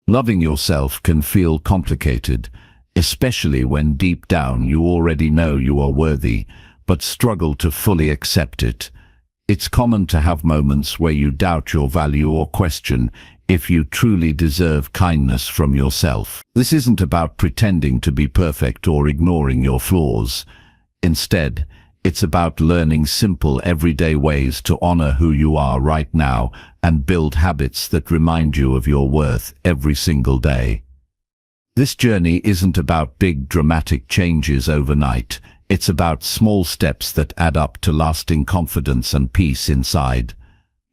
Loving yourself can feel complicated, especially when deep down you already know you are worthy, but struggle to fully accept it. It's common to have moments where you doubt your value or question if you truly deserve kindness from yourself. This isn't about pretending to be perfect or ignoring your flaws. Instead, it's about learning simple everyday ways to honor who you are right now and build habits that remind you of your worth every single day. This journey isn't about big dramatic changes overnight. It's about small steps that add up to lasting confidence and peace inside.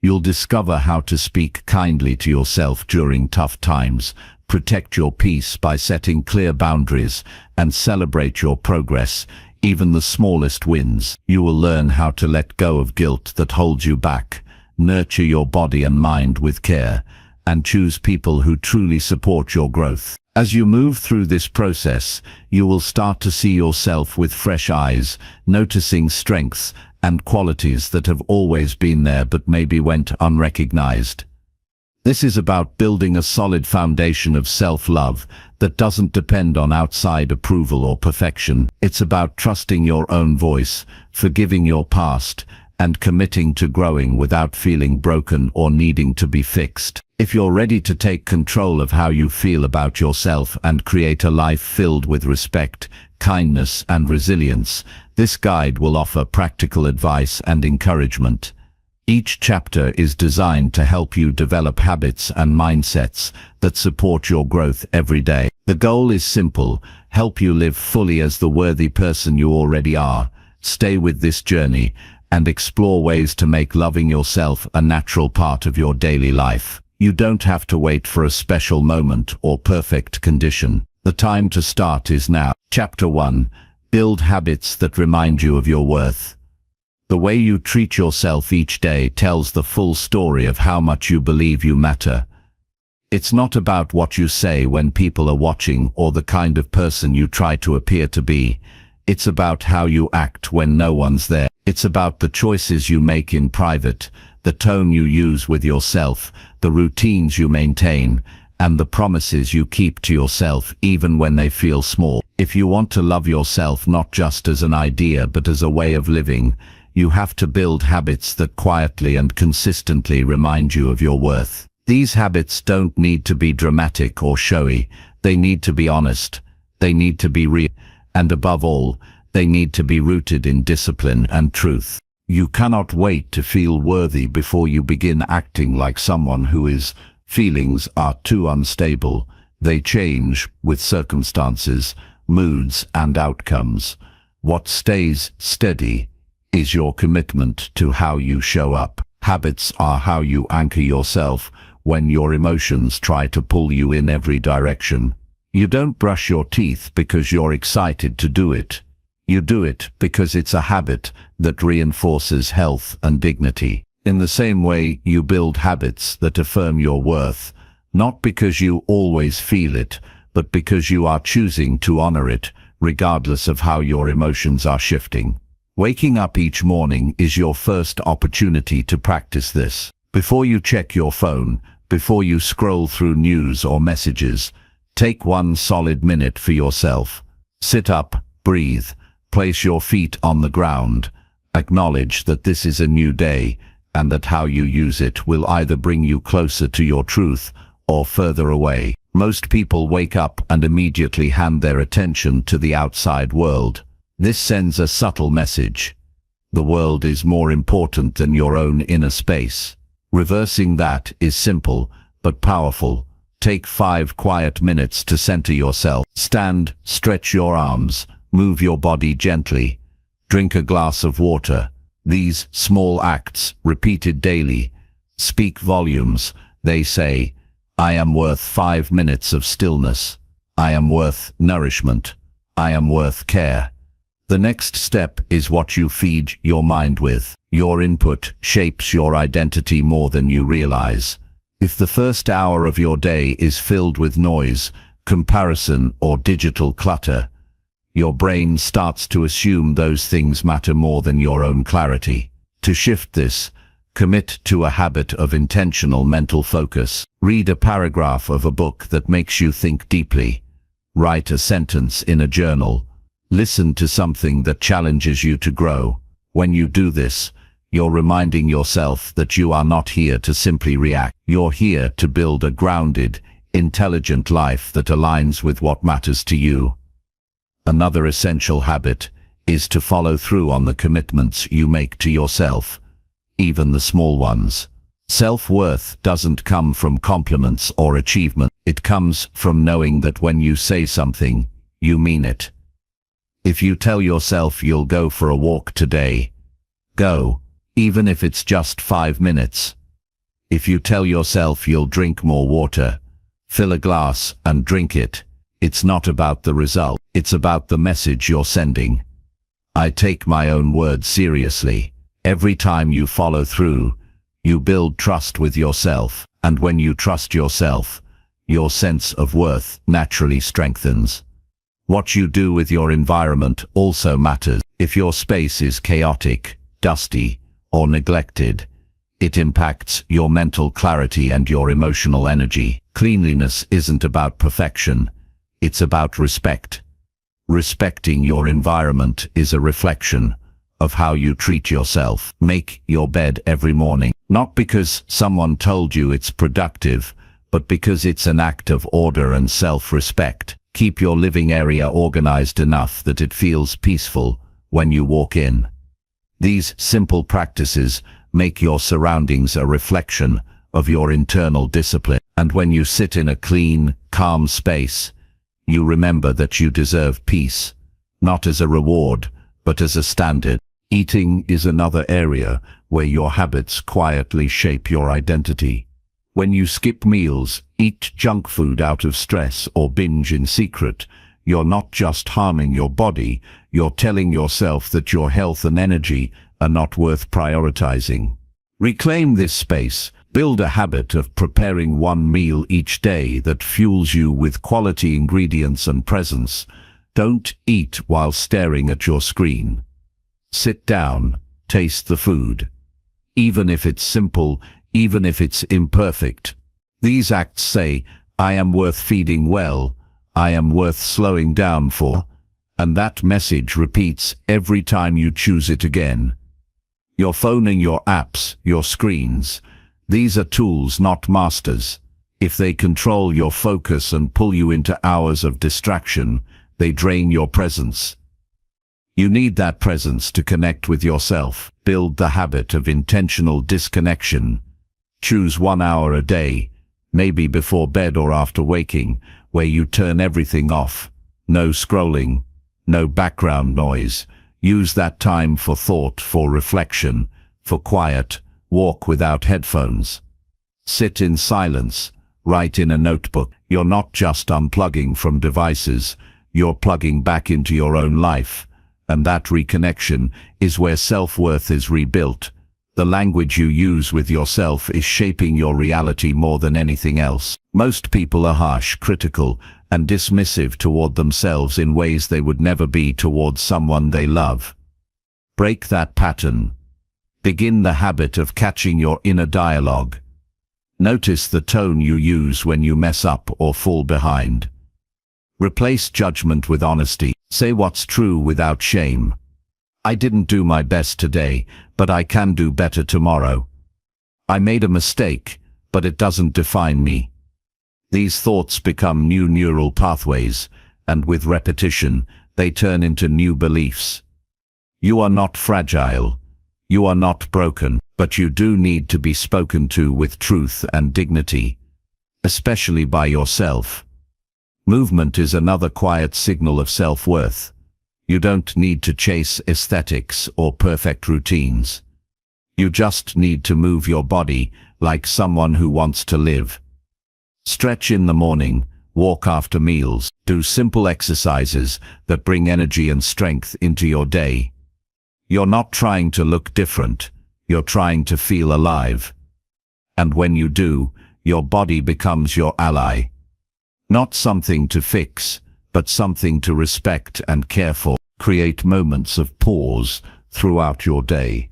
You'll discover how to speak kindly to yourself during tough times, protect your peace by setting clear boundaries, and celebrate your progress, even the smallest wins. You will learn how to let go of guilt that holds you back, nurture your body and mind with care, and choose people who truly support your growth. As you move through this process, you will start to see yourself with fresh eyes, noticing strengths and qualities that have always been there but maybe went unrecognized. This is about building a solid foundation of self-love that doesn't depend on outside approval or perfection. It's about trusting your own voice, forgiving your past, and committing to growing without feeling broken or needing to be fixed. If you're ready to take control of how you feel about yourself and create a life filled with respect, kindness, and resilience, this guide will offer practical advice and encouragement. Each chapter is designed to help you develop habits and mindsets that support your growth every day. The goal is simple: help you live fully as the worthy person you already are. Stay with this journey and explore ways to make loving yourself a natural part of your daily life. You don't have to wait for a special moment or perfect condition. The time to start is now. Chapter 1. Build habits that remind you of your worth. The way you treat yourself each day tells the full story of how much you believe you matter. It's not about what you say when people are watching or the kind of person you try to appear to be. It's about how you act when no one's there. It's about the choices you make in private, the tone you use with yourself, the routines you maintain, and the promises you keep to yourself even when they feel small. If you want to love yourself not just as an idea but as a way of living, you have to build habits that quietly and consistently remind you of your worth. These habits don't need to be dramatic or showy. They need to be honest. They need to be real. And above all, they need to be rooted in discipline and truth. You cannot wait to feel worthy before you begin acting like someone who is. Feelings are too unstable. They change with circumstances, moods, and outcomes. What stays steady is your commitment to how you show up. Habits are how you anchor yourself when your emotions try to pull you in every direction. You don't brush your teeth because you're excited to do it. You do it because it's a habit that reinforces health and dignity. In the same way, you build habits that affirm your worth, not because you always feel it, but because you are choosing to honor it, regardless of how your emotions are shifting. Waking up each morning is your first opportunity to practice this. Before you check your phone, before you scroll through news or messages, take one solid minute for yourself. Sit up, breathe, place your feet on the ground. Acknowledge that this is a new day, and that how you use it will either bring you closer to your truth or further away. Most people wake up and immediately hand their attention to the outside world. This sends a subtle message. The world is more important than your own inner space. Reversing that is simple but powerful. Take 5 quiet minutes to center yourself. Stand, stretch your arms, move your body gently. Drink a glass of water. These small acts, repeated daily, speak volumes. They say, I am worth 5 minutes of stillness. I am worth nourishment. I am worth care. The next step is what you feed your mind with. Your input shapes your identity more than you realize. If the first hour of your day is filled with noise, comparison, or digital clutter, your brain starts to assume those things matter more than your own clarity. To shift this, Commit to a habit of intentional mental focus. Read a paragraph of a book that makes you think deeply. Write a sentence in a journal. Listen to something that challenges you to grow. When you do this, you're reminding yourself that you are not here to simply react. You're here to build a grounded, intelligent life that aligns with what matters to you. Another essential habit is to follow through on the commitments you make to yourself, even the small ones. Self-worth doesn't come from compliments or achievement. It comes from knowing that when you say something, you mean it. If you tell yourself you'll go for a walk today, go, even if it's just 5 minutes. If you tell yourself you'll drink more water, fill a glass and drink it. It's not about the result, it's about the message you're sending. I take my own words seriously. Every time you follow through, you build trust with yourself, and when you trust yourself, your sense of worth naturally strengthens. What you do with your environment also matters. If your space is chaotic, dusty, or neglected, it impacts your mental clarity and your emotional energy. Cleanliness isn't about perfection, it's about respect. Respecting your environment is a reflection of how you treat yourself. Make your bed every morning, not because someone told you it's productive, but because it's an act of order and self-respect. Keep your living area organized enough that it feels peaceful when you walk in. These simple practices make your surroundings a reflection of your internal discipline. And when you sit in a clean, calm space, you remember that you deserve peace, not as a reward, but as a standard. Eating is another area where your habits quietly shape your identity. When you skip meals, eat junk food out of stress, or binge in secret, you're not just harming your body, you're telling yourself that your health and energy are not worth prioritizing. Reclaim this space. Build a habit of preparing one meal each day that fuels you with quality ingredients and presence. Don't eat while staring at your screen. Sit down, taste the food. Even if it's simple, even if it's imperfect. These acts say, I am worth feeding well, I am worth slowing down for, and that message repeats every time you choose it again. Your phone and your apps, your screens, these are tools, not masters. If they control your focus and pull you into hours of distraction, they drain your presence. You need that presence to connect with yourself. Build the habit of intentional disconnection. Choose 1 hour a day, maybe before bed or after waking, where you turn everything off. No scrolling, no background noise. Use that time for thought, for reflection, for quiet. Walk without headphones. Sit in silence. Write in a notebook. You're not just unplugging from devices, you're plugging back into your own life. And that reconnection is where self-worth is rebuilt. The language you use with yourself is shaping your reality more than anything else. Most people are harsh, critical, and dismissive toward themselves in ways they would never be towards someone they love. Break that pattern. Begin the habit of catching your inner dialogue. Notice the tone you use when you mess up or fall behind. Replace judgment with honesty. Say what's true without shame. I didn't do my best today, but I can do better tomorrow. I made a mistake, but it doesn't define me. These thoughts become new neural pathways, and with repetition, they turn into new beliefs. You are not fragile. You are not broken, but you do need to be spoken to with truth and dignity, especially by yourself. Movement is another quiet signal of self-worth. You don't need to chase aesthetics or perfect routines. You just need to move your body like someone who wants to live. Stretch in the morning, walk after meals, do simple exercises that bring energy and strength into your day. You're not trying to look different, you're trying to feel alive. And when you do, your body becomes your ally. Not something to fix, but something to respect and care for. Create moments of pause throughout your day.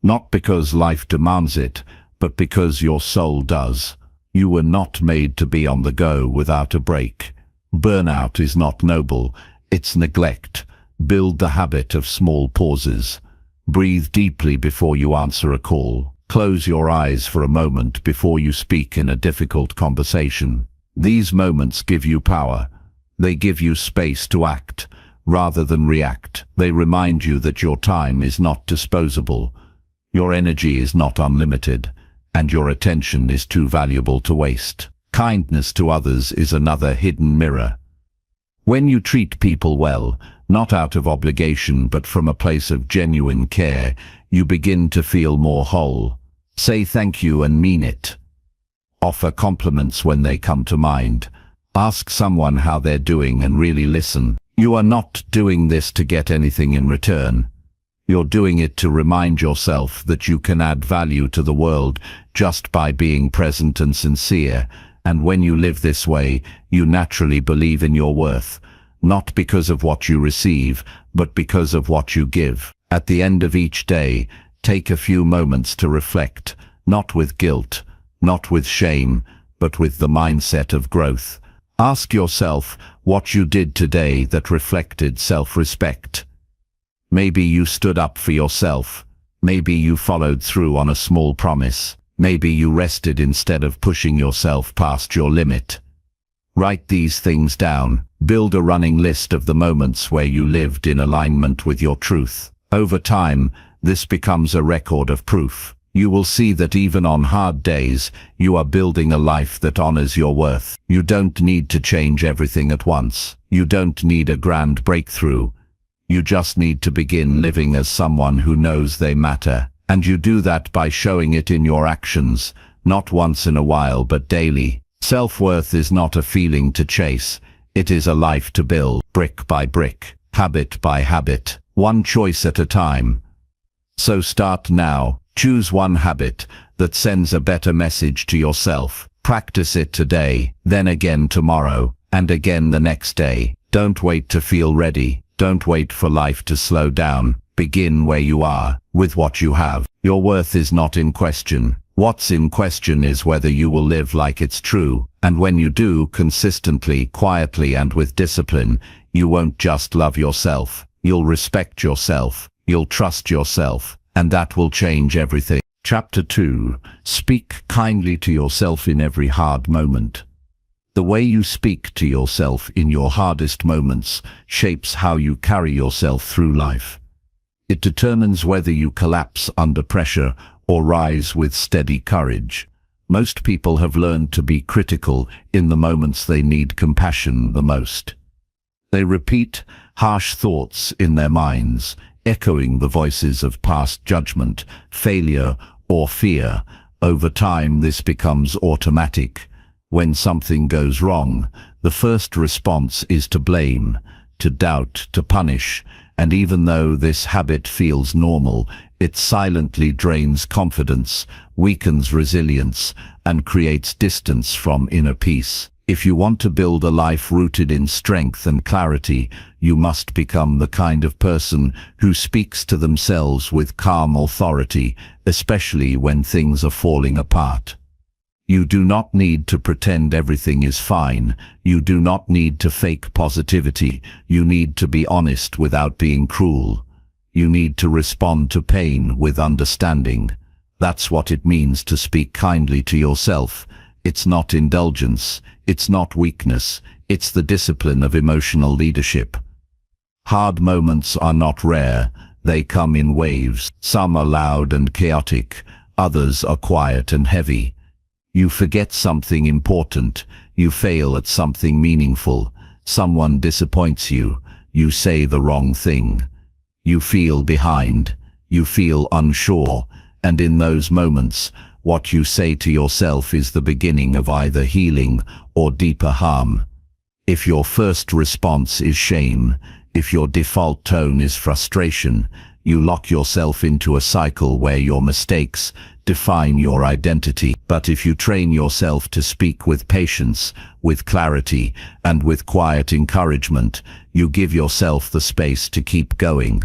Not because life demands it, but because your soul does. You were not made to be on the go without a break. Burnout is not noble, it's neglect. Build the habit of small pauses. Breathe deeply before you answer a call. Close your eyes for a moment before you speak in a difficult conversation. These moments give you power. They give you space to act, rather than react. They remind you that your time is not disposable. Your energy is not unlimited, and your attention is too valuable to waste. Kindness to others is another hidden mirror. When you treat people well, not out of obligation but from a place of genuine care, you begin to feel more whole. Say thank you and mean it. Offer compliments when they come to mind. Ask someone how they're doing and really listen. You are not doing this to get anything in return. You're doing it to remind yourself that you can add value to the world just by being present and sincere. And when you live this way, you naturally believe in your worth, not because of what you receive, but because of what you give. At the end of each day, take a few moments to reflect, not with guilt, not with shame, but with the mindset of growth. Ask yourself what you did today that reflected self-respect. Maybe you stood up for yourself. Maybe you followed through on a small promise. Maybe you rested instead of pushing yourself past your limit. Write these things down. Build a running list of the moments where you lived in alignment with your truth. Over time, this becomes a record of proof. You will see that even on hard days, you are building a life that honors your worth. You don't need to change everything at once. You don't need a grand breakthrough. You just need to begin living as someone who knows they matter. And you do that by showing it in your actions, not once in a while but daily. Self-worth is not a feeling to chase. It is a life to build, brick by brick, habit by habit, one choice at a time. So start now. Choose one habit that sends a better message to yourself. Practice it today, then again tomorrow, and again the next day. Don't wait to feel ready. Don't wait for life to slow down. Begin where you are, with what you have. Your worth is not in question. What's in question is whether you will live like it's true. And when you do, consistently, quietly, and with discipline, you won't just love yourself. You'll respect yourself. You'll trust yourself. And that will change everything. Chapter 2. Speak kindly to yourself in every hard moment. The way you speak to yourself in your hardest moments shapes how you carry yourself through life. It determines whether you collapse under pressure or rise with steady courage. Most people have learned to be critical in the moments they need compassion the most. They repeat harsh thoughts in their minds, echoing the voices of past judgment, failure, or fear. Over time, this becomes automatic. When something goes wrong, the first response is to blame, to doubt, to punish. And even though this habit feels normal, it silently drains confidence, weakens resilience, and creates distance from inner peace. If you want to build a life rooted in strength and clarity, you must become the kind of person who speaks to themselves with calm authority, especially when things are falling apart. You do not need to pretend everything is fine. You do not need to fake positivity. You need to be honest without being cruel. You need to respond to pain with understanding. That's what it means to speak kindly to yourself. It's not indulgence. It's not weakness. It's the discipline of emotional leadership. Hard moments are not rare. They come in waves. Some are loud and chaotic. Others are quiet and heavy. You forget something important. You fail at something meaningful. Someone disappoints you. You say the wrong thing. You feel behind. You feel unsure. And in those moments, what you say to yourself is the beginning of either healing or deeper harm. If your first response is shame, if your default tone is frustration, you lock yourself into a cycle where your mistakes define your identity. But if you train yourself to speak with patience, with clarity, and with quiet encouragement, you give yourself the space to keep going.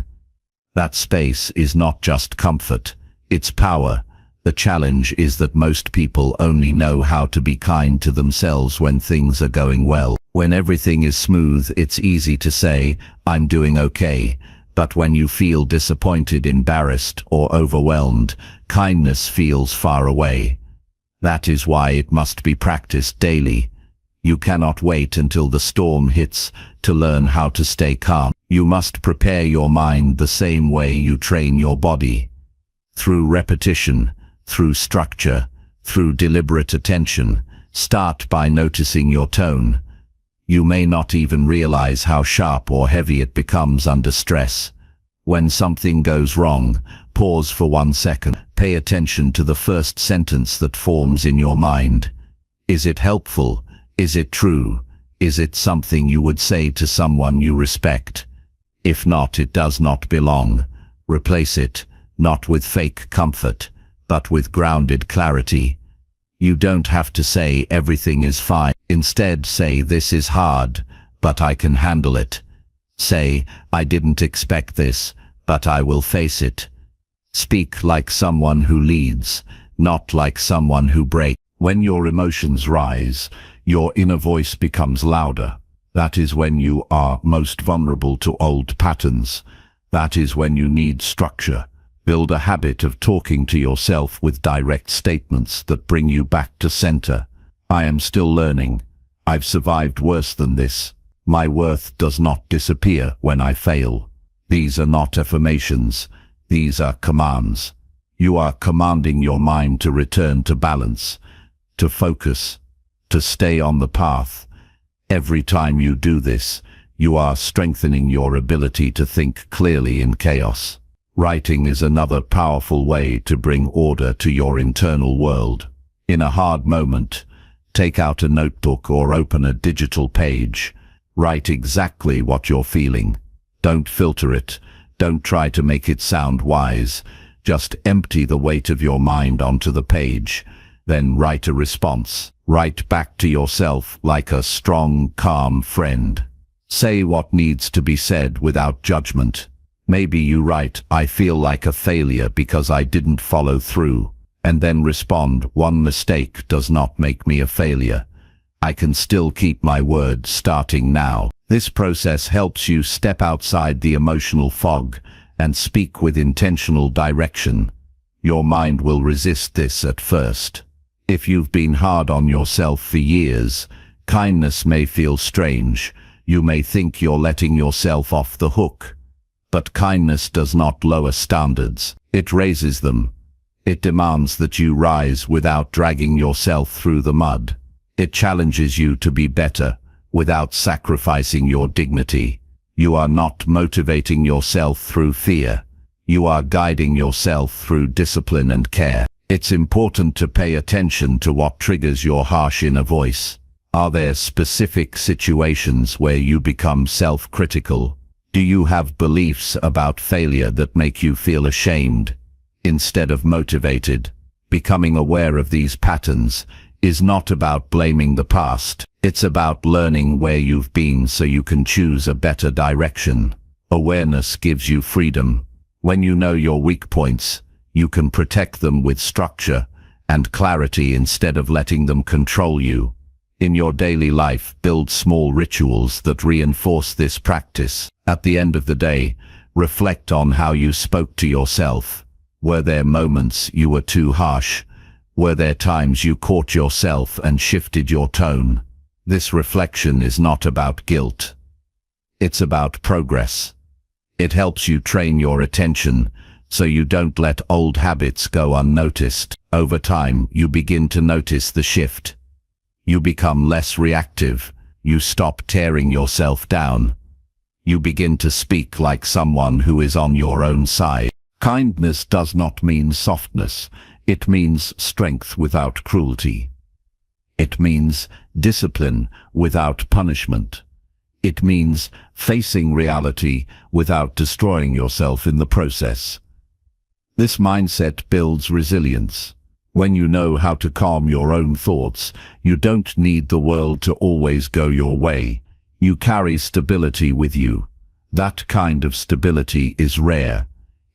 That space is not just comfort, its power. The challenge is that most people only know how to be kind to themselves when things are going well. When everything is smooth, it's easy to say, "I'm doing okay." But when you feel disappointed, embarrassed, or overwhelmed, kindness feels far away. That is why it must be practiced daily. You cannot wait until the storm hits to learn how to stay calm. You must prepare your mind the same way you train your body. Through repetition, through structure, through deliberate attention. Start by noticing your tone. You may not even realize how sharp or heavy it becomes under stress. When something goes wrong, pause for 1 second. Pay attention to the first sentence that forms in your mind. Is it helpful? Is it true? Is it something you would say to someone you respect? If not, it does not belong. Replace it, not with fake comfort, but with grounded clarity. You don't have to say everything is fine. Instead, say, "This is hard, but I can handle it." Say, "I didn't expect this, but I will face it." Speak like someone who leads, not like someone who breaks. When your emotions rise, your inner voice becomes louder. That is when you are most vulnerable to old patterns. That is when you need structure. Build a habit of talking to yourself with direct statements that bring you back to center. "I am still learning. I've survived worse than this. My worth does not disappear when I fail." These are not affirmations. These are commands. You are commanding your mind to return to balance, to focus, to stay on the path. Every time you do this, you are strengthening your ability to think clearly in chaos. Writing is another powerful way to bring order to your internal world. In a hard moment, take out a notebook or open a digital page. Write exactly what you're feeling. Don't filter it. Don't try to make it sound wise. Just empty the weight of your mind onto the page. Then write a response. Write back to yourself like a strong, calm friend. Say what needs to be said without judgment. Maybe you write, "I feel like a failure because I didn't follow through." And then respond, "One mistake does not make me a failure. I can still keep my word starting now." This process helps you step outside the emotional fog and speak with intentional direction. Your mind will resist this at first. If you've been hard on yourself for years, kindness may feel strange. You may think you're letting yourself off the hook. But kindness does not lower standards. It raises them. It demands that you rise without dragging yourself through the mud. It challenges you to be better without sacrificing your dignity. You are not motivating yourself through fear. You are guiding yourself through discipline and care. It's important to pay attention to what triggers your harsh inner voice. Are there specific situations where you become self-critical? Do you have beliefs about failure that make you feel ashamed instead of motivated? Becoming aware of these patterns is not about blaming the past. It's about learning where you've been so you can choose a better direction. Awareness gives you freedom. When you know your weak points, you can protect them with structure and clarity instead of letting them control you. In your daily life, build small rituals that reinforce this practice. At the end of the day, reflect on how you spoke to yourself. Were there moments you were too harsh? Were there times you caught yourself and shifted your tone? This reflection is not about guilt. It's about progress. It helps you train your attention so you don't let old habits go unnoticed. Over time, you begin to notice the shift. You become less reactive. You stop tearing yourself down. You begin to speak like someone who is on your own side. Kindness does not mean softness. It means strength without cruelty. It means discipline without punishment. It means facing reality without destroying yourself in the process. This mindset builds resilience. When you know how to calm your own thoughts, you don't need the world to always go your way. You carry stability with you. That kind of stability is rare.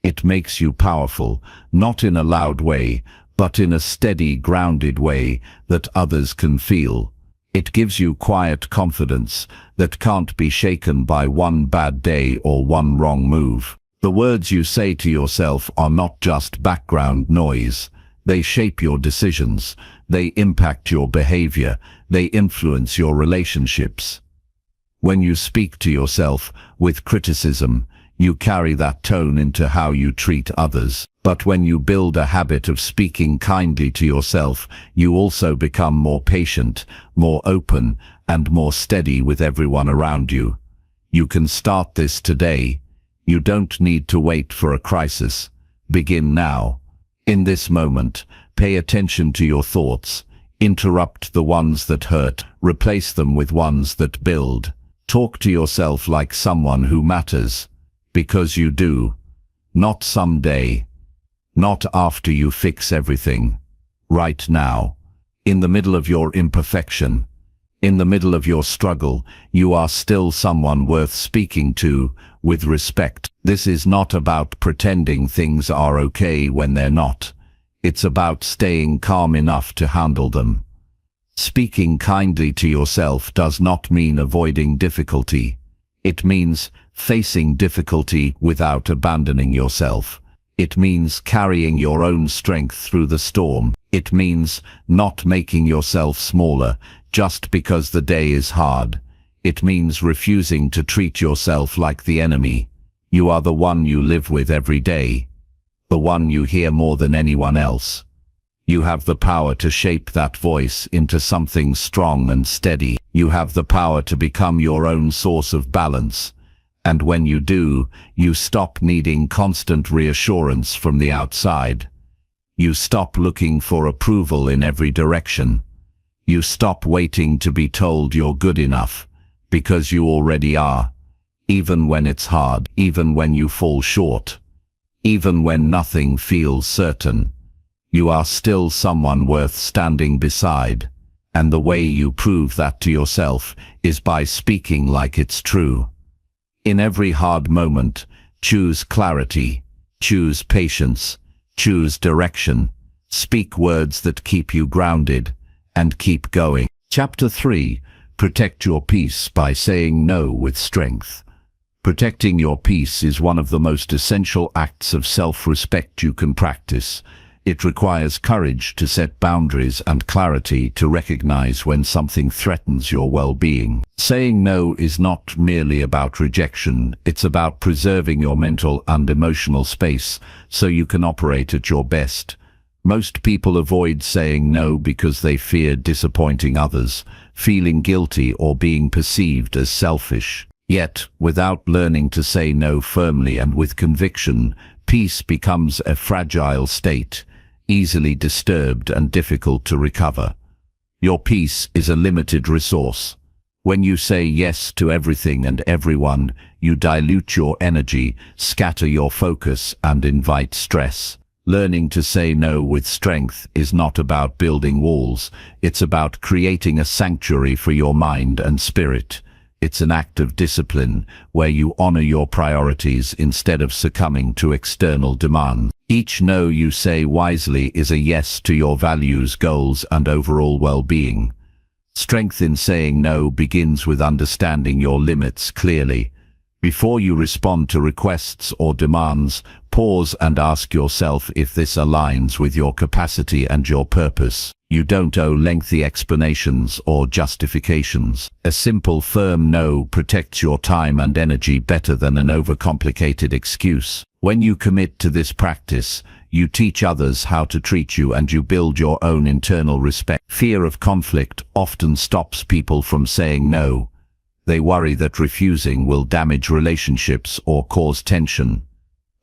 It makes you powerful, not in a loud way, but in a steady, grounded way that others can feel. It gives you quiet confidence that can't be shaken by one bad day or one wrong move. The words you say to yourself are not just background noise. They shape your decisions, they impact your behavior, they influence your relationships. When you speak to yourself with criticism, you carry that tone into how you treat others. But when you build a habit of speaking kindly to yourself, you also become more patient, more open, and more steady with everyone around you. You can start this today. You don't need to wait for a crisis. Begin now. In this moment, pay attention to your thoughts. Interrupt the ones that hurt, replace them with ones that build. Talk to yourself like someone who matters. Because you do. Not someday. Not after you fix everything. Right now. In the middle of your imperfection. In the middle of your struggle, you are still someone worth speaking to, with respect. This is not about pretending things are okay when they're not. It's about staying calm enough to handle them. Speaking kindly to yourself does not mean avoiding difficulty. It means facing difficulty without abandoning yourself. It means carrying your own strength through the storm. It means not making yourself smaller just because the day is hard. It means refusing to treat yourself like the enemy. You are the one you live with every day, the one you hear more than anyone else. You have the power to shape that voice into something strong and steady. You have the power to become your own source of balance. And when you do, you stop needing constant reassurance from the outside. You stop looking for approval in every direction. You stop waiting to be told you're good enough, because you already are. Even when it's hard, even when you fall short, even when nothing feels certain, you are still someone worth standing beside. And the way you prove that to yourself is by speaking like it's true. In every hard moment, choose clarity, choose patience, choose direction. Speak words that keep you grounded, and keep going. Chapter 3. Protect your peace by saying no with strength. Protecting your peace is one of the most essential acts of self-respect you can practice. It requires courage to set boundaries and clarity to recognize when something threatens your well-being. Saying no is not merely about rejection, it's about preserving your mental and emotional space so you can operate at your best. Most people avoid saying no because they fear disappointing others, feeling guilty or being perceived as selfish. Yet, without learning to say no firmly and with conviction, peace becomes a fragile state, easily disturbed and difficult to recover. Your peace is a limited resource. When you say yes to everything and everyone, you dilute your energy, scatter your focus, and invite stress. Learning to say no with strength is not about building walls, it's about creating a sanctuary for your mind and spirit. It's an act of discipline where you honor your priorities instead of succumbing to external demands. Each no you say wisely is a yes to your values, goals, and overall well-being. Strength in saying no begins with understanding your limits clearly. Before you respond to requests or demands, pause and ask yourself if this aligns with your capacity and your purpose. You don't owe lengthy explanations or justifications. A simple, firm no protects your time and energy better than an overcomplicated excuse. When you commit to this practice, you teach others how to treat you and you build your own internal respect. Fear of conflict often stops people from saying no. They worry that refusing will damage relationships or cause tension.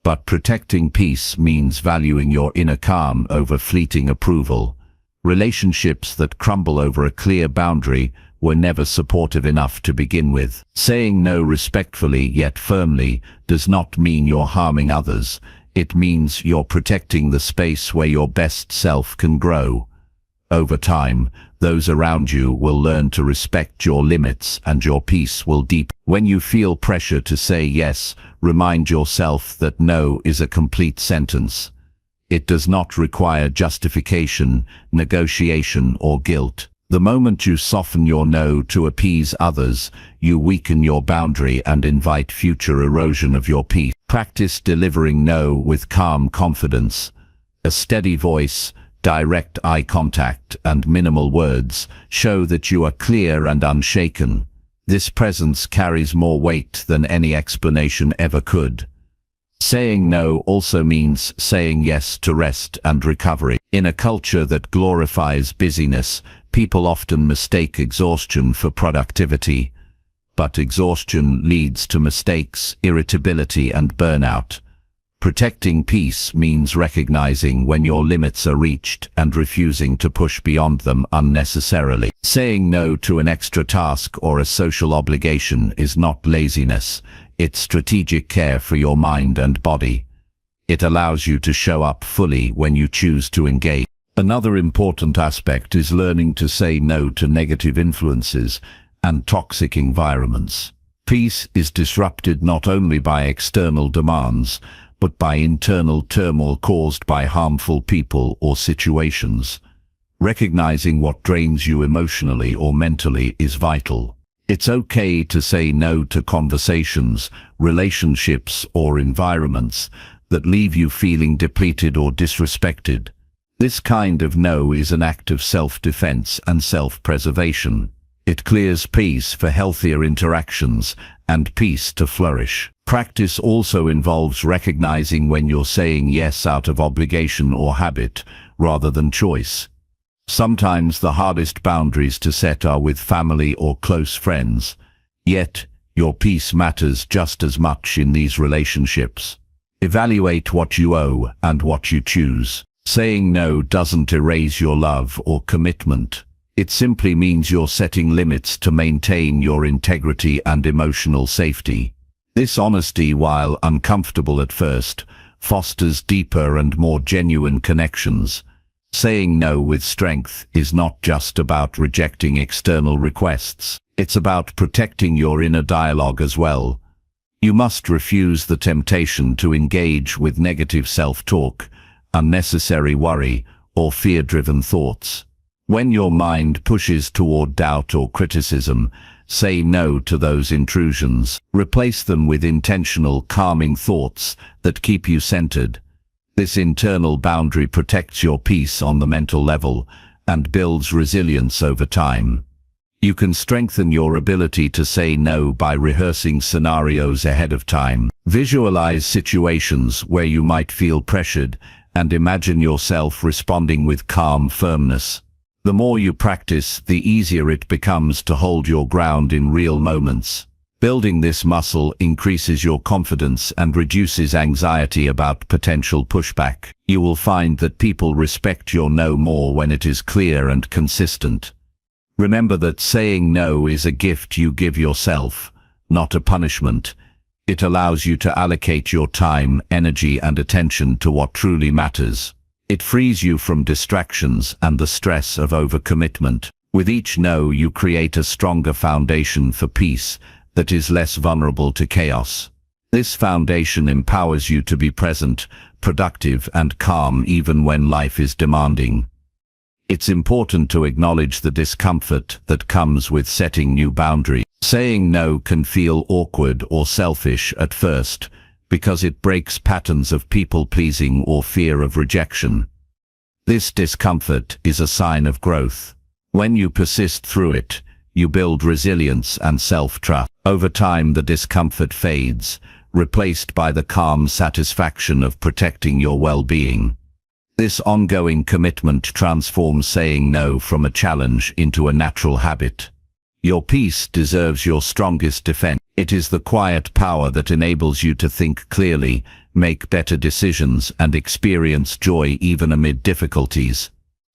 But protecting peace means valuing your inner calm over fleeting approval. Relationships that crumble over a clear boundary were never supportive enough to begin with. Saying no respectfully yet firmly does not mean you're harming others. It means you're protecting the space where your best self can grow. Over time, those around you will learn to respect your limits and your peace will deepen. When you feel pressure to say yes, remind yourself that no is a complete sentence. It does not require justification, negotiation, or guilt. The moment you soften your no to appease others, you weaken your boundary and invite future erosion of your peace. Practice delivering no with calm confidence. A steady voice, direct eye contact, and minimal words show that you are clear and unshaken. This presence carries more weight than any explanation ever could. Saying no also means saying yes to rest and recovery. In a culture that glorifies busyness, people often mistake exhaustion for productivity. But exhaustion leads to mistakes, irritability, and burnout. Protecting peace means recognizing when your limits are reached and refusing to push beyond them unnecessarily. Saying no to an extra task or a social obligation is not laziness, it's strategic care for your mind and body. It allows you to show up fully when you choose to engage. Another important aspect is learning to say no to negative influences and toxic environments. Peace is disrupted not only by external demands, but by internal turmoil caused by harmful people or situations. Recognizing what drains you emotionally or mentally is vital. It's okay to say no to conversations, relationships, or environments that leave you feeling depleted or disrespected. This kind of no is an act of self-defense and self-preservation. It clears space for healthier interactions and peace to flourish. Practice also involves recognizing when you're saying yes out of obligation or habit, rather than choice. Sometimes the hardest boundaries to set are with family or close friends. Yet, your peace matters just as much in these relationships. Evaluate what you owe and what you choose. Saying no doesn't erase your love or commitment. It simply means you're setting limits to maintain your integrity and emotional safety. This honesty, while uncomfortable at first, fosters deeper and more genuine connections. Saying no with strength is not just about rejecting external requests. It's about protecting your inner dialogue as well. You must refuse the temptation to engage with negative self-talk, unnecessary worry, or fear-driven thoughts. When your mind pushes toward doubt or criticism, say no to those intrusions. Replace them with intentional, calming thoughts that keep you centered. This internal boundary protects your peace on the mental level and builds resilience over time. You can strengthen your ability to say no by rehearsing scenarios ahead of time. Visualize situations where you might feel pressured and imagine yourself responding with calm firmness. The more you practice, the easier it becomes to hold your ground in real moments. Building this muscle increases your confidence and reduces anxiety about potential pushback. You will find that people respect your no more when it is clear and consistent. Remember that saying no is a gift you give yourself, not a punishment. It allows you to allocate your time, energy, and attention to what truly matters. It frees you from distractions and the stress of overcommitment. With each no, you create a stronger foundation for peace that is less vulnerable to chaos. This foundation empowers you to be present, productive, and calm even when life is demanding. It's important to acknowledge the discomfort that comes with setting new boundaries. Saying no can feel awkward or selfish at first, because it breaks patterns of people-pleasing or fear of rejection. This discomfort is a sign of growth. When you persist through it, you build resilience and self-trust. Over time, the discomfort fades, replaced by the calm satisfaction of protecting your well-being. This ongoing commitment transforms saying no from a challenge into a natural habit. Your peace deserves your strongest defense. It is the quiet power that enables you to think clearly, make better decisions, and experience joy even amid difficulties.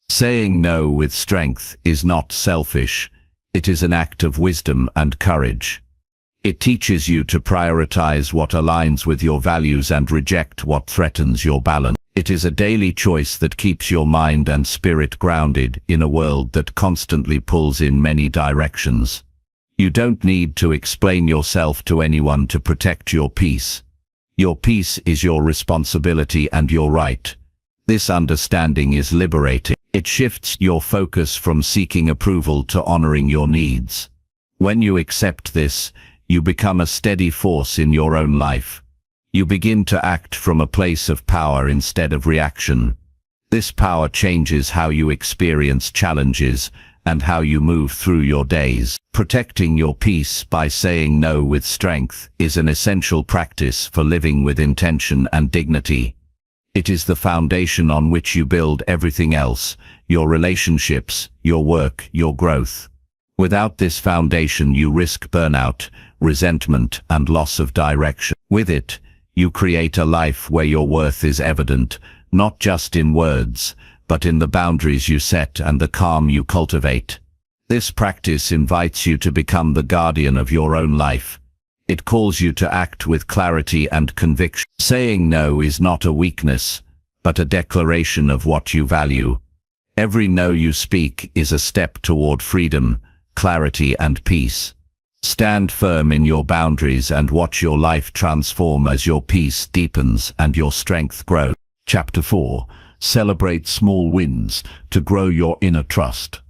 Saying no with strength is not selfish. It is an act of wisdom and courage. It teaches you to prioritize what aligns with your values and reject what threatens your balance. It is a daily choice that keeps your mind and spirit grounded in a world that constantly pulls in many directions. You don't need to explain yourself to anyone to protect your peace. Your peace is your responsibility and your right. This understanding is liberating. It shifts your focus from seeking approval to honoring your needs. When you accept this, you become a steady force in your own life. You begin to act from a place of power instead of reaction. This power changes how you experience challenges and how you move through your days. Protecting your peace by saying no with strength is an essential practice for living with intention and dignity. It is the foundation on which you build everything else, your relationships, your work, your growth. Without this foundation, you risk burnout, resentment, and loss of direction. With it, you create a life where your worth is evident, not just in words, but in the boundaries you set and the calm you cultivate. This practice invites you to become the guardian of your own life. It calls you to act with clarity and conviction. Saying no is not a weakness, but a declaration of what you value. Every no you speak is a step toward freedom, clarity, and peace. Stand firm in your boundaries and watch your life transform as your peace deepens and your strength grows. Chapter 4. Celebrate small wins to grow your inner trust.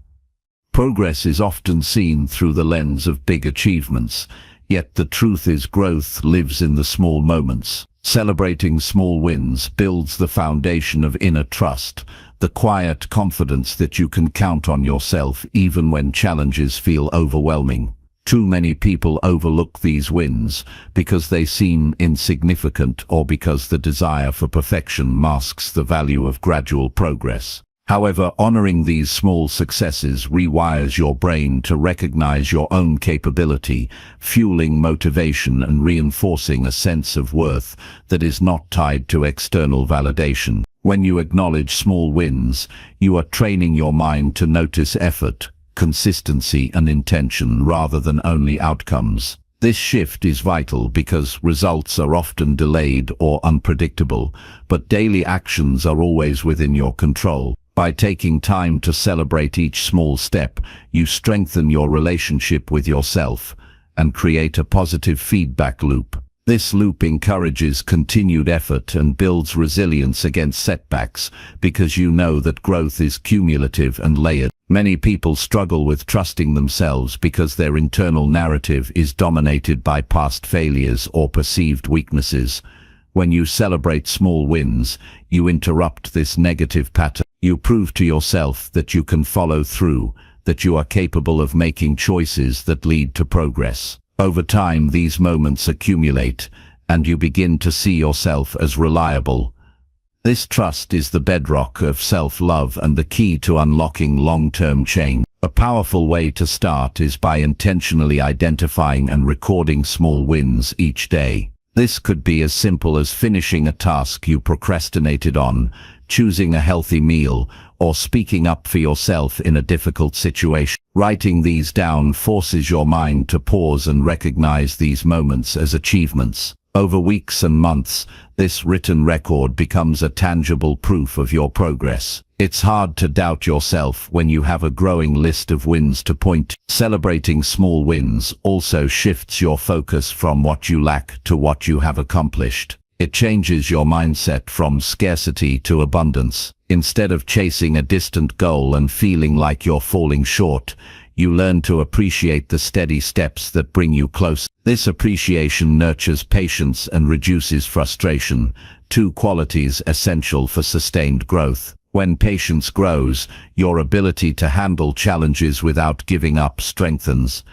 Progress is often seen through the lens of big achievements, yet the truth is growth lives in the small moments. Celebrating small wins builds the foundation of inner trust, the quiet confidence that you can count on yourself even when challenges feel overwhelming. Too many people overlook these wins because they seem insignificant or because the desire for perfection masks the value of gradual progress. However, honoring these small successes rewires your brain to recognize your own capability, fueling motivation and reinforcing a sense of worth that is not tied to external validation. When you acknowledge small wins, you are training your mind to notice effort, consistency, and intention rather than only outcomes. This shift is vital because results are often delayed or unpredictable, but daily actions are always within your control. By taking time to celebrate each small step, you strengthen your relationship with yourself and create a positive feedback loop. This loop encourages continued effort and builds resilience against setbacks because you know that growth is cumulative and layered. Many people struggle with trusting themselves because their internal narrative is dominated by past failures or perceived weaknesses. When you celebrate small wins, you interrupt this negative pattern. You prove to yourself that you can follow through, that you are capable of making choices that lead to progress. Over time, these moments accumulate, and you begin to see yourself as reliable. This trust is the bedrock of self-love and the key to unlocking long-term change. A powerful way to start is by intentionally identifying and recording small wins each day. This could be as simple as finishing a task you procrastinated on, choosing a healthy meal, or speaking up for yourself in a difficult situation. Writing these down forces your mind to pause and recognize these moments as achievements. Over weeks and months, this written record becomes a tangible proof of your progress. It's hard to doubt yourself when you have a growing list of wins to point to. Celebrating small wins also shifts your focus from what you lack to what you have accomplished. It changes your mindset from scarcity to abundance. Instead of chasing a distant goal and feeling like you're falling short, you learn to appreciate the steady steps that bring you closer. This appreciation nurtures patience and reduces frustration, two qualities essential for sustained growth. When patience grows, your ability to handle challenges without giving up strengthens.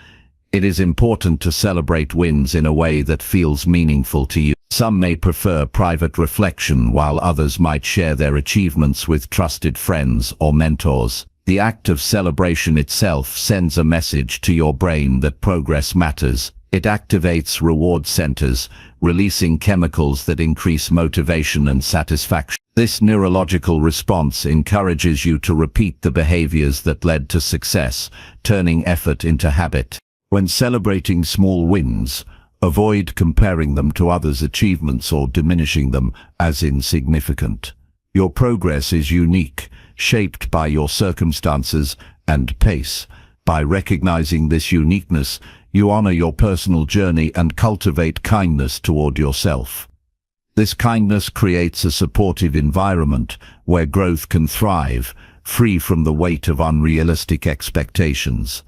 It is important to celebrate wins in a way that feels meaningful to you. Some may prefer private reflection, while others might share their achievements with trusted friends or mentors. The act of celebration itself sends a message to your brain that progress matters. It activates reward centers, releasing chemicals that increase motivation and satisfaction. This neurological response encourages you to repeat the behaviors that led to success, turning effort into habit. When celebrating small wins, avoid comparing them to others' achievements or diminishing them as insignificant. Your progress is unique, shaped by your circumstances and pace. By recognizing this uniqueness, you honor your personal journey and cultivate kindness toward yourself. This kindness creates a supportive environment where growth can thrive, free from the weight of unrealistic expectations.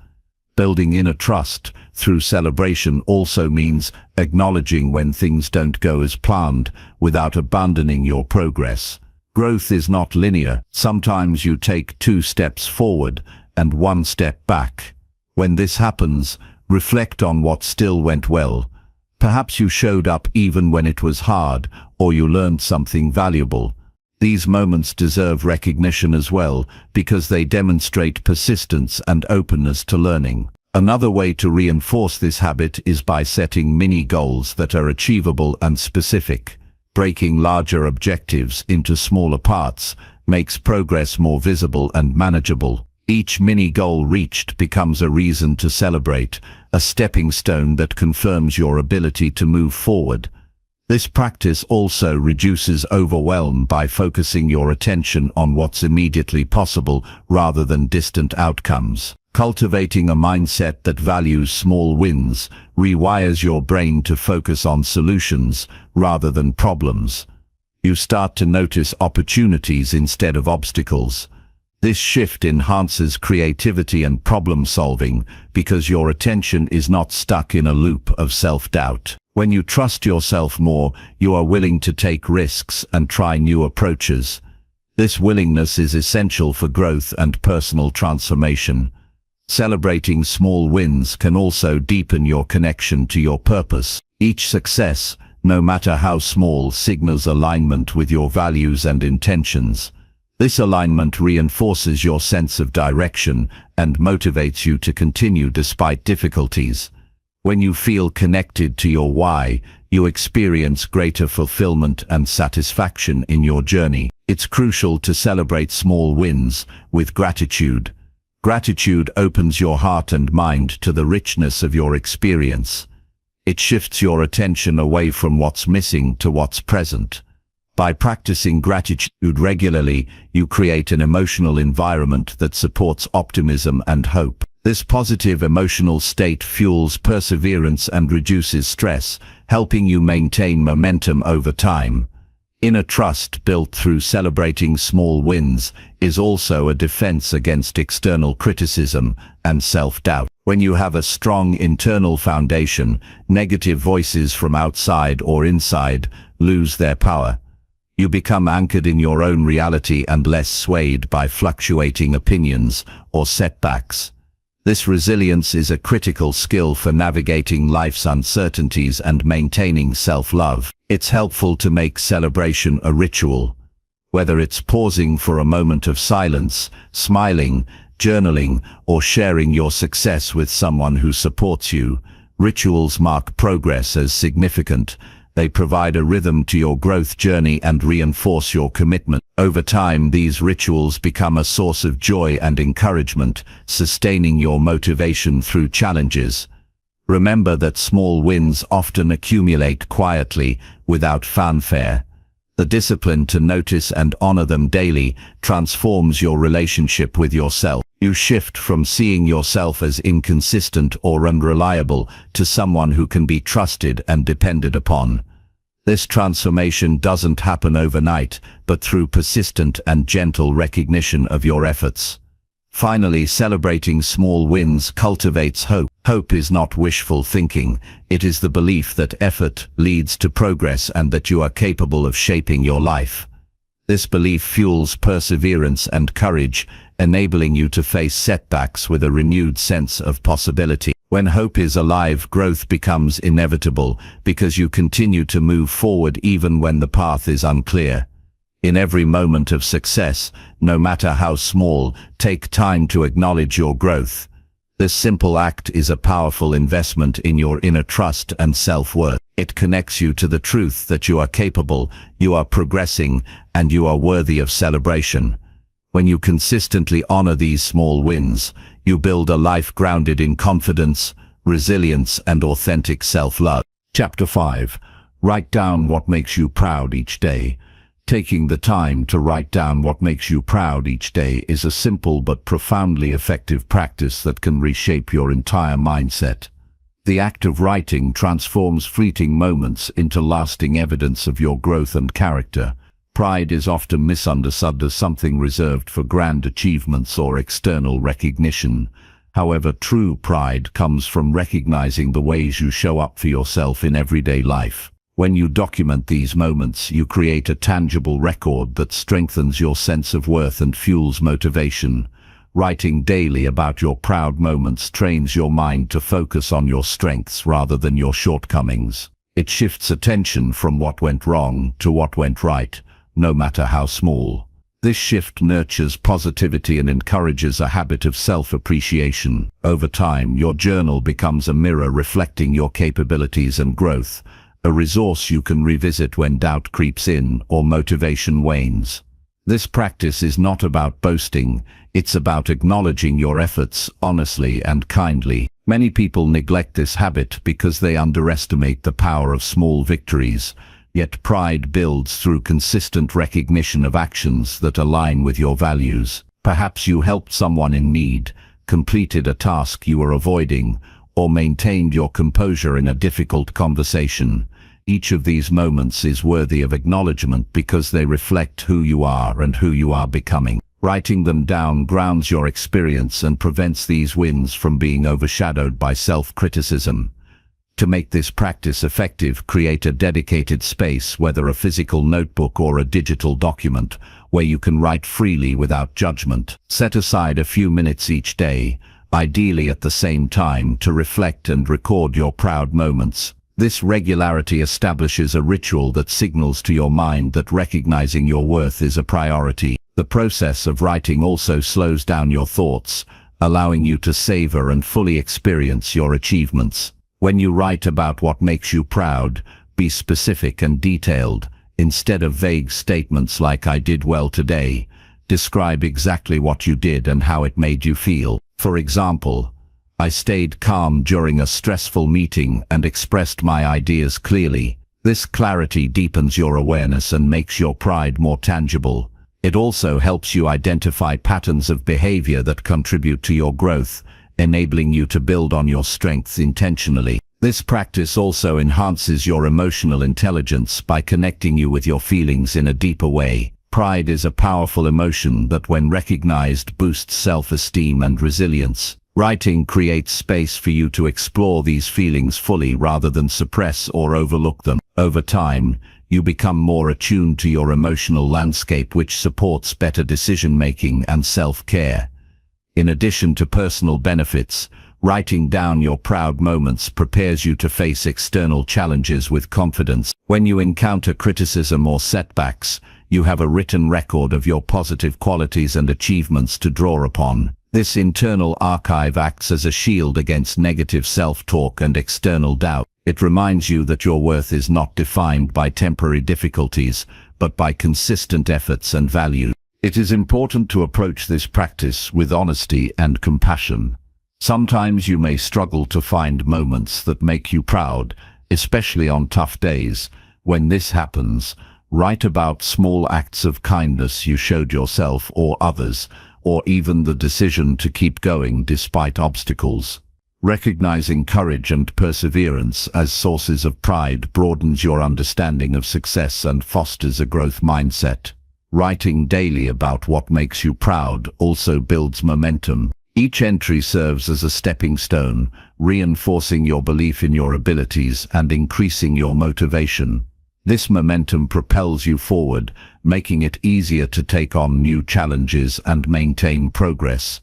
Building inner trust through celebration also means acknowledging when things don't go as planned without abandoning your progress. Growth is not linear. Sometimes you take 2 steps forward and 1 step back. When this happens, reflect on what still went well. Perhaps you showed up even when it was hard, or you learned something valuable. These moments deserve recognition as well, because they demonstrate persistence and openness to learning. Another way to reinforce this habit is by setting mini goals that are achievable and specific. Breaking larger objectives into smaller parts makes progress more visible and manageable. Each mini goal reached becomes a reason to celebrate, a stepping stone that confirms your ability to move forward. This practice also reduces overwhelm by focusing your attention on what's immediately possible rather than distant outcomes. Cultivating a mindset that values small wins rewires your brain to focus on solutions rather than problems. You start to notice opportunities instead of obstacles. This shift enhances creativity and problem-solving because your attention is not stuck in a loop of self-doubt. When you trust yourself more, you are willing to take risks and try new approaches. This willingness is essential for growth and personal transformation. Celebrating small wins can also deepen your connection to your purpose. Each success, no matter how small, signals alignment with your values and intentions. This alignment reinforces your sense of direction and motivates you to continue despite difficulties. When you feel connected to your why, you experience greater fulfillment and satisfaction in your journey. It's crucial to celebrate small wins with gratitude. Gratitude opens your heart and mind to the richness of your experience. It shifts your attention away from what's missing to what's present. By practicing gratitude regularly, you create an emotional environment that supports optimism and hope. This positive emotional state fuels perseverance and reduces stress, helping you maintain momentum over time. Inner trust built through celebrating small wins is also a defense against external criticism and self-doubt. When you have a strong internal foundation, negative voices from outside or inside lose their power. You become anchored in your own reality and less swayed by fluctuating opinions or setbacks. This resilience is a critical skill for navigating life's uncertainties and maintaining self-love. It's helpful to make celebration a ritual. Whether it's pausing for a moment of silence, smiling, journaling, or sharing your success with someone who supports you, rituals mark progress as significant. They provide a rhythm to your growth journey and reinforce your commitment. Over time, these rituals become a source of joy and encouragement, sustaining your motivation through challenges. Remember that small wins often accumulate quietly, without fanfare. The discipline to notice and honor them daily transforms your relationship with yourself. You shift from seeing yourself as inconsistent or unreliable to someone who can be trusted and depended upon. This transformation doesn't happen overnight, but through persistent and gentle recognition of your efforts. Finally, celebrating small wins cultivates hope. Hope is not wishful thinking. It is the belief that effort leads to progress and that you are capable of shaping your life. This belief fuels perseverance and courage, enabling you to face setbacks with a renewed sense of possibility. When hope is alive, growth becomes inevitable because you continue to move forward even when the path is unclear. In every moment of success, no matter how small, take time to acknowledge your growth. This simple act is a powerful investment in your inner trust and self-worth. It connects you to the truth that you are capable, you are progressing, and you are worthy of celebration. When you consistently honor these small wins, you build a life grounded in confidence, resilience, and authentic self-love. Chapter 5. Write down what makes you proud each day. Taking the time to write down what makes you proud each day is a simple but profoundly effective practice that can reshape your entire mindset. The act of writing transforms fleeting moments into lasting evidence of your growth and character. Pride is often misunderstood as something reserved for grand achievements or external recognition. However, true pride comes from recognizing the ways you show up for yourself in everyday life. When you document these moments, you create a tangible record that strengthens your sense of worth and fuels motivation. Writing daily about your proud moments trains your mind to focus on your strengths rather than your shortcomings. It shifts attention from what went wrong to what went right, no matter how small. This shift nurtures positivity and encourages a habit of self-appreciation. Over time, your journal becomes a mirror reflecting your capabilities and growth, a resource you can revisit when doubt creeps in or motivation wanes. This practice is not about boasting, it's about acknowledging your efforts honestly and kindly. Many people neglect this habit because they underestimate the power of small victories, yet pride builds through consistent recognition of actions that align with your values. Perhaps you helped someone in need, completed a task you were avoiding, or maintained your composure in a difficult conversation. Each of these moments is worthy of acknowledgement because they reflect who you are and who you are becoming. Writing them down grounds your experience and prevents these wins from being overshadowed by self-criticism. To make this practice effective, create a dedicated space, whether a physical notebook or a digital document, where you can write freely without judgment. Set aside a few minutes each day, ideally at the same time, to reflect and record your proud moments. This regularity establishes a ritual that signals to your mind that recognizing your worth is a priority. The process of writing also slows down your thoughts, allowing you to savor and fully experience your achievements. When you write about what makes you proud, be specific and detailed. Instead of vague statements like "I did well today," describe exactly what you did and how it made you feel. For example, "I stayed calm during a stressful meeting and expressed my ideas clearly." This clarity deepens your awareness and makes your pride more tangible. It also helps you identify patterns of behavior that contribute to your growth, enabling you to build on your strengths intentionally. This practice also enhances your emotional intelligence by connecting you with your feelings in a deeper way. Pride is a powerful emotion that, when recognized, boosts self-esteem and resilience. Writing creates space for you to explore these feelings fully rather than suppress or overlook them. Over time, you become more attuned to your emotional landscape, which supports better decision-making and self-care. In addition to personal benefits, writing down your proud moments prepares you to face external challenges with confidence. When you encounter criticism or setbacks, you have a written record of your positive qualities and achievements to draw upon. This internal archive acts as a shield against negative self-talk and external doubt. It reminds you that your worth is not defined by temporary difficulties, but by consistent efforts and values. It is important to approach this practice with honesty and compassion. Sometimes you may struggle to find moments that make you proud, especially on tough days. When this happens, write about small acts of kindness you showed yourself or others, or even the decision to keep going despite obstacles. Recognizing courage and perseverance as sources of pride broadens your understanding of success and fosters a growth mindset. Writing daily about what makes you proud also builds momentum. Each entry serves as a stepping stone, reinforcing your belief in your abilities and increasing your motivation. This momentum propels you forward, making it easier to take on new challenges and maintain progress.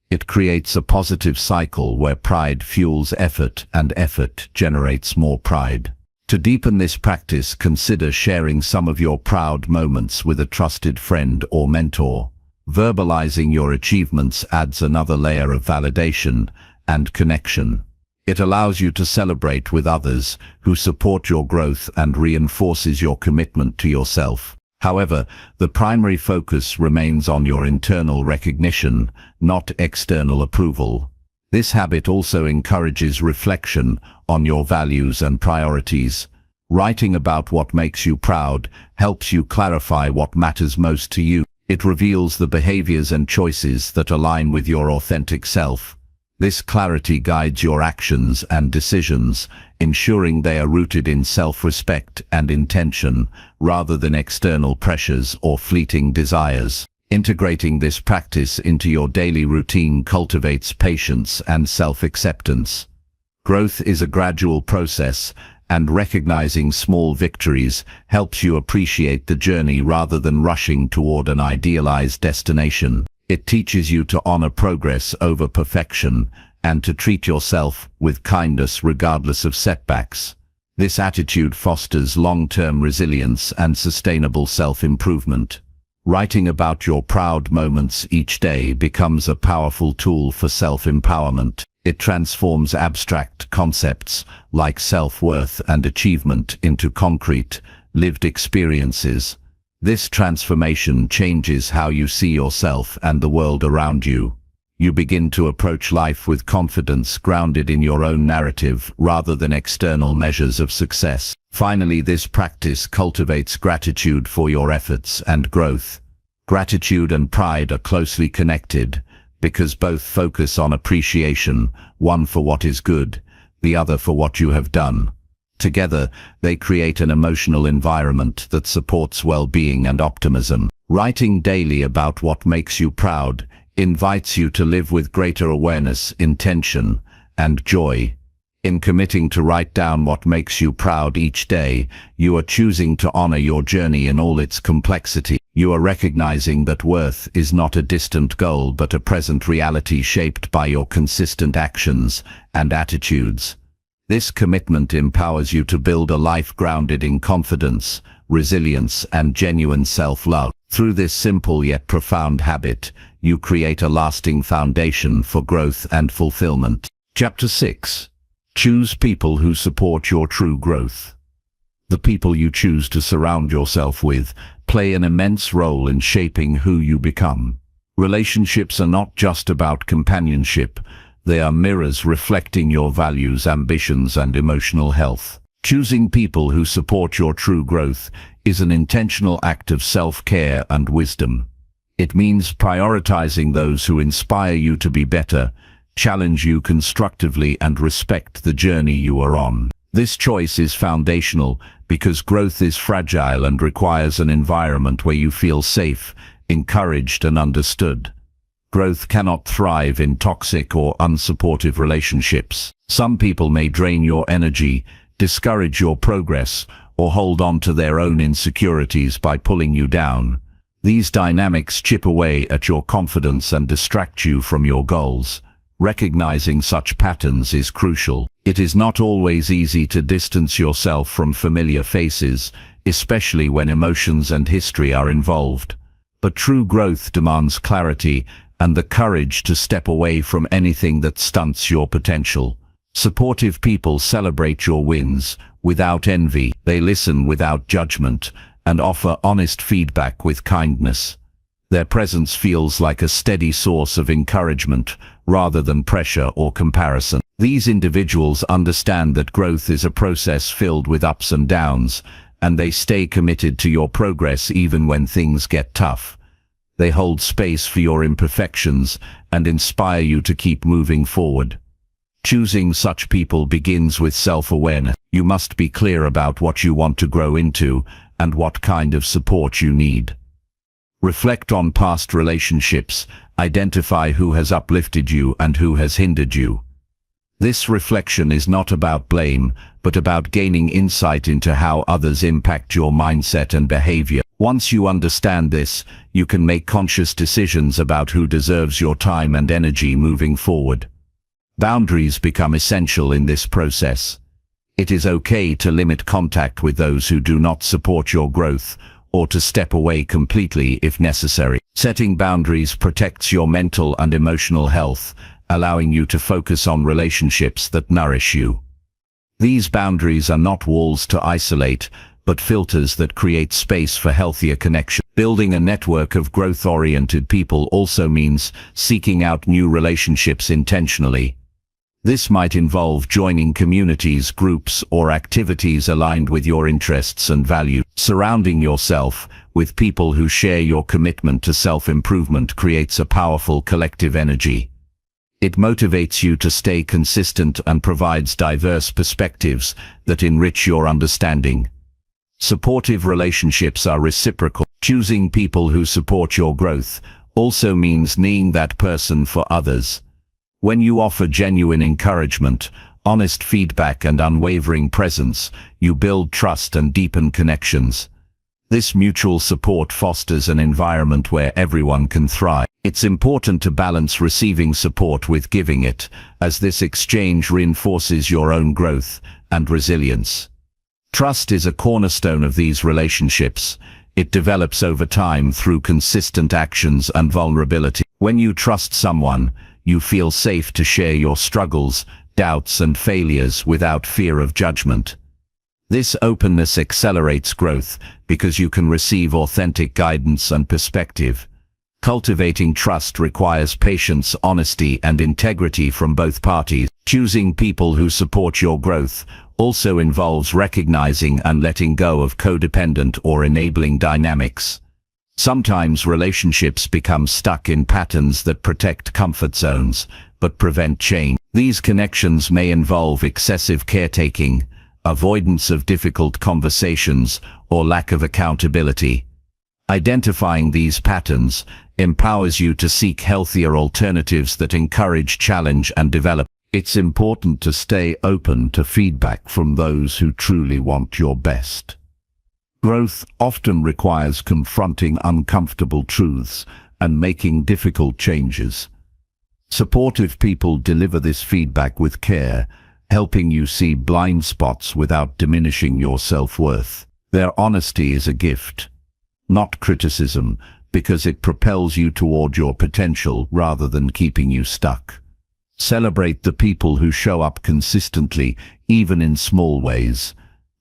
It creates a positive cycle where pride fuels effort and effort generates more pride. To deepen this practice, consider sharing some of your proud moments with a trusted friend or mentor. Verbalizing your achievements adds another layer of validation and connection. It allows you to celebrate with others who support your growth and reinforces your commitment to yourself. However, the primary focus remains on your internal recognition, not external approval. This habit also encourages reflection on your values and priorities. Writing about what makes you proud helps you clarify what matters most to you. It reveals the behaviors and choices that align with your authentic self. This clarity guides your actions and decisions, ensuring they are rooted in self-respect and intention, rather than external pressures or fleeting desires. Integrating this practice into your daily routine cultivates patience and self-acceptance. Growth is a gradual process, and recognizing small victories helps you appreciate the journey rather than rushing toward an idealized destination. It teaches you to honor progress over perfection and to treat yourself with kindness regardless of setbacks. This attitude fosters long-term resilience and sustainable self-improvement. Writing about your proud moments each day becomes a powerful tool for self-empowerment. It transforms abstract concepts like self-worth and achievement into concrete, lived experiences. This transformation changes how you see yourself and the world around you. You begin to approach life with confidence grounded in your own narrative rather than external measures of success. Finally, this practice cultivates gratitude for your efforts and growth. Gratitude and pride are closely connected, because both focus on appreciation, one for what is good, the other for what you have done. Together, they create an emotional environment that supports well-being and optimism. Writing daily about what makes you proud invites you to live with greater awareness, intention, and joy. In committing to write down what makes you proud each day, you are choosing to honor your journey in all its complexity. You are recognizing that worth is not a distant goal but a present reality shaped by your consistent actions and attitudes. This commitment empowers you to build a life grounded in confidence, resilience, and genuine self-love. Through this simple yet profound habit, you create a lasting foundation for growth and fulfillment. Chapter 6. Choose people who support your true growth. The people you choose to surround yourself with play an immense role in shaping who you become. Relationships are not just about companionship, they are mirrors reflecting your values, ambitions, and emotional health. Choosing people who support your true growth is an intentional act of self-care and wisdom. It means prioritizing those who inspire you to be better, challenge you constructively, and respect the journey you are on. This choice is foundational because growth is fragile and requires an environment where you feel safe, encouraged, and understood. Growth cannot thrive in toxic or unsupportive relationships. Some people may drain your energy, discourage your progress, or hold on to their own insecurities by pulling you down. These dynamics chip away at your confidence and distract you from your goals. Recognizing such patterns is crucial. It is not always easy to distance yourself from familiar faces, especially when emotions and history are involved. But true growth demands clarity and the courage to step away from anything that stunts your potential. Supportive people celebrate your wins without envy. They listen without judgment and offer honest feedback with kindness. Their presence feels like a steady source of encouragement rather than pressure or comparison. These individuals understand that growth is a process filled with ups and downs, and they stay committed to your progress even when things get tough. They hold space for your imperfections and inspire you to keep moving forward. Choosing such people begins with self-awareness. You must be clear about what you want to grow into and what kind of support you need. Reflect on past relationships, identify who has uplifted you and who has hindered you. This reflection is not about blame, but about gaining insight into how others impact your mindset and behavior. Once you understand this, you can make conscious decisions about who deserves your time and energy moving forward. Boundaries become essential in this process. It is okay to limit contact with those who do not support your growth, or to step away completely if necessary. Setting boundaries protects your mental and emotional health, allowing you to focus on relationships that nourish you. These boundaries are not walls to isolate, but filters that create space for healthier connection. Building a network of growth-oriented people also means seeking out new relationships intentionally. This might involve joining communities, groups, or activities aligned with your interests and values. Surrounding yourself with people who share your commitment to self-improvement creates a powerful collective energy. It motivates you to stay consistent and provides diverse perspectives that enrich your understanding. Supportive relationships are reciprocal. Choosing people who support your growth also means being that person for others. When you offer genuine encouragement, honest feedback, and unwavering presence, you build trust and deepen connections. This mutual support fosters an environment where everyone can thrive. It's important to balance receiving support with giving it, as this exchange reinforces your own growth and resilience. Trust is a cornerstone of these relationships. It develops over time through consistent actions and vulnerability. When you trust someone, you feel safe to share your struggles, doubts, and failures without fear of judgment. This openness accelerates growth because you can receive authentic guidance and perspective. Cultivating trust requires patience, honesty, and integrity from both parties. Choosing people who support your growth also involves recognizing and letting go of codependent or enabling dynamics. Sometimes relationships become stuck in patterns that protect comfort zones, but prevent change. These connections may involve excessive caretaking, avoidance of difficult conversations, or lack of accountability. Identifying these patterns empowers you to seek healthier alternatives that encourage challenge and development. It's important to stay open to feedback from those who truly want your best. Growth often requires confronting uncomfortable truths and making difficult changes. Supportive people deliver this feedback with care, helping you see blind spots without diminishing your self-worth. Their honesty is a gift, not criticism, because it propels you toward your potential rather than keeping you stuck. Celebrate the people who show up consistently, even in small ways.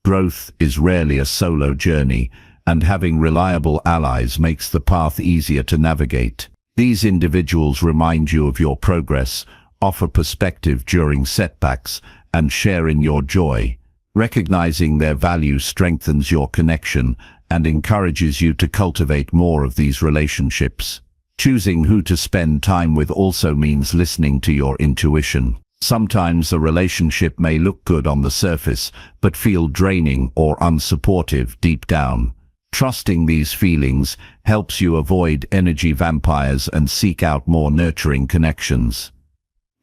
Growth is rarely a solo journey, and having reliable allies makes the path easier to navigate. These individuals remind you of your progress, offer perspective during setbacks, and share in your joy. Recognizing their value strengthens your connection and encourages you to cultivate more of these relationships. Choosing who to spend time with also means listening to your intuition. Sometimes a relationship may look good on the surface, but feel draining or unsupportive deep down. Trusting these feelings helps you avoid energy vampires and seek out more nurturing connections.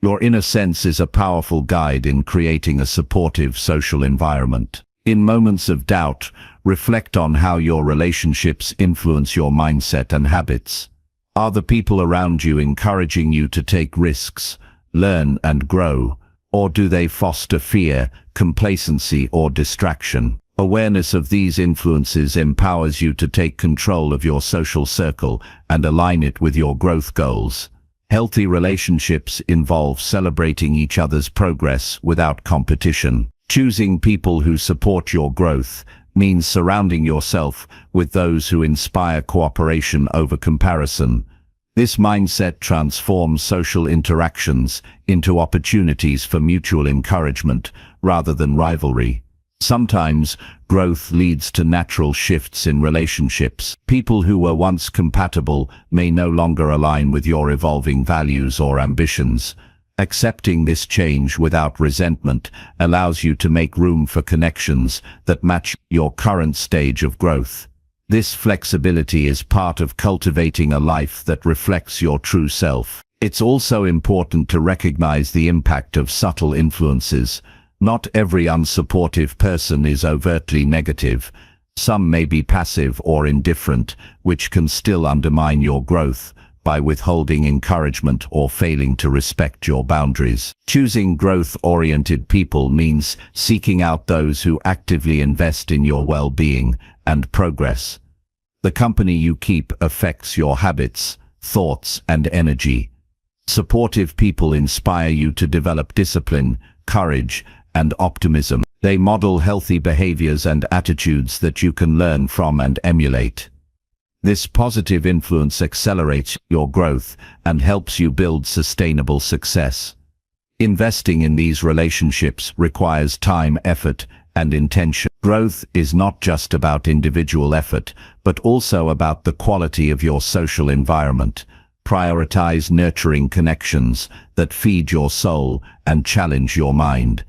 Your inner sense is a powerful guide in creating a supportive social environment. In moments of doubt, reflect on how your relationships influence your mindset and habits. Are the people around you encouraging you to take risks, learn, and grow, or do they foster fear, complacency, or distraction? Awareness of these influences empowers you to take control of your social circle and align it with your growth goals. Healthy relationships involve celebrating each other's progress without competition. Choosing people who support your growth means surrounding yourself with those who inspire cooperation over comparison. This mindset transforms social interactions into opportunities for mutual encouragement rather than rivalry. Sometimes, growth leads to natural shifts in relationships. People who were once compatible may no longer align with your evolving values or ambitions. Accepting this change without resentment allows you to make room for connections that match your current stage of growth. This flexibility is part of cultivating a life that reflects your true self. It's also important to recognize the impact of subtle influences. Not every unsupportive person is overtly negative. Some may be passive or indifferent, which can still undermine your growth by withholding encouragement or failing to respect your boundaries. Choosing growth-oriented people means seeking out those who actively invest in your well-being and progress. The company you keep affects your habits, thoughts, and energy. Supportive people inspire you to develop discipline, courage, and optimism. They model healthy behaviors and attitudes that you can learn from and emulate. This positive influence accelerates your growth and helps you build sustainable success. Investing in these relationships requires time, effort, and intention. Growth is not just about individual effort, but also about the quality of your social environment. Prioritize nurturing connections that feed your soul and challenge your mind.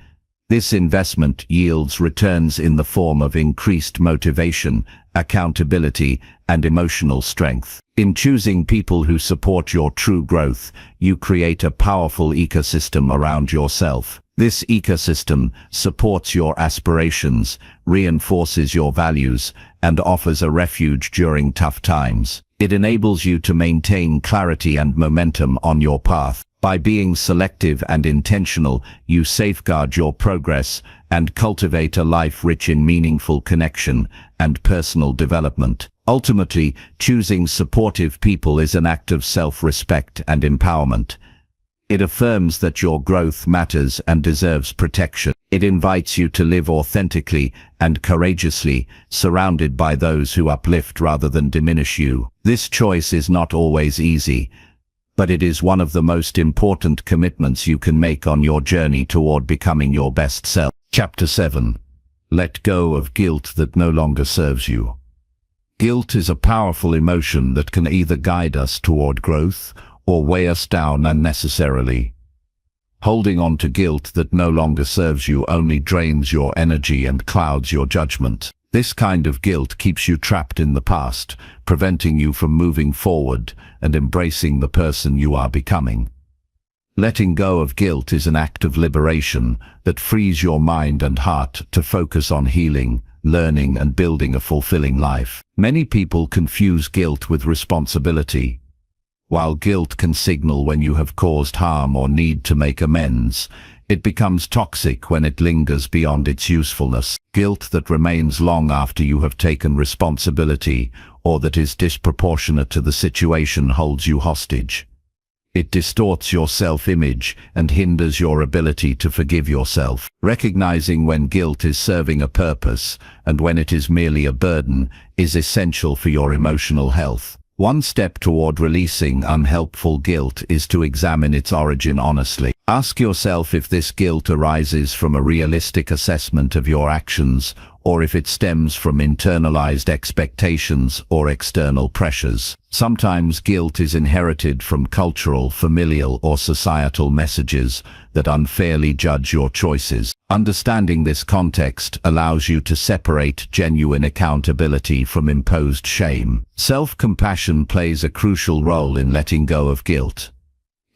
This investment yields returns in the form of increased motivation, accountability, and emotional strength. In choosing people who support your true growth, you create a powerful ecosystem around yourself. This ecosystem supports your aspirations, reinforces your values, and offers a refuge during tough times. It enables you to maintain clarity and momentum on your path. By being selective and intentional, you safeguard your progress and cultivate a life rich in meaningful connection and personal development. Ultimately, choosing supportive people is an act of self-respect and empowerment. It affirms that your growth matters and deserves protection. It invites you to live authentically and courageously, surrounded by those who uplift rather than diminish you. This choice is not always easy, but it is one of the most important commitments you can make on your journey toward becoming your best self. Chapter 7. Let go of guilt that no longer serves you. Guilt is a powerful emotion that can either guide us toward growth or weigh us down unnecessarily. Holding on to guilt that no longer serves you only drains your energy and clouds your judgment. This kind of guilt keeps you trapped in the past, preventing you from moving forward and embracing the person you are becoming. Letting go of guilt is an act of liberation that frees your mind and heart to focus on healing, learning, and building a fulfilling life. Many people confuse guilt with responsibility. While guilt can signal when you have caused harm or need to make amends, it becomes toxic when it lingers beyond its usefulness. Guilt that remains long after you have taken responsibility or that is disproportionate to the situation holds you hostage. It distorts your self-image and hinders your ability to forgive yourself. Recognizing when guilt is serving a purpose and when it is merely a burden is essential for your emotional health. One step toward releasing unhelpful guilt is to examine its origin honestly. Ask yourself if this guilt arises from a realistic assessment of your actions or if it stems from internalized expectations or external pressures. Sometimes guilt is inherited from cultural, familial, or societal messages that unfairly judge your choices. Understanding this context allows you to separate genuine accountability from imposed shame. Self-compassion plays a crucial role in letting go of guilt.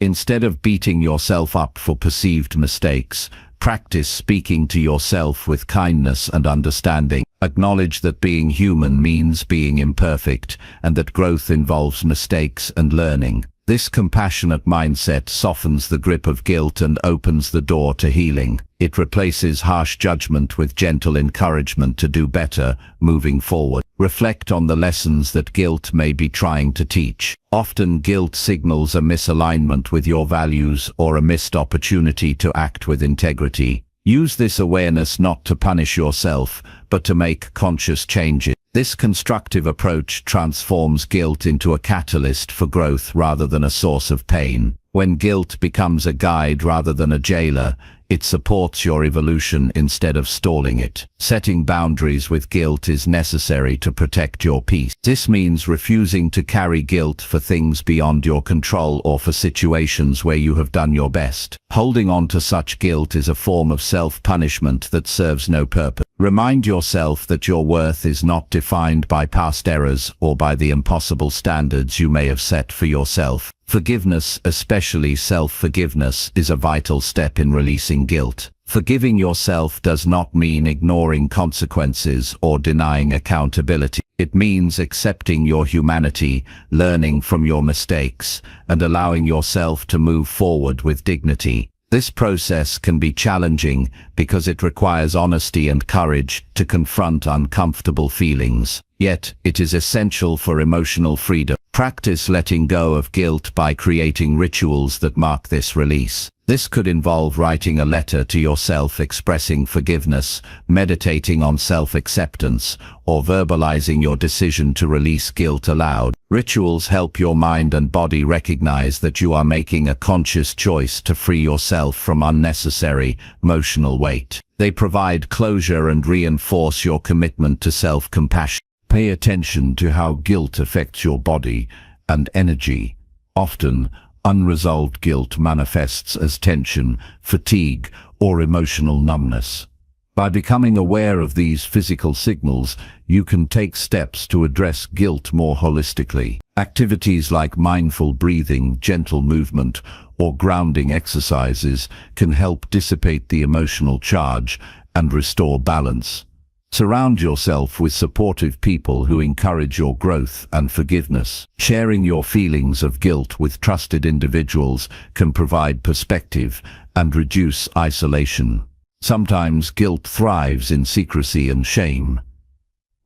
Instead of beating yourself up for perceived mistakes, practice speaking to yourself with kindness and understanding. Acknowledge that being human means being imperfect and that growth involves mistakes and learning. This compassionate mindset softens the grip of guilt and opens the door to healing. It replaces harsh judgment with gentle encouragement to do better, moving forward. Reflect on the lessons that guilt may be trying to teach. Often guilt signals a misalignment with your values or a missed opportunity to act with integrity. Use this awareness not to punish yourself, but to make conscious changes. This constructive approach transforms guilt into a catalyst for growth rather than a source of pain. When guilt becomes a guide rather than a jailer, it supports your evolution instead of stalling it. Setting boundaries with guilt is necessary to protect your peace. This means refusing to carry guilt for things beyond your control or for situations where you have done your best. Holding on to such guilt is a form of self-punishment that serves no purpose. Remind yourself that your worth is not defined by past errors or by the impossible standards you may have set for yourself. Forgiveness, especially self-forgiveness, is a vital step in releasing guilt. Forgiving yourself does not mean ignoring consequences or denying accountability. It means accepting your humanity, learning from your mistakes, and allowing yourself to move forward with dignity. This process can be challenging because it requires honesty and courage to confront uncomfortable feelings. Yet, it is essential for emotional freedom. Practice letting go of guilt by creating rituals that mark this release. This could involve writing a letter to yourself expressing forgiveness, meditating on self-acceptance, or verbalizing your decision to release guilt aloud. Rituals help your mind and body recognize that you are making a conscious choice to free yourself from unnecessary emotional weight. They provide closure and reinforce your commitment to self-compassion. Pay attention to how guilt affects your body and energy. Often, unresolved guilt manifests as tension, fatigue, or emotional numbness. By becoming aware of these physical signals, you can take steps to address guilt more holistically. Activities like mindful breathing, gentle movement, or grounding exercises can help dissipate the emotional charge and restore balance. Surround yourself with supportive people who encourage your growth and forgiveness. Sharing your feelings of guilt with trusted individuals can provide perspective and reduce isolation. Sometimes guilt thrives in secrecy and shame.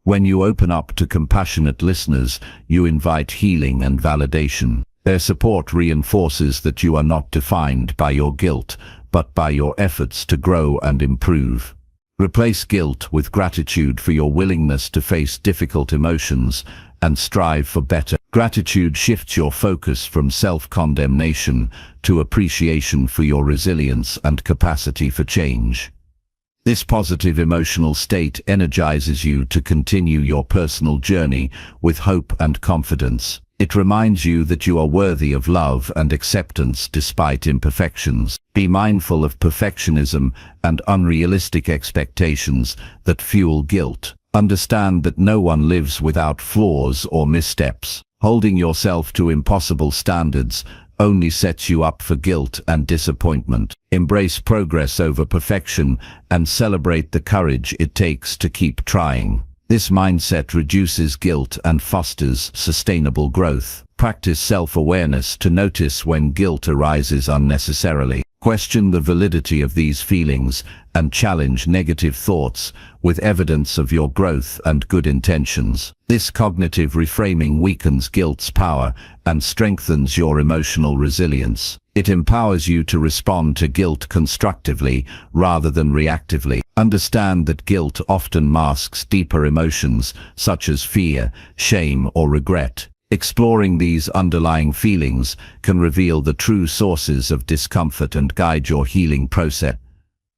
When you open up to compassionate listeners, you invite healing and validation. Their support reinforces that you are not defined by your guilt, but by your efforts to grow and improve. Replace guilt with gratitude for your willingness to face difficult emotions and strive for better. Gratitude shifts your focus from self-condemnation to appreciation for your resilience and capacity for change. This positive emotional state energizes you to continue your personal journey with hope and confidence. It reminds you that you are worthy of love and acceptance despite imperfections. Be mindful of perfectionism and unrealistic expectations that fuel guilt. Understand that no one lives without flaws or missteps. Holding yourself to impossible standards only sets you up for guilt and disappointment. Embrace progress over perfection and celebrate the courage it takes to keep trying. This mindset reduces guilt and fosters sustainable growth. Practice self-awareness to notice when guilt arises unnecessarily. Question the validity of these feelings and challenge negative thoughts with evidence of your growth and good intentions. This cognitive reframing weakens guilt's power and strengthens your emotional resilience. It empowers you to respond to guilt constructively rather than reactively. Understand that guilt often masks deeper emotions such as fear, shame, or regret. Exploring these underlying feelings can reveal the true sources of discomfort and guide your healing process.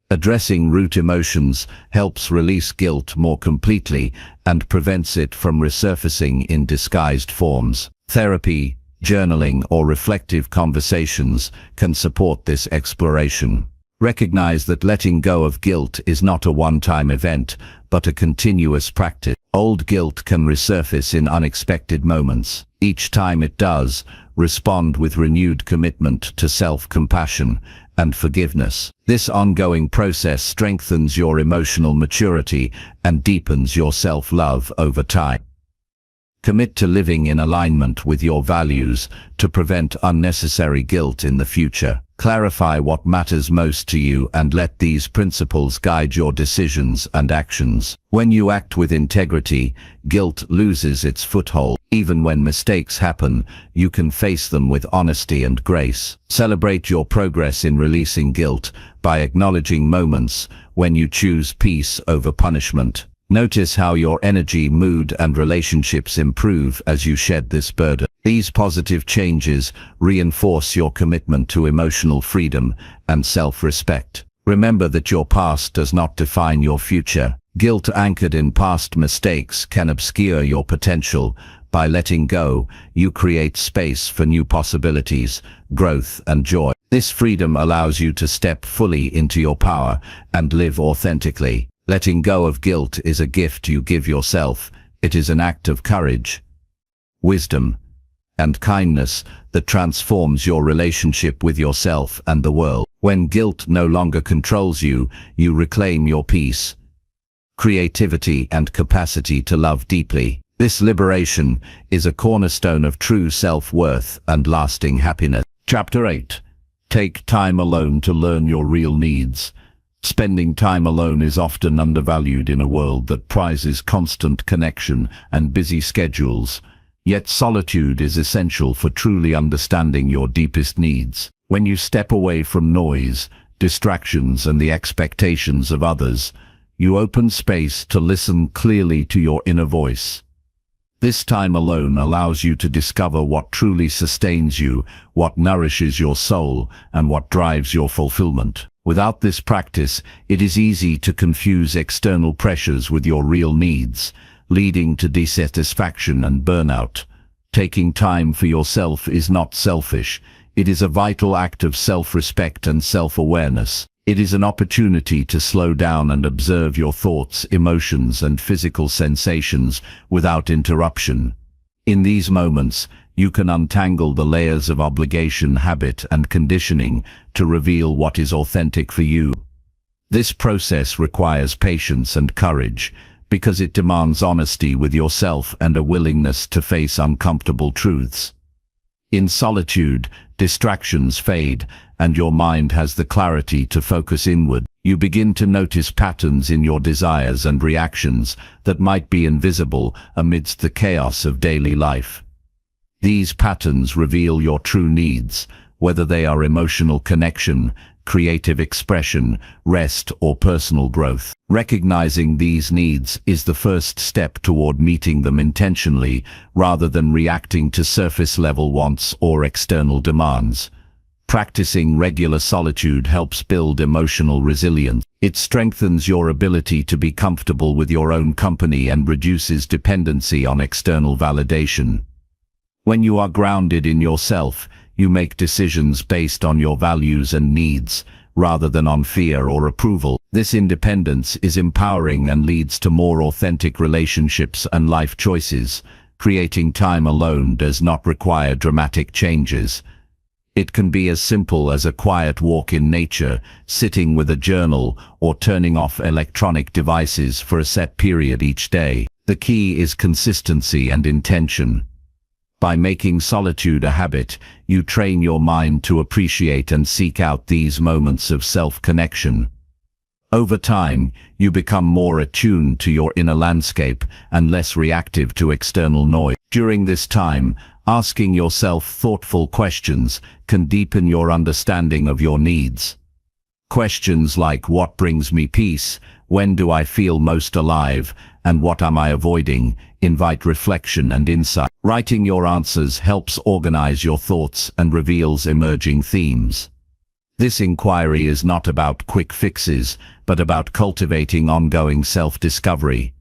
Addressing root emotions helps release guilt more completely and prevents it from resurfacing in disguised forms. Therapy, journaling, or reflective conversations can support this exploration. Recognize that letting go of guilt is not a one-time event, but a continuous practice. Old guilt can resurface in unexpected moments. Each time it does, respond with renewed commitment to self-compassion and forgiveness. This ongoing process strengthens your emotional maturity and deepens your self-love over time. Commit to living in alignment with your values to prevent unnecessary guilt in the future. Clarify what matters most to you and let these principles guide your decisions and actions. When you act with integrity, guilt loses its foothold. Even when mistakes happen, you can face them with honesty and grace. Celebrate your progress in releasing guilt by acknowledging moments when you choose peace over punishment. Notice how your energy, mood, and relationships improve as you shed this burden. These positive changes reinforce your commitment to emotional freedom and self-respect. Remember that your past does not define your future. Guilt anchored in past mistakes can obscure your potential. By letting go, you create space for new possibilities, growth, and joy. This freedom allows you to step fully into your power and live authentically. Letting go of guilt is a gift you give yourself. It is an act of courage, wisdom, and kindness that transforms your relationship with yourself and the world. When guilt no longer controls you, you reclaim your peace, creativity, and capacity to love deeply. This liberation is a cornerstone of true self-worth and lasting happiness. Chapter 8. Take time alone to learn your real needs. Spending time alone is often undervalued in a world that prizes constant connection and busy schedules. Yet solitude is essential for truly understanding your deepest needs. When you step away from noise, distractions, and the expectations of others, you open space to listen clearly to your inner voice. This time alone allows you to discover what truly sustains you, what nourishes your soul, and what drives your fulfillment. Without this practice, it is easy to confuse external pressures with your real needs, leading to dissatisfaction and burnout. Taking time for yourself is not selfish. It is a vital act of self-respect and self-awareness. It is an opportunity to slow down and observe your thoughts, emotions, and physical sensations without interruption. In these moments, you can untangle the layers of obligation, habit, and conditioning to reveal what is authentic for you. This process requires patience and courage, because it demands honesty with yourself and a willingness to face uncomfortable truths. In solitude, distractions fade, and your mind has the clarity to focus inward. You begin to notice patterns in your desires and reactions that might be invisible amidst the chaos of daily life. These patterns reveal your true needs, whether they are emotional connection, creative expression, rest, or personal growth. Recognizing these needs is the first step toward meeting them intentionally, rather than reacting to surface-level wants or external demands. Practicing regular solitude helps build emotional resilience. It strengthens your ability to be comfortable with your own company and reduces dependency on external validation. When you are grounded in yourself, you make decisions based on your values and needs, rather than on fear or approval. This independence is empowering and leads to more authentic relationships and life choices. Creating time alone does not require dramatic changes. It can be as simple as a quiet walk in nature, sitting with a journal, or turning off electronic devices for a set period each day. The key is consistency and intention. By making solitude a habit, you train your mind to appreciate and seek out these moments of self-connection. Over time, you become more attuned to your inner landscape and less reactive to external noise. During this time, asking yourself thoughtful questions can deepen your understanding of your needs. Questions like what brings me peace, when do I feel most alive, and what am I avoiding, invite reflection and insight. Writing your answers helps organize your thoughts and reveals emerging themes. This inquiry is not about quick fixes, but about cultivating ongoing self-discovery.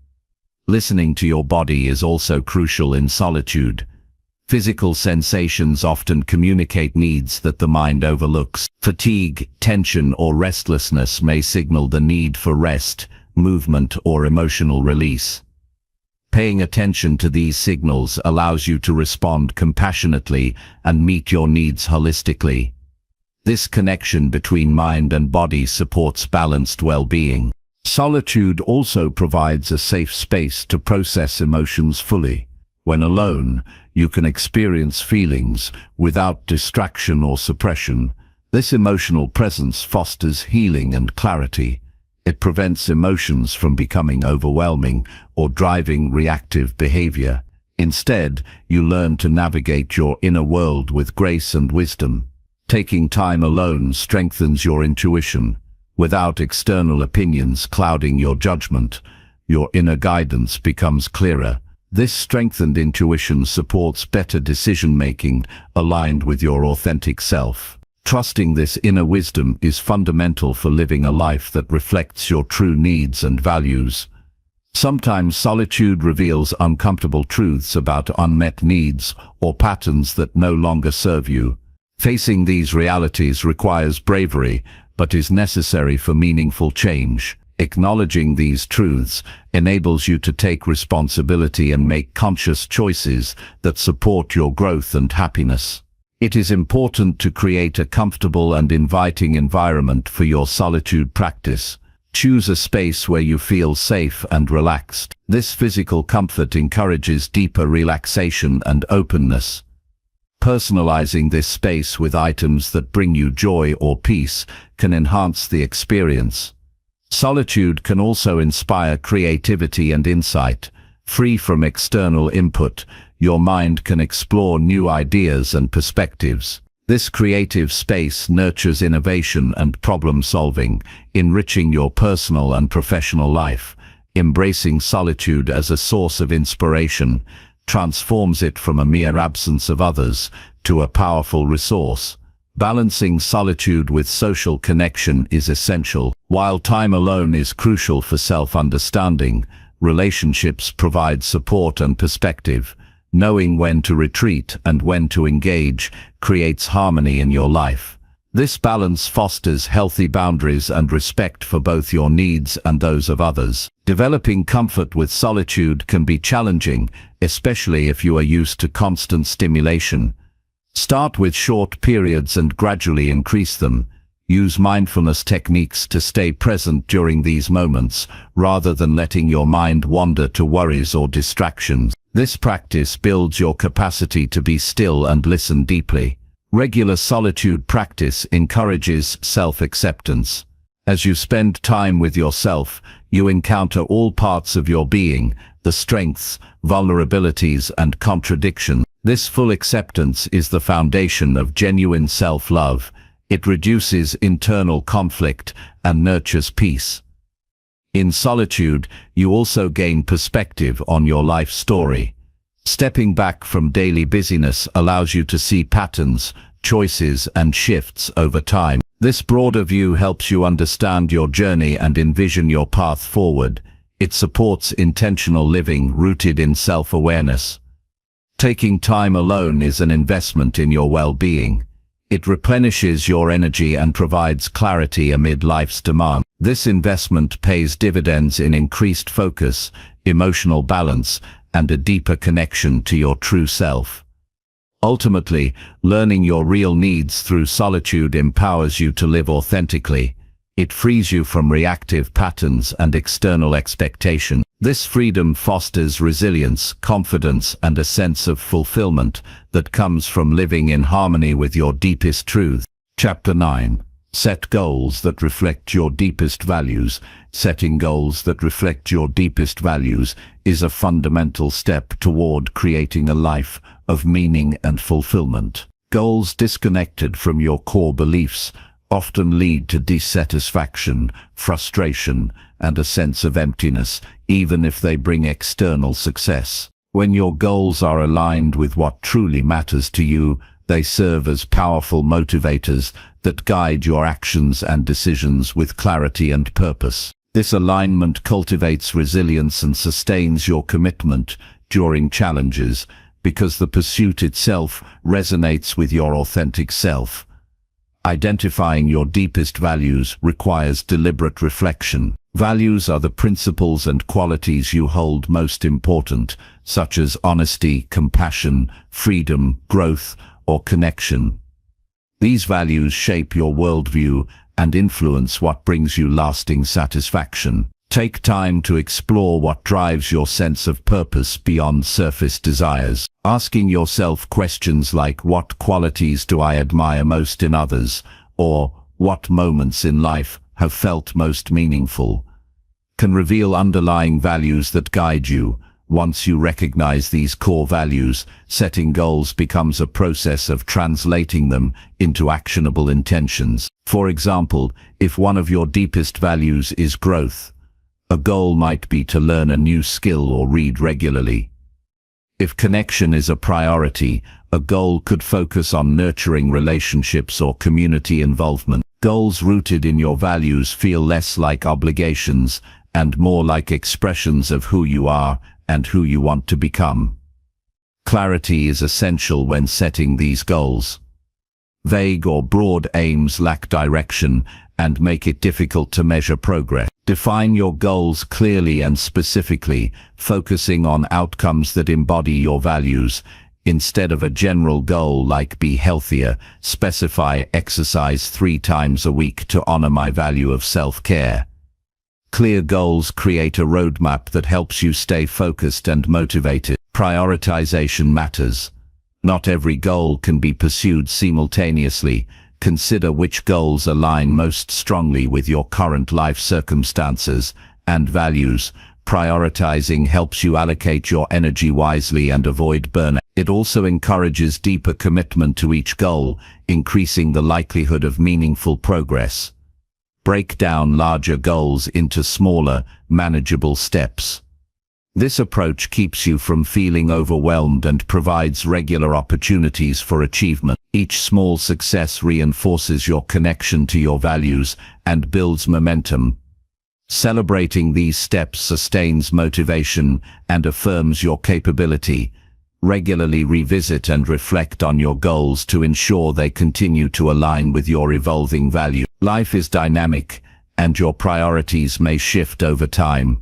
Listening to your body is also crucial in solitude. Physical sensations often communicate needs that the mind overlooks. Fatigue, tension, or restlessness may signal the need for rest, movement, or emotional release. Paying attention to these signals allows you to respond compassionately and meet your needs holistically. This connection between mind and body supports balanced well-being. Solitude also provides a safe space to process emotions fully. When alone, you can experience feelings without distraction or suppression. This emotional presence fosters healing and clarity. It prevents emotions from becoming overwhelming or driving reactive behavior. Instead, you learn to navigate your inner world with grace and wisdom. Taking time alone strengthens your intuition. Without external opinions clouding your judgment, your inner guidance becomes clearer. This strengthened intuition supports better decision-making, aligned with your authentic self. Trusting this inner wisdom is fundamental for living a life that reflects your true needs and values. Sometimes solitude reveals uncomfortable truths about unmet needs or patterns that no longer serve you. Facing these realities requires bravery, but is necessary for meaningful change. Acknowledging these truths enables you to take responsibility and make conscious choices that support your growth and happiness. It is important to create a comfortable and inviting environment for your solitude practice. Choose a space where you feel safe and relaxed. This physical comfort encourages deeper relaxation and openness. Personalizing this space with items that bring you joy or peace can enhance the experience. Solitude can also inspire creativity and insight. Free from external input, your mind can explore new ideas and perspectives. This creative space nurtures innovation and problem-solving, enriching your personal and professional life. Embracing solitude as a source of inspiration transforms it from a mere absence of others to a powerful resource. Balancing solitude with social connection is essential. While time alone is crucial for self-understanding, relationships provide support and perspective. Knowing when to retreat and when to engage creates harmony in your life. This balance fosters healthy boundaries and respect for both your needs and those of others. Developing comfort with solitude can be challenging, especially if you are used to constant stimulation. Start with short periods and gradually increase them. Use mindfulness techniques to stay present during these moments, rather than letting your mind wander to worries or distractions. This practice builds your capacity to be still and listen deeply. Regular solitude practice encourages self-acceptance. As you spend time with yourself, you encounter all parts of your being, the strengths, vulnerabilities, and contradictions. This full acceptance is the foundation of genuine self-love. It reduces internal conflict and nurtures peace. In solitude, you also gain perspective on your life story. Stepping back from daily busyness allows you to see patterns, choices, and shifts over time. This broader view helps you understand your journey and envision your path forward. It supports intentional living rooted in self-awareness. Taking time alone is an investment in your well-being. It replenishes your energy and provides clarity amid life's demand. This investment pays dividends in increased focus, emotional balance, and a deeper connection to your true self. Ultimately, learning your real needs through solitude empowers you to live authentically. It frees you from reactive patterns and external expectation. This freedom fosters resilience, confidence, and a sense of fulfillment that comes from living in harmony with your deepest truth. Chapter 9. Set goals that reflect your deepest values. Setting goals that reflect your deepest values is a fundamental step toward creating a life of meaning and fulfillment. Goals disconnected from your core beliefs often lead to dissatisfaction, frustration, and a sense of emptiness, even if they bring external success. When your goals are aligned with what truly matters to you, they serve as powerful motivators that guide your actions and decisions with clarity and purpose. This alignment cultivates resilience and sustains your commitment during challenges, because the pursuit itself resonates with your authentic self. Identifying your deepest values requires deliberate reflection. Values are the principles and qualities you hold most important, such as honesty, compassion, freedom, growth, or connection. These values shape your worldview and influence what brings you lasting satisfaction. Take time to explore what drives your sense of purpose beyond surface desires. Asking yourself questions like, what qualities do I admire most in others, or what moments in life have felt most meaningful, can reveal underlying values that guide you. Once you recognize these core values, setting goals becomes a process of translating them into actionable intentions. For example, if one of your deepest values is growth, a goal might be to learn a new skill or read regularly. If connection is a priority, a goal could focus on nurturing relationships or community involvement. Goals rooted in your values feel less like obligations and more like expressions of who you are and who you want to become. Clarity is essential when setting these goals. Vague or broad aims lack direction and make it difficult to measure progress. Define your goals clearly and specifically, focusing on outcomes that embody your values. Instead of a general goal like be healthier, specify exercise 3 times a week to honor my value of self-care. Clear goals create a roadmap that helps you stay focused and motivated. Prioritization matters. Not every goal can be pursued simultaneously. Consider which goals align most strongly with your current life circumstances and values. Prioritizing helps you allocate your energy wisely and avoid burnout. It also encourages deeper commitment to each goal, increasing the likelihood of meaningful progress. Break down larger goals into smaller, manageable steps. This approach keeps you from feeling overwhelmed and provides regular opportunities for achievement. Each small success reinforces your connection to your values and builds momentum. Celebrating these steps sustains motivation and affirms your capability. Regularly revisit and reflect on your goals to ensure they continue to align with your evolving values. Life is dynamic, and your priorities may shift over time.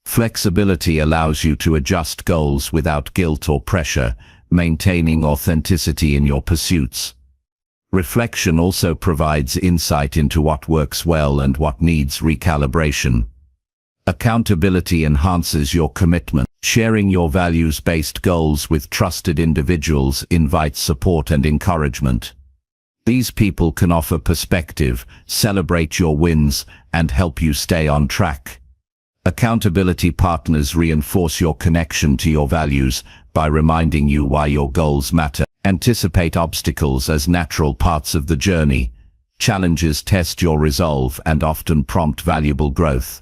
Flexibility allows you to adjust goals without guilt or pressure, maintaining authenticity in your pursuits. Reflection also provides insight into what works well and what needs recalibration. Accountability enhances your commitment. Sharing your values-based goals with trusted individuals invites support and encouragement. These people can offer perspective, celebrate your wins, and help you stay on track. Accountability partners reinforce your connection to your values by reminding you why your goals matter. Anticipate obstacles as natural parts of the journey. Challenges test your resolve and often prompt valuable growth.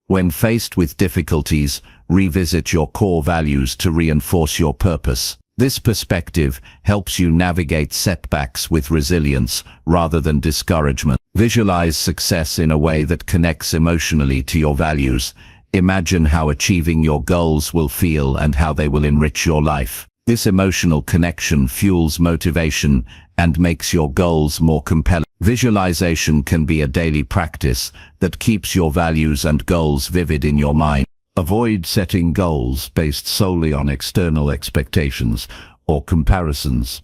When faced with difficulties, revisit your core values to reinforce your purpose. This perspective helps you navigate setbacks with resilience rather than discouragement. Visualize success in a way that connects emotionally to your values. Imagine how achieving your goals will feel and how they will enrich your life. This emotional connection fuels motivation and makes your goals more compelling. Visualization can be a daily practice that keeps your values and goals vivid in your mind. Avoid setting goals based solely on external expectations or comparisons.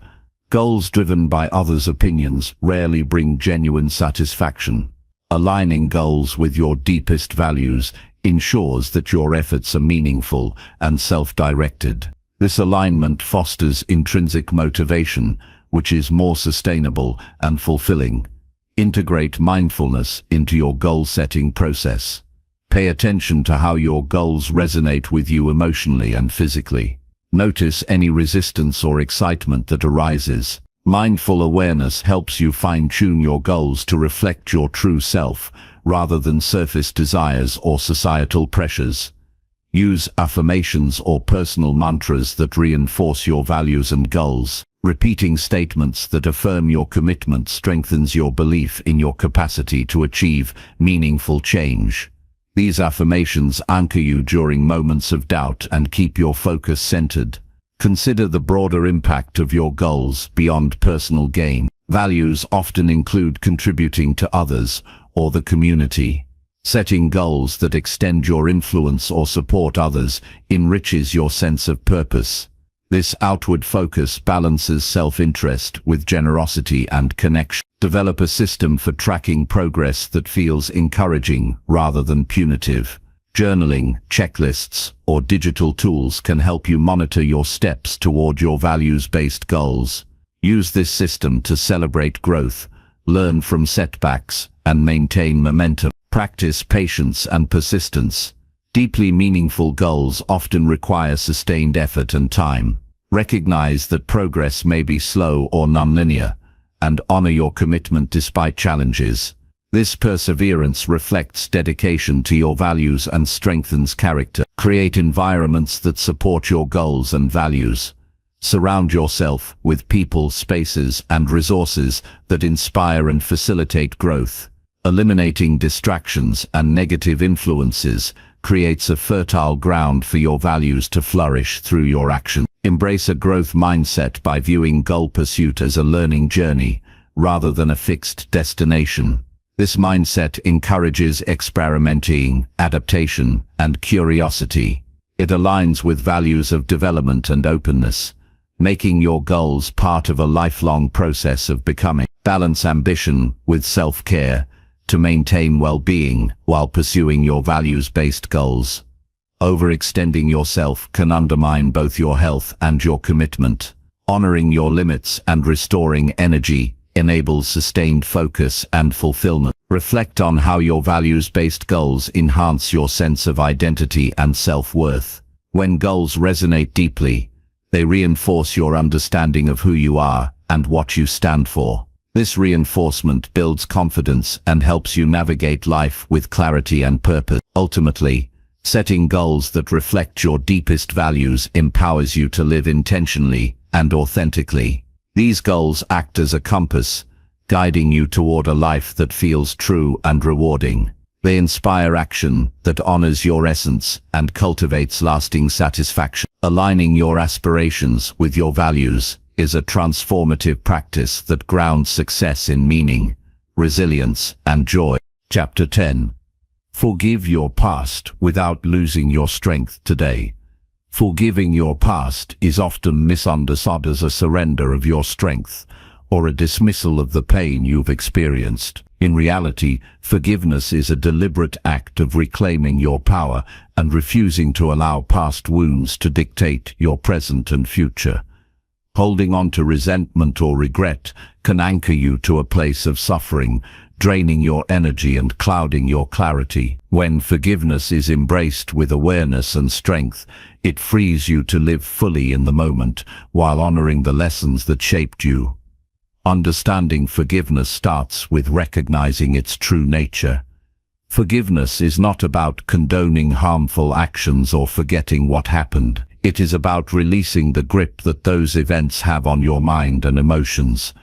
Goals driven by others' opinions rarely bring genuine satisfaction. Aligning goals with your deepest values ensures that your efforts are meaningful and self-directed. This alignment fosters intrinsic motivation, which is more sustainable and fulfilling. Integrate mindfulness into your goal-setting process. Pay attention to how your goals resonate with you emotionally and physically. Notice any resistance or excitement that arises. Mindful awareness helps you fine-tune your goals to reflect your true self, rather than surface desires or societal pressures. Use affirmations or personal mantras that reinforce your values and goals. Repeating statements that affirm your commitment strengthens your belief in your capacity to achieve meaningful change. These affirmations anchor you during moments of doubt and keep your focus centered. Consider the broader impact of your goals beyond personal gain. Values often include contributing to others or the community. Setting goals that extend your influence or support others enriches your sense of purpose. This outward focus balances self-interest with generosity and connection. Develop a system for tracking progress that feels encouraging rather than punitive. Journaling, checklists, or digital tools can help you monitor your steps toward your values-based goals. Use this system to celebrate growth, learn from setbacks, and maintain momentum. Practice patience and persistence. Deeply meaningful goals often require sustained effort and time. Recognize that progress may be slow or nonlinear, and honor your commitment despite challenges. This perseverance reflects dedication to your values and strengthens character. Create environments that support your goals and values. Surround yourself with people, spaces, and resources that inspire and facilitate growth. Eliminating distractions and negative influences creates a fertile ground for your values to flourish through your action. Embrace a growth mindset by viewing goal pursuit as a learning journey, rather than a fixed destination. This mindset encourages experimenting, adaptation, and curiosity. It aligns with values of development and openness, making your goals part of a lifelong process of becoming. Balance ambition with self-care to maintain well-being while pursuing your values-based goals. Overextending yourself can undermine both your health and your commitment. Honoring your limits and restoring energy enables sustained focus and fulfillment. Reflect on how your values-based goals enhance your sense of identity and self-worth. When goals resonate deeply, they reinforce your understanding of who you are and what you stand for. This reinforcement builds confidence and helps you navigate life with clarity and purpose. Ultimately, setting goals that reflect your deepest values empowers you to live intentionally and authentically. These goals act as a compass, guiding you toward a life that feels true and rewarding. They inspire action that honors your essence and cultivates lasting satisfaction. Aligning your aspirations with your values is a transformative practice that grounds success in meaning, resilience, and joy. Chapter 10. Forgive your past without losing your strength today. Forgiving your past is often misunderstood as a surrender of your strength or a dismissal of the pain you've experienced. In reality, forgiveness is a deliberate act of reclaiming your power and refusing to allow past wounds to dictate your present and future. Holding on to resentment or regret can anchor you to a place of suffering, draining your energy and clouding your clarity. When forgiveness is embraced with awareness and strength, it frees you to live fully in the moment while honoring the lessons that shaped you. Understanding forgiveness starts with recognizing its true nature. Forgiveness is not about condoning harmful actions or forgetting what happened. It is about releasing the grip that those events have on your mind and emotions.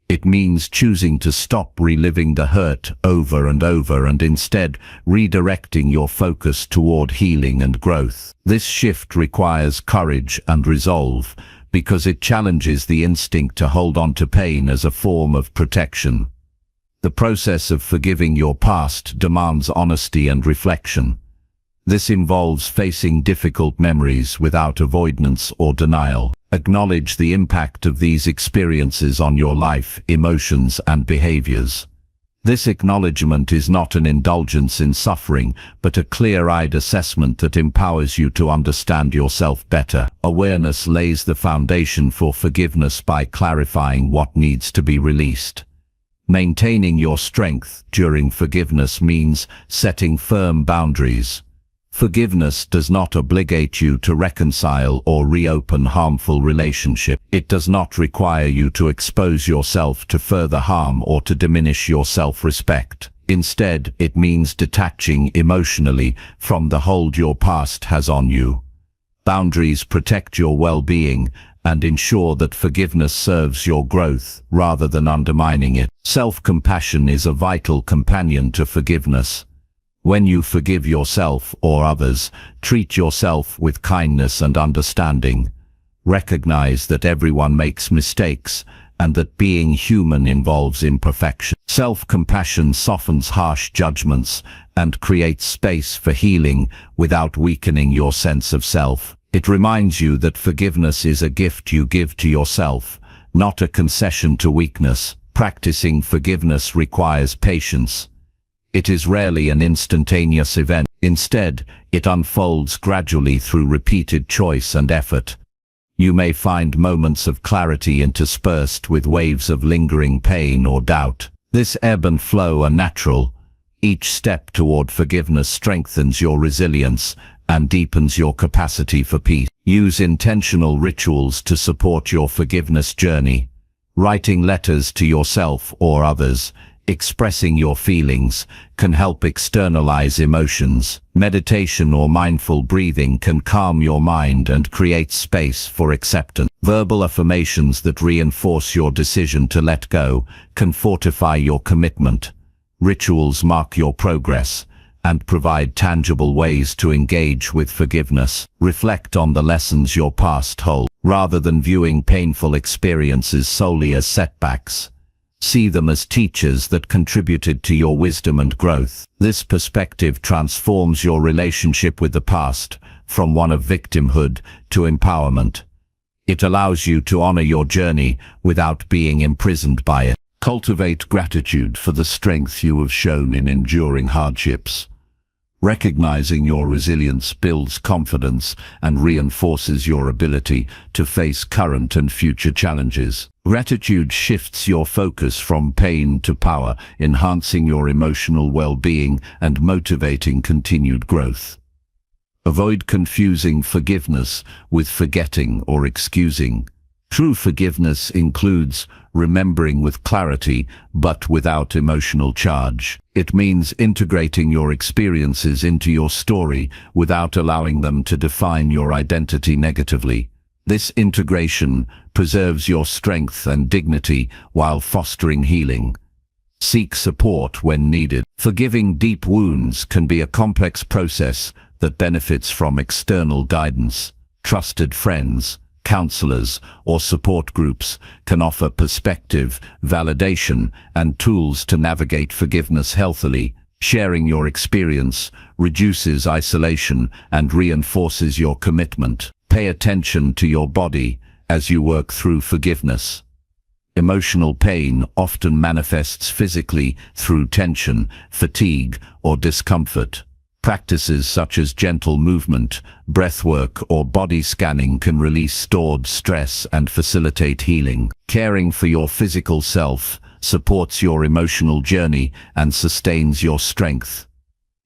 It means choosing to stop reliving the hurt over and over and instead redirecting your focus toward healing and growth. This shift requires courage and resolve because it challenges the instinct to hold on to pain as a form of protection. The process of forgiving your past demands honesty and reflection. This involves facing difficult memories without avoidance or denial. Acknowledge the impact of these experiences on your life, emotions, and behaviors. This acknowledgement is not an indulgence in suffering, but a clear-eyed assessment that empowers you to understand yourself better. Awareness lays the foundation for forgiveness by clarifying what needs to be released. Maintaining your strength during forgiveness means setting firm boundaries. Forgiveness does not obligate you to reconcile or reopen harmful relationships. It does not require you to expose yourself to further harm or to diminish your self-respect. Instead, it means detaching emotionally from the hold your past has on you. Boundaries protect your well-being and ensure that forgiveness serves your growth rather than undermining it. Self-compassion is a vital companion to forgiveness. When you forgive yourself or others, treat yourself with kindness and understanding. Recognize that everyone makes mistakes and that being human involves imperfection. Self-compassion softens harsh judgments and creates space for healing without weakening your sense of self. It reminds you that forgiveness is a gift you give to yourself, not a concession to weakness. Practicing forgiveness requires patience. It is rarely an instantaneous event. Instead, it unfolds gradually through repeated choice and effort. You may find moments of clarity interspersed with waves of lingering pain or doubt. This ebb and flow are natural. Each step toward forgiveness strengthens your resilience and deepens your capacity for peace. Use intentional rituals to support your forgiveness journey. Writing letters to yourself or others, expressing your feelings, can help externalize emotions. Meditation or mindful breathing can calm your mind and create space for acceptance. Verbal affirmations that reinforce your decision to let go can fortify your commitment. Rituals mark your progress and provide tangible ways to engage with forgiveness. Reflect on the lessons your past holds. Rather than viewing painful experiences solely as setbacks, see them as teachers that contributed to your wisdom and growth. This perspective transforms your relationship with the past from one of victimhood to empowerment. It allows you to honor your journey without being imprisoned by it. Cultivate gratitude for the strength you have shown in enduring hardships. Recognizing your resilience builds confidence and reinforces your ability to face current and future challenges. Gratitude shifts your focus from pain to power, enhancing your emotional well-being and motivating continued growth. Avoid confusing forgiveness with forgetting or excusing. True forgiveness includes remembering with clarity, but without emotional charge. It means integrating your experiences into your story without allowing them to define your identity negatively. This integration preserves your strength and dignity while fostering healing. Seek support when needed. Forgiving deep wounds can be a complex process that benefits from external guidance. Trusted friends, counselors, or support groups can offer perspective, validation, and tools to navigate forgiveness healthily. Sharing your experience reduces isolation and reinforces your commitment. Pay attention to your body as you work through forgiveness. Emotional pain often manifests physically through tension, fatigue, or discomfort. Practices such as gentle movement, breathwork, or body scanning can release stored stress and facilitate healing. Caring for your physical self supports your emotional journey and sustains your strength.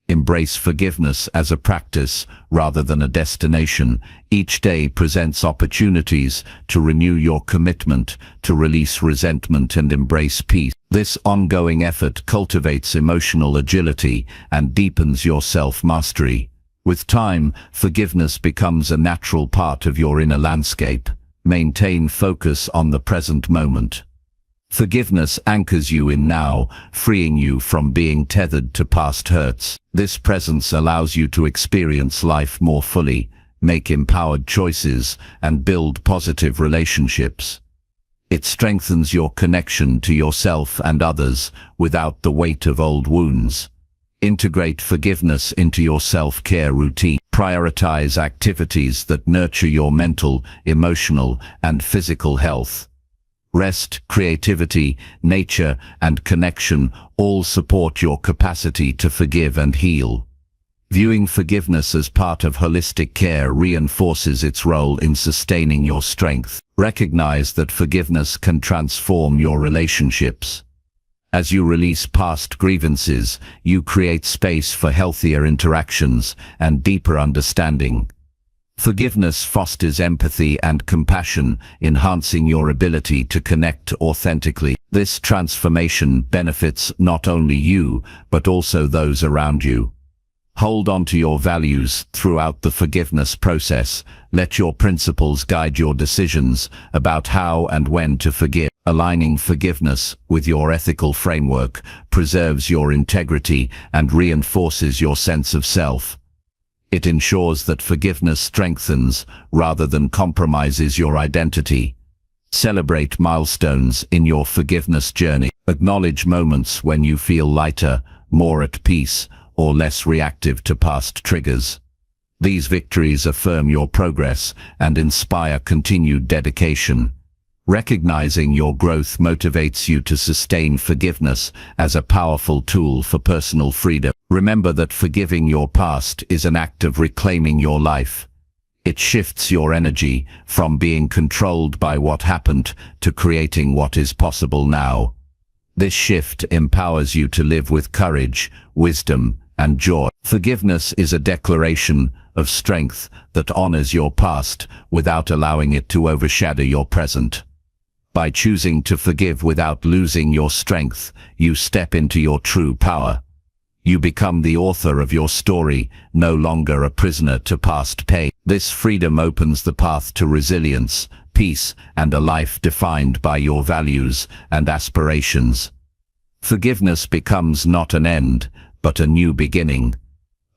Embrace forgiveness as a practice rather than a destination. Each day presents opportunities to renew your commitment, to release resentment and embrace peace. This ongoing effort cultivates emotional agility and deepens your self-mastery. With time, forgiveness becomes a natural part of your inner landscape. Maintain focus on the present moment. Forgiveness anchors you in now, freeing you from being tethered to past hurts. This presence allows you to experience life more fully, make empowered choices, and build positive relationships. It strengthens your connection to yourself and others without the weight of old wounds. Integrate forgiveness into your self-care routine. Prioritize activities that nurture your mental, emotional, and physical health. Rest, creativity, nature, and connection all support your capacity to forgive and heal. Viewing forgiveness as part of holistic care reinforces its role in sustaining your strength. Recognize that forgiveness can transform your relationships. As you release past grievances, you create space for healthier interactions and deeper understanding. Forgiveness fosters empathy and compassion, enhancing your ability to connect authentically. This transformation benefits not only you, but also those around you. Hold on to your values throughout the forgiveness process. Let your principles guide your decisions about how and when to forgive. Aligning forgiveness with your ethical framework preserves your integrity and reinforces your sense of self. It ensures that forgiveness strengthens rather than compromises your identity. Celebrate milestones in your forgiveness journey. Acknowledge moments when you feel lighter, more at peace, or less reactive to past triggers. These victories affirm your progress and inspire continued dedication. Recognizing your growth motivates you to sustain forgiveness as a powerful tool for personal freedom. Remember that forgiving your past is an act of reclaiming your life. It shifts your energy from being controlled by what happened to creating what is possible now. This shift empowers you to live with courage, wisdom, and joy. Forgiveness is a declaration of strength that honors your past without allowing it to overshadow your present. By choosing to forgive without losing your strength, you step into your true power. You become the author of your story, no longer a prisoner to past pain. This freedom opens the path to resilience, peace, and a life defined by your values and aspirations. Forgiveness becomes not an end, but a new beginning,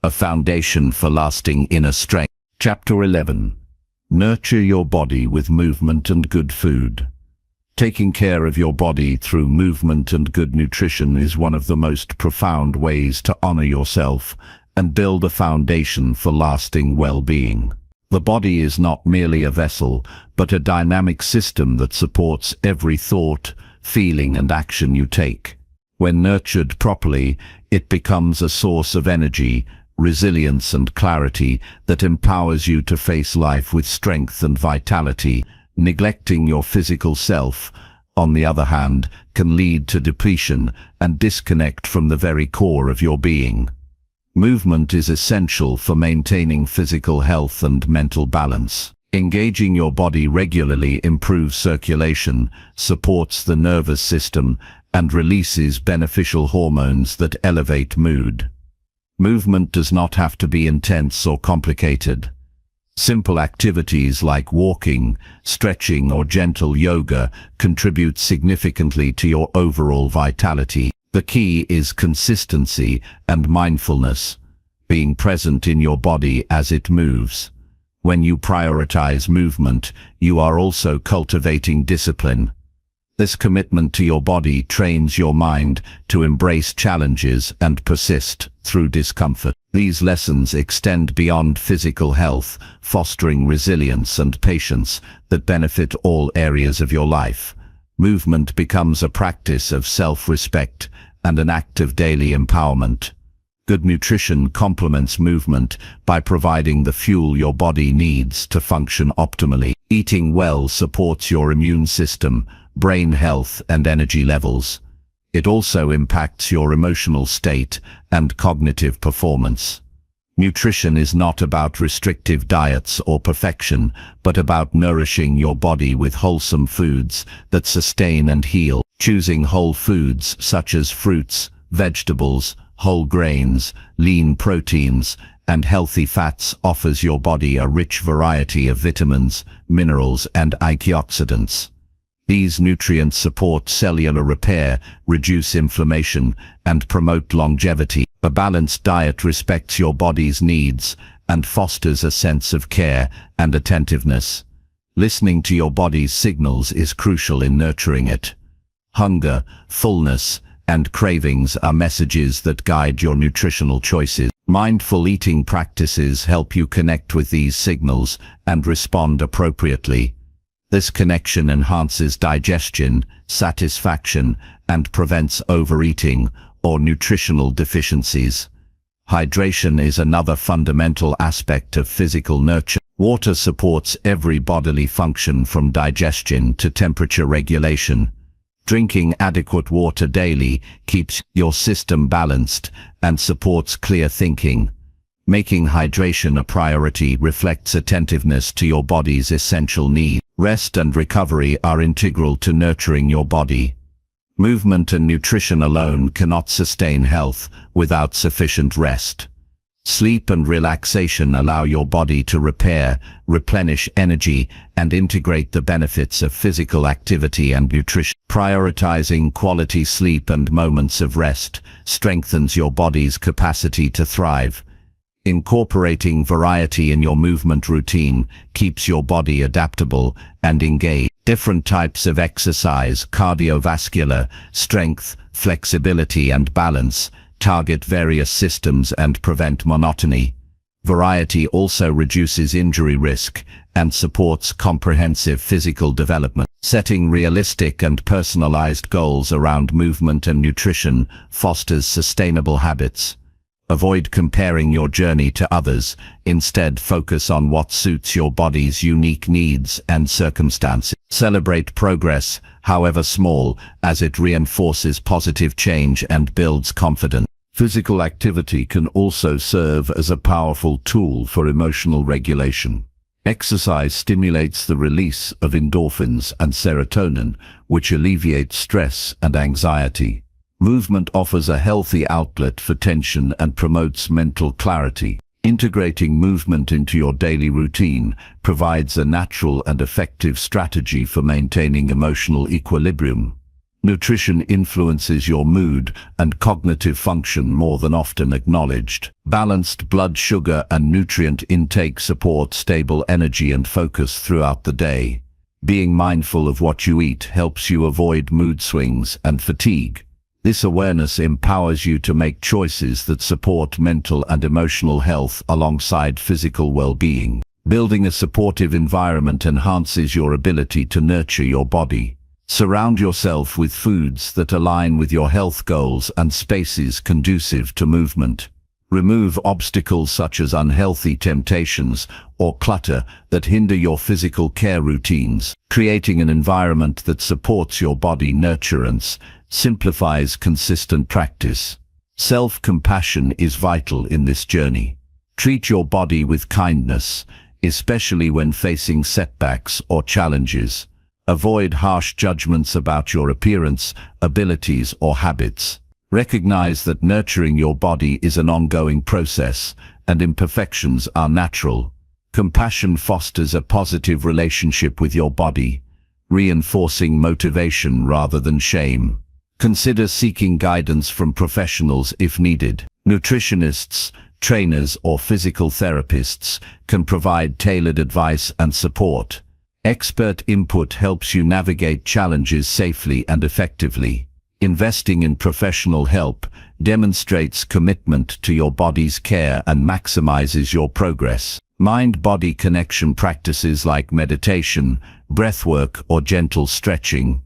a foundation for lasting inner strength. Chapter 11. Nurture your body with movement and good food. Taking care of your body through movement and good nutrition is one of the most profound ways to honor yourself and build a foundation for lasting well-being. The body is not merely a vessel, but a dynamic system that supports every thought, feeling, and action you take. When nurtured properly, it becomes a source of energy, resilience and clarity that empowers you to face life with strength and vitality. Neglecting your physical self, on the other hand, can lead to depletion and disconnect from the very core of your being. Movement is essential for maintaining physical health and mental balance. Engaging your body regularly improves circulation, supports the nervous system, and releases beneficial hormones that elevate mood. Movement does not have to be intense or complicated. Simple activities like walking, stretching, or gentle yoga contribute significantly to your overall vitality. The key is consistency and mindfulness, being present in your body as it moves. When you prioritize movement, you are also cultivating discipline. This commitment to your body trains your mind to embrace challenges and persist through discomfort. These lessons extend beyond physical health, fostering resilience and patience that benefit all areas of your life. Movement becomes a practice of self-respect and an act of daily empowerment. Good nutrition complements movement by providing the fuel your body needs to function optimally. Eating well supports your immune system, brain health, and energy levels. It also impacts your emotional state and cognitive performance. Nutrition is not about restrictive diets or perfection, but about nourishing your body with wholesome foods that sustain and heal. Choosing whole foods such as fruits, vegetables, whole grains, lean proteins, and healthy fats offers your body a rich variety of vitamins, minerals, and antioxidants. These nutrients support cellular repair, reduce inflammation, and promote longevity. A balanced diet respects your body's needs and fosters a sense of care and attentiveness. Listening to your body's signals is crucial in nurturing it. Hunger, fullness, and cravings are messages that guide your nutritional choices. Mindful eating practices help you connect with these signals and respond appropriately. This connection enhances digestion, satisfaction, and prevents overeating or nutritional deficiencies. Hydration is another fundamental aspect of physical nurture. Water supports every bodily function from digestion to temperature regulation. Drinking adequate water daily keeps your system balanced and supports clear thinking. Making hydration a priority reflects attentiveness to your body's essential needs. Rest and recovery are integral to nurturing your body. Movement and nutrition alone cannot sustain health without sufficient rest. Sleep and relaxation allow your body to repair, replenish energy, and integrate the benefits of physical activity and nutrition. Prioritizing quality sleep and moments of rest strengthens your body's capacity to thrive. Incorporating variety in your movement routine keeps your body adaptable and engaged. Different types of exercise, cardiovascular, strength, flexibility, and balance, target various systems and prevent monotony. Variety also reduces injury risk and supports comprehensive physical development. Setting realistic and personalized goals around movement and nutrition fosters sustainable habits. Avoid comparing your journey to others. Instead, focus on what suits your body's unique needs and circumstances. Celebrate progress, however small, as it reinforces positive change and builds confidence. Physical activity can also serve as a powerful tool for emotional regulation. Exercise stimulates the release of endorphins and serotonin, which alleviate stress and anxiety. Movement offers a healthy outlet for tension and promotes mental clarity. Integrating movement into your daily routine provides a natural and effective strategy for maintaining emotional equilibrium. Nutrition influences your mood and cognitive function more than often acknowledged. Balanced blood sugar and nutrient intake support stable energy and focus throughout the day. Being mindful of what you eat helps you avoid mood swings and fatigue. This awareness empowers you to make choices that support mental and emotional health alongside physical well-being. Building a supportive environment enhances your ability to nurture your body. Surround yourself with foods that align with your health goals and spaces conducive to movement. Remove obstacles such as unhealthy temptations or clutter that hinder your physical care routines. Creating an environment that supports your body nurturance simplifies consistent practice. Self-compassion is vital in this journey. Treat your body with kindness, especially when facing setbacks or challenges. Avoid harsh judgments about your appearance, abilities, or habits. Recognize that nurturing your body is an ongoing process, and imperfections are natural. Compassion fosters a positive relationship with your body, reinforcing motivation rather than shame. Consider seeking guidance from professionals if needed. Nutritionists, trainers, or physical therapists can provide tailored advice and support. Expert input helps you navigate challenges safely and effectively. Investing in professional help demonstrates commitment to your body's care and maximizes your progress. Mind-body connection practices like meditation, breathwork, or gentle stretching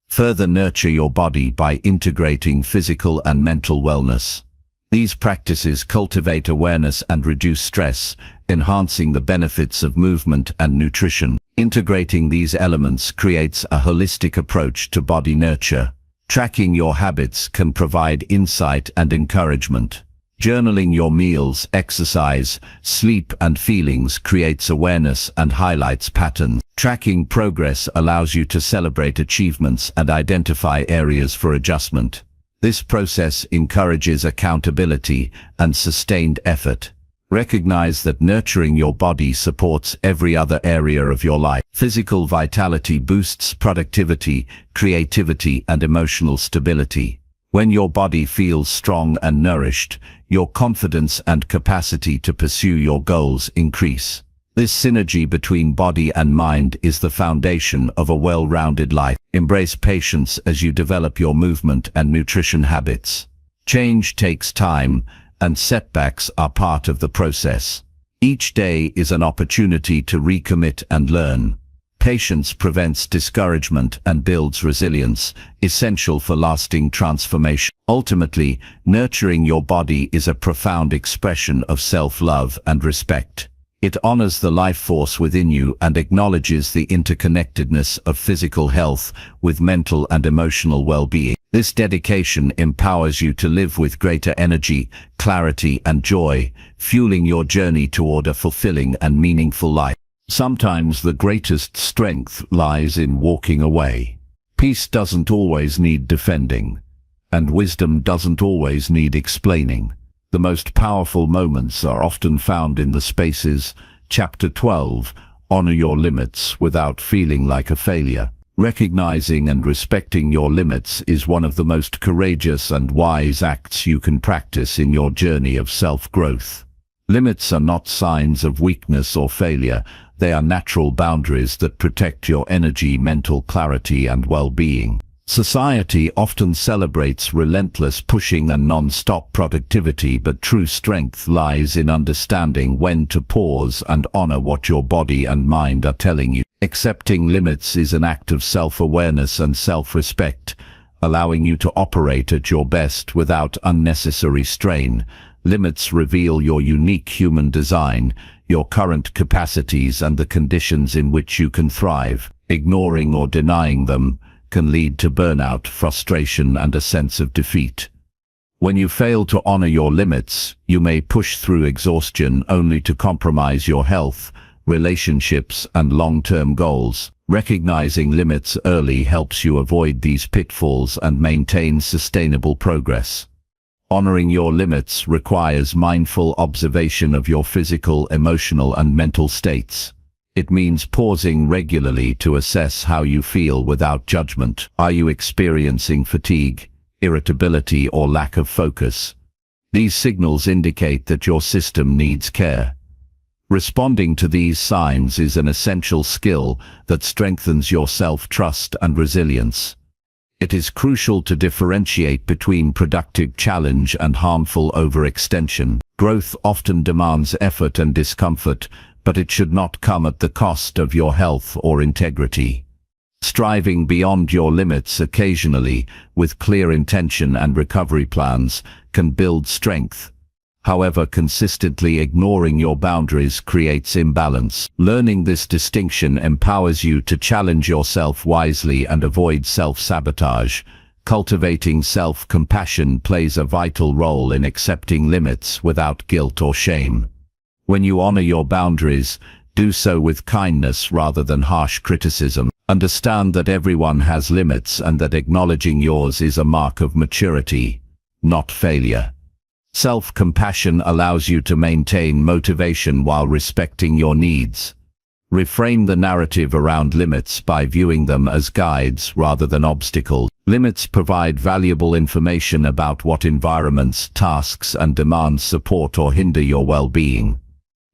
further nurture your body by integrating physical and mental wellness. These practices cultivate awareness and reduce stress, enhancing the benefits of movement and nutrition. Integrating these elements creates a holistic approach to body nurture. Tracking your habits can provide insight and encouragement. Journaling your meals, exercise, sleep, and feelings creates awareness and highlights patterns. Tracking progress allows you to celebrate achievements and identify areas for adjustment. This process encourages accountability and sustained effort. Recognize that nurturing your body supports every other area of your life. Physical vitality boosts productivity, creativity, and emotional stability. When your body feels strong and nourished, your confidence and capacity to pursue your goals increase. This synergy between body and mind is the foundation of a well-rounded life. Embrace patience as you develop your movement and nutrition habits. Change takes time, and setbacks are part of the process. Each day is an opportunity to recommit and learn. Patience prevents discouragement and builds resilience, essential for lasting transformation. Ultimately, nurturing your body is a profound expression of self-love and respect. It honors the life force within you and acknowledges the interconnectedness of physical health with mental and emotional well-being. This dedication empowers you to live with greater energy, clarity, and joy, fueling your journey toward a fulfilling and meaningful life. Sometimes the greatest strength lies in walking away. Peace doesn't always need defending, and wisdom doesn't always need explaining. The most powerful moments are often found in the spaces. Chapter 12, Honor your limits without feeling like a failure. Recognizing and respecting your limits is one of the most courageous and wise acts you can practice in your journey of self-growth. Limits are not signs of weakness or failure. They are natural boundaries that protect your energy, mental clarity, and well-being. Society often celebrates relentless pushing and non-stop productivity, but true strength lies in understanding when to pause and honor what your body and mind are telling you. Accepting limits is an act of self-awareness and self-respect, allowing you to operate at your best without unnecessary strain. Limits reveal your unique human design, your current capacities, and the conditions in which you can thrive. Ignoring or denying them can lead to burnout, frustration, and a sense of defeat. When you fail to honor your limits, you may push through exhaustion only to compromise your health, relationships, and long-term goals. Recognizing limits early helps you avoid these pitfalls and maintain sustainable progress. Honoring your limits requires mindful observation of your physical, emotional, and mental states. It means pausing regularly to assess how you feel without judgment. Are you experiencing fatigue, irritability, or lack of focus? These signals indicate that your system needs care. Responding to these signs is an essential skill that strengthens your self-trust and resilience. It is crucial to differentiate between productive challenge and harmful overextension. Growth often demands effort and discomfort, but it should not come at the cost of your health or integrity. Striving beyond your limits occasionally, with clear intention and recovery plans, can build strength. However, consistently ignoring your boundaries creates imbalance. Learning this distinction empowers you to challenge yourself wisely and avoid self-sabotage. Cultivating self-compassion plays a vital role in accepting limits without guilt or shame. When you honor your boundaries, do so with kindness rather than harsh criticism. Understand that everyone has limits and that acknowledging yours is a mark of maturity, not failure. Self-compassion allows you to maintain motivation while respecting your needs. Reframe the narrative around limits by viewing them as guides rather than obstacles. Limits provide valuable information about what environments, tasks, and demands support or hinder your well-being.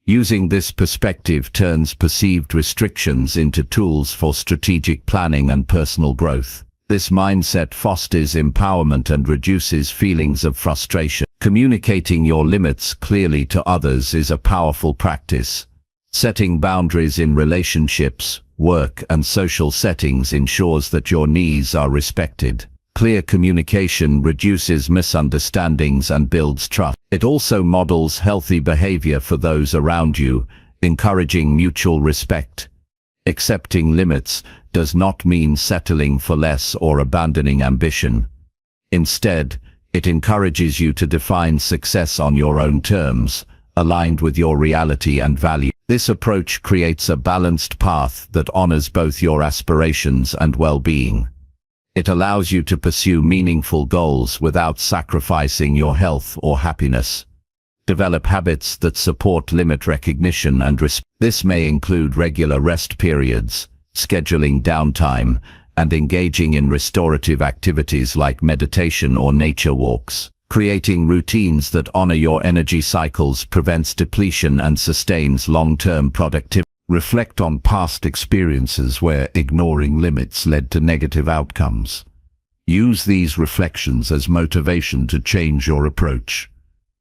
Using this perspective turns perceived restrictions into tools for strategic planning and personal growth. This mindset fosters empowerment and reduces feelings of frustration. Communicating your limits clearly to others is a powerful practice. Setting boundaries in relationships, work, and social settings ensures that your needs are respected. Clear communication reduces misunderstandings and builds trust. It also models healthy behavior for those around you, encouraging mutual respect. Accepting limits does not mean settling for less or abandoning ambition. Instead, it encourages you to define success on your own terms, aligned with your reality and value. This approach creates a balanced path that honors both your aspirations and well-being. It allows you to pursue meaningful goals without sacrificing your health or happiness. Develop habits that support limit recognition and respect. This may include regular rest periods, scheduling downtime, and engaging in restorative activities like meditation or nature walks. Creating routines that honor your energy cycles prevents depletion and sustains long-term productivity. Reflect on past experiences where ignoring limits led to negative outcomes. Use these reflections as motivation to change your approach.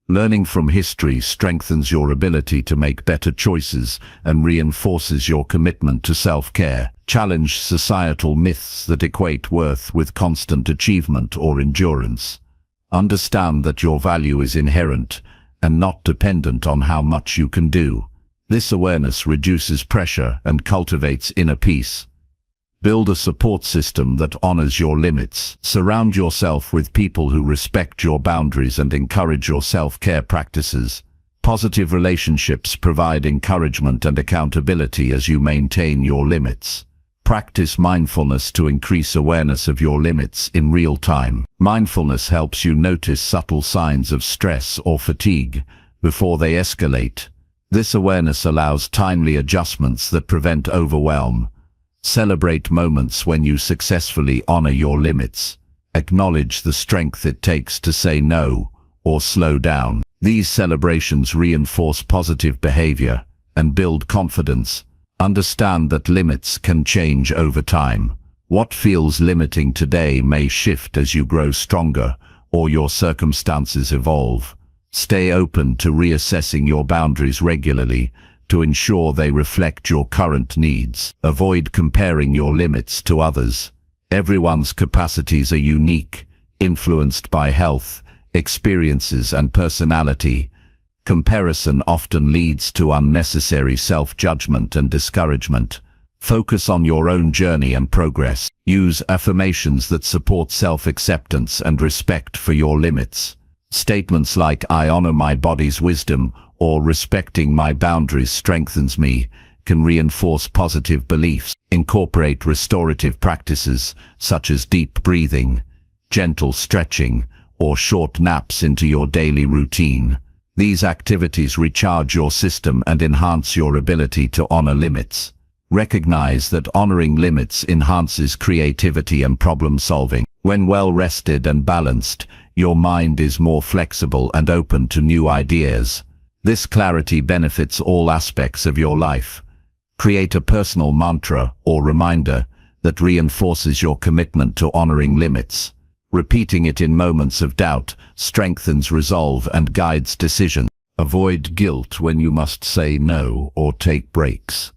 Learning from history strengthens your ability to make better choices and reinforces your commitment to self-care. Challenge societal myths that equate worth with constant achievement or endurance. Understand that your value is inherent and not dependent on how much you can do. This awareness reduces pressure and cultivates inner peace. Build a support system that honors your limits. Surround yourself with people who respect your boundaries and encourage your self-care practices. Positive relationships provide encouragement and accountability as you maintain your limits. Practice mindfulness to increase awareness of your limits in real time. Mindfulness helps you notice subtle signs of stress or fatigue before they escalate. This awareness allows timely adjustments that prevent overwhelm. Celebrate moments when you successfully honor your limits. Acknowledge the strength it takes to say no or slow down. These celebrations reinforce positive behavior and build confidence. Understand that limits can change over time. What feels limiting today may shift as you grow stronger or your circumstances evolve. Stay open to reassessing your boundaries regularly to ensure they reflect your current needs. Avoid comparing your limits to others. Everyone's capacities are unique, influenced by health, experiences, and personality. Comparison often leads to unnecessary self-judgment and discouragement. Focus on your own journey and progress. Use affirmations that support self-acceptance and respect for your limits. Statements like "I honor my body's wisdom" or "respecting my boundaries strengthens me" can reinforce positive beliefs. Incorporate restorative practices such as deep breathing, gentle stretching, or short naps into your daily routine. These activities recharge your system and enhance your ability to honor limits. Recognize that honoring limits enhances creativity and problem-solving. When well-rested and balanced, your mind is more flexible and open to new ideas. This clarity benefits all aspects of your life. Create a personal mantra or reminder that reinforces your commitment to honoring limits. Repeating it in moments of doubt strengthens resolve and guides decisions. Avoid guilt when you must say no or take breaks.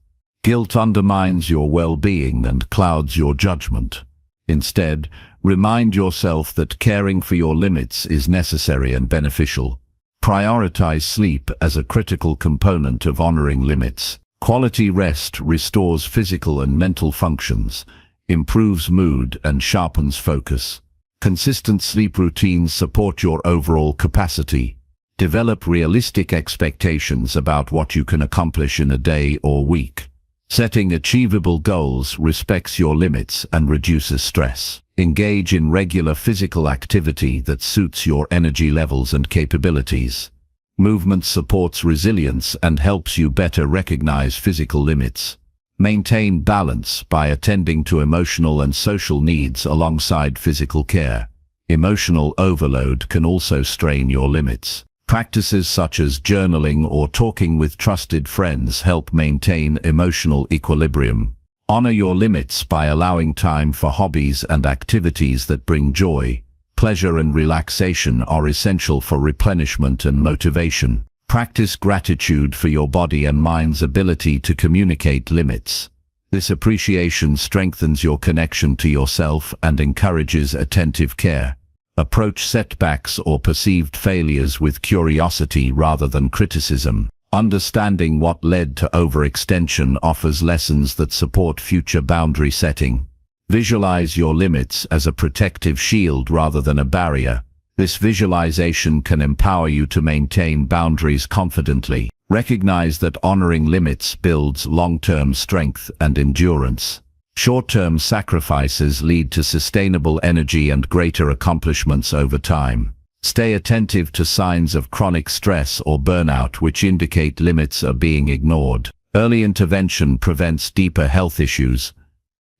Guilt undermines your well-being and clouds your judgment. Instead, remind yourself that caring for your limits is necessary and beneficial. Prioritize sleep as a critical component of honoring limits. Quality rest restores physical and mental functions, improves mood and sharpens focus. Consistent sleep routines support your overall capacity. Develop realistic expectations about what you can accomplish in a day or week. Setting achievable goals respects your limits and reduces stress. Engage in regular physical activity that suits your energy levels and capabilities. Movement supports resilience and helps you better recognize physical limits. Maintain balance by attending to emotional and social needs alongside physical care. Emotional overload can also strain your limits. Practices such as journaling or talking with trusted friends help maintain emotional equilibrium. Honor your limits by allowing time for hobbies and activities that bring joy. Pleasure and relaxation are essential for replenishment and motivation. Practice gratitude for your body and mind's ability to communicate limits. This appreciation strengthens your connection to yourself and encourages attentive care. Approach setbacks or perceived failures with curiosity rather than criticism. Understanding what led to overextension offers lessons that support future boundary setting. Visualize your limits as a protective shield rather than a barrier. This visualization can empower you to maintain boundaries confidently. Recognize that honoring limits builds long-term strength and endurance. Short-term sacrifices lead to sustainable energy and greater accomplishments over time. Stay attentive to signs of chronic stress or burnout which indicate limits are being ignored. Early intervention prevents deeper health issues.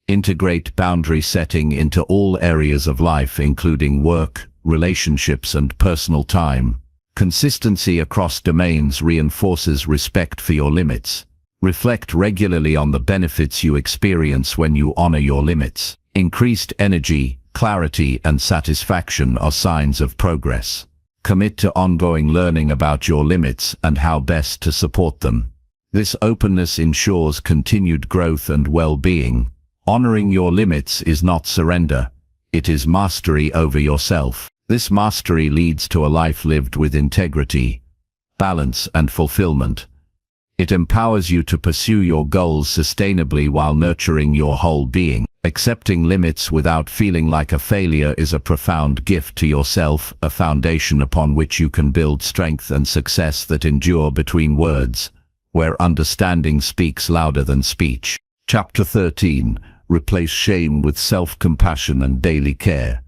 Integrate boundary setting into all areas of life, including work, relationships, and personal time. Consistency across domains reinforces respect for your limits. Reflect regularly on the benefits you experience when you honor your limits. Increased energy, clarity, and satisfaction are signs of progress. Commit to ongoing learning about your limits and how best to support them. This openness ensures continued growth and well-being. Honoring your limits is not surrender. It is mastery over yourself. This mastery leads to a life lived with integrity, balance, and fulfillment. It empowers you to pursue your goals sustainably while nurturing your whole being. Accepting limits without feeling like a failure is a profound gift to yourself, a foundation upon which you can build strength and success that endure between words, where understanding speaks louder than speech. Chapter 13. Replace shame with self-compassion and daily care.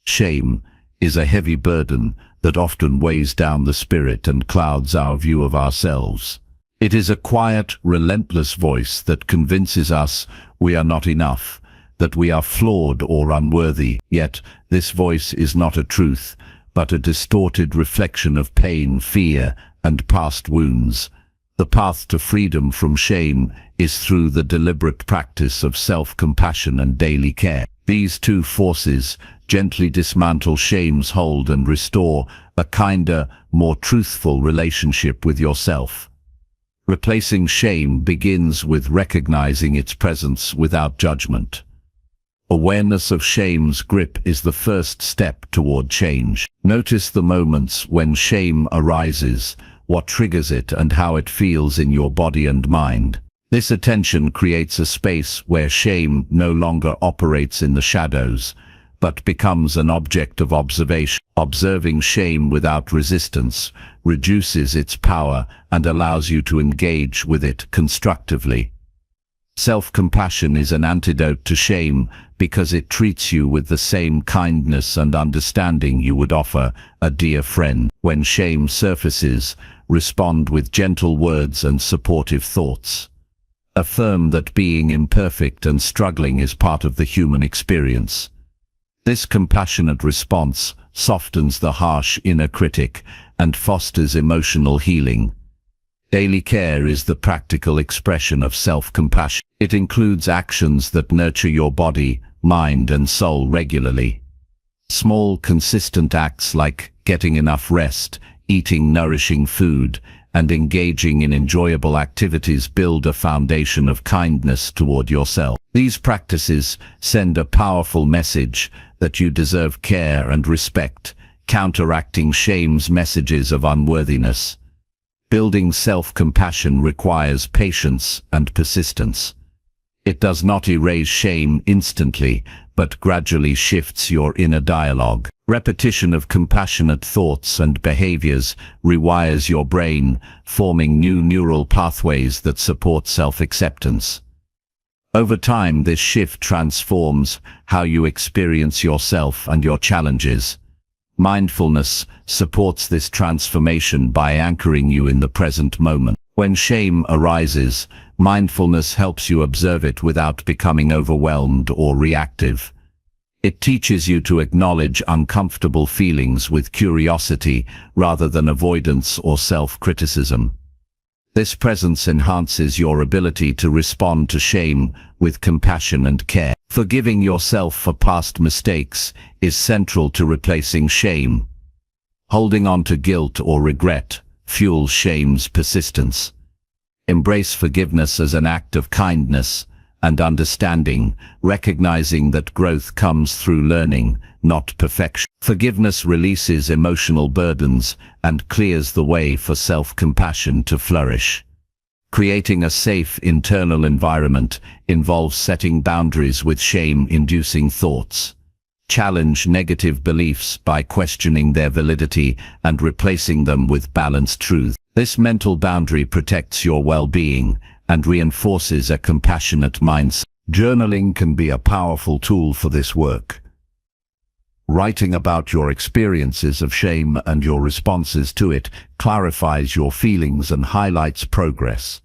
Shame is a heavy burden that often weighs down the spirit and clouds our view of ourselves. It is a quiet, relentless voice that convinces us we are not enough, that we are flawed or unworthy. Yet, this voice is not a truth, but a distorted reflection of pain, fear, and past wounds. The path to freedom from shame is through the deliberate practice of self-compassion and daily care. These two forces gently dismantle shame's hold and restore a kinder, more truthful relationship with yourself. Replacing shame begins with recognizing its presence without judgment. Awareness of shame's grip is the first step toward change. Notice the moments when shame arises, what triggers it, and how it feels in your body and mind. This attention creates a space where shame no longer operates in the shadows, but becomes an object of observation. Observing shame without resistance reduces its power and allows you to engage with it constructively. Self-compassion is an antidote to shame because it treats you with the same kindness and understanding you would offer a dear friend. When shame surfaces, respond with gentle words and supportive thoughts. Affirm that being imperfect and struggling is part of the human experience. This compassionate response softens the harsh inner critic and fosters emotional healing. Daily care is the practical expression of self-compassion. It includes actions that nurture your body, mind, and soul regularly. Small, consistent acts like getting enough rest, eating nourishing food, and engaging in enjoyable activities build a foundation of kindness toward yourself. These practices send a powerful message that you deserve care and respect, counteracting shame's messages of unworthiness. Building self-compassion requires patience and persistence. It does not erase shame instantly, but gradually shifts your inner dialogue. Repetition of compassionate thoughts and behaviors rewires your brain, forming new neural pathways that support self-acceptance. Over time, this shift transforms how you experience yourself and your challenges. Mindfulness supports this transformation by anchoring you in the present moment. When shame arises, mindfulness helps you observe it without becoming overwhelmed or reactive. It teaches you to acknowledge uncomfortable feelings with curiosity rather than avoidance or self-criticism. This presence enhances your ability to respond to shame with compassion and care. Forgiving yourself for past mistakes is central to replacing shame. Holding on to guilt or regret fuels shame's persistence. Embrace forgiveness as an act of kindness and understanding, recognizing that growth comes through learning, not perfection. Forgiveness releases emotional burdens and clears the way for self-compassion to flourish. Creating a safe internal environment involves setting boundaries with shame-inducing thoughts. Challenge negative beliefs by questioning their validity and replacing them with balanced truth. This mental boundary protects your well-being and reinforces a compassionate mindset. Journaling can be a powerful tool for this work. Writing about your experiences of shame and your responses to it clarifies your feelings and highlights progress.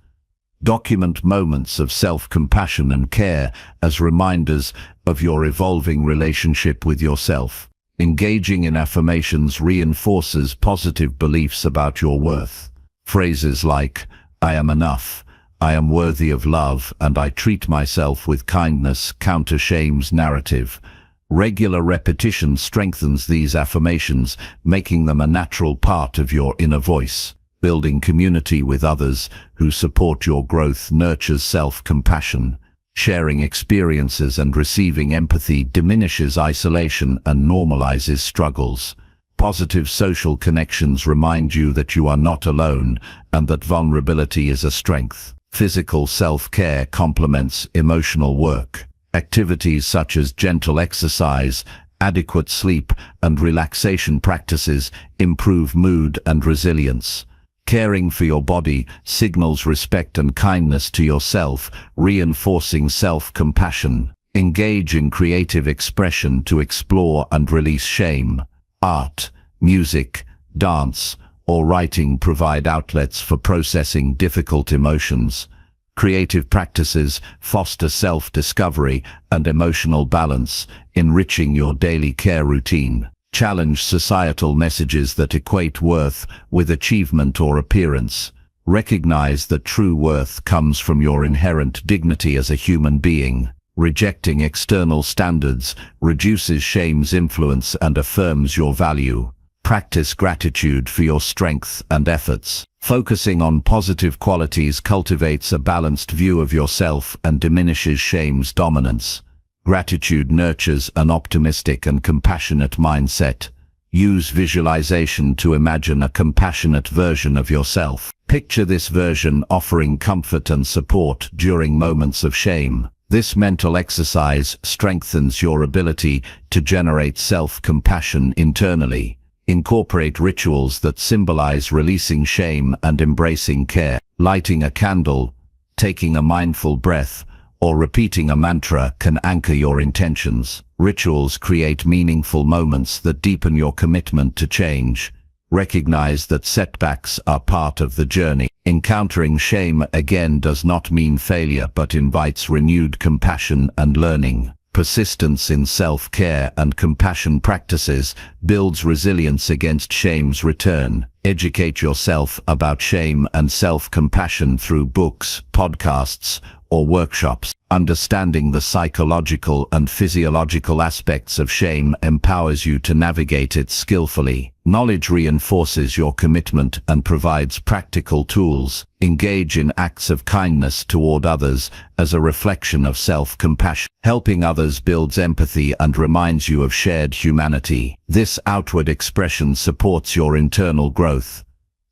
Document moments of self-compassion and care as reminders of your evolving relationship with yourself. Engaging in affirmations reinforces positive beliefs about your worth. Phrases like, "I am enough," "I am worthy of love," and "I treat myself with kindness" counter shame's narrative. Regular repetition strengthens these affirmations, making them a natural part of your inner voice. Building community with others who support your growth nurtures self-compassion. Sharing experiences and receiving empathy diminishes isolation and normalizes struggles. Positive social connections remind you that you are not alone and that vulnerability is a strength. Physical self-care complements emotional work. Activities such as gentle exercise, adequate sleep, and relaxation practices improve mood and resilience. Caring for your body signals respect and kindness to yourself, reinforcing self-compassion. Engage in creative expression to explore and release shame. Art, music, dance, or writing provide outlets for processing difficult emotions. Creative practices foster self-discovery and emotional balance, enriching your daily care routine. Challenge societal messages that equate worth with achievement or appearance. Recognize that true worth comes from your inherent dignity as a human being. Rejecting external standards reduces shame's influence and affirms your value. Practice gratitude for your strength and efforts. Focusing on positive qualities cultivates a balanced view of yourself and diminishes shame's dominance. Gratitude nurtures an optimistic and compassionate mindset. Use visualization to imagine a compassionate version of yourself. Picture this version offering comfort and support during moments of shame. This mental exercise strengthens your ability to generate self-compassion internally. Incorporate rituals that symbolize releasing shame and embracing care. Lighting a candle, taking a mindful breath, or repeating a mantra can anchor your intentions. Rituals create meaningful moments that deepen your commitment to change. Recognize that setbacks are part of the journey. Encountering shame again does not mean failure but invites renewed compassion and learning. Persistence in self-care and compassion practices builds resilience against shame's return. Educate yourself about shame and self-compassion through books, podcasts, or workshops. Understanding the psychological and physiological aspects of shame empowers you to navigate it skillfully. Knowledge reinforces your commitment and provides practical tools. Engage in acts of kindness toward others as a reflection of self-compassion. Helping others builds empathy and reminds you of shared humanity. This outward expression supports your internal growth.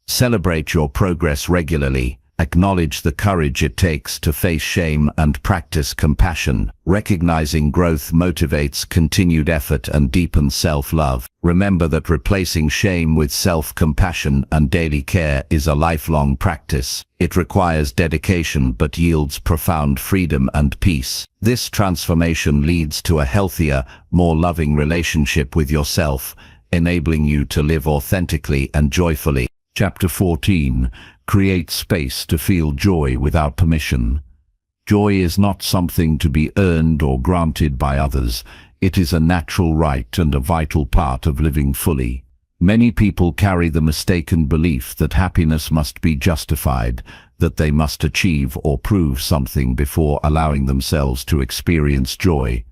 Celebrate your progress regularly. Acknowledge the courage it takes to face shame and practice compassion. Recognizing growth motivates continued effort and deepens self-love. Remember that replacing shame with self-compassion and daily care is a lifelong practice. It requires dedication but yields profound freedom and peace. This transformation leads to a healthier, more loving relationship with yourself, enabling you to live authentically and joyfully. Chapter 14. Create space to feel joy without permission. Joy is not something to be earned or granted by others. It is a natural right and a vital part of living fully. Many people carry the mistaken belief that happiness must be justified, that they must achieve or prove something before allowing themselves to experience joy.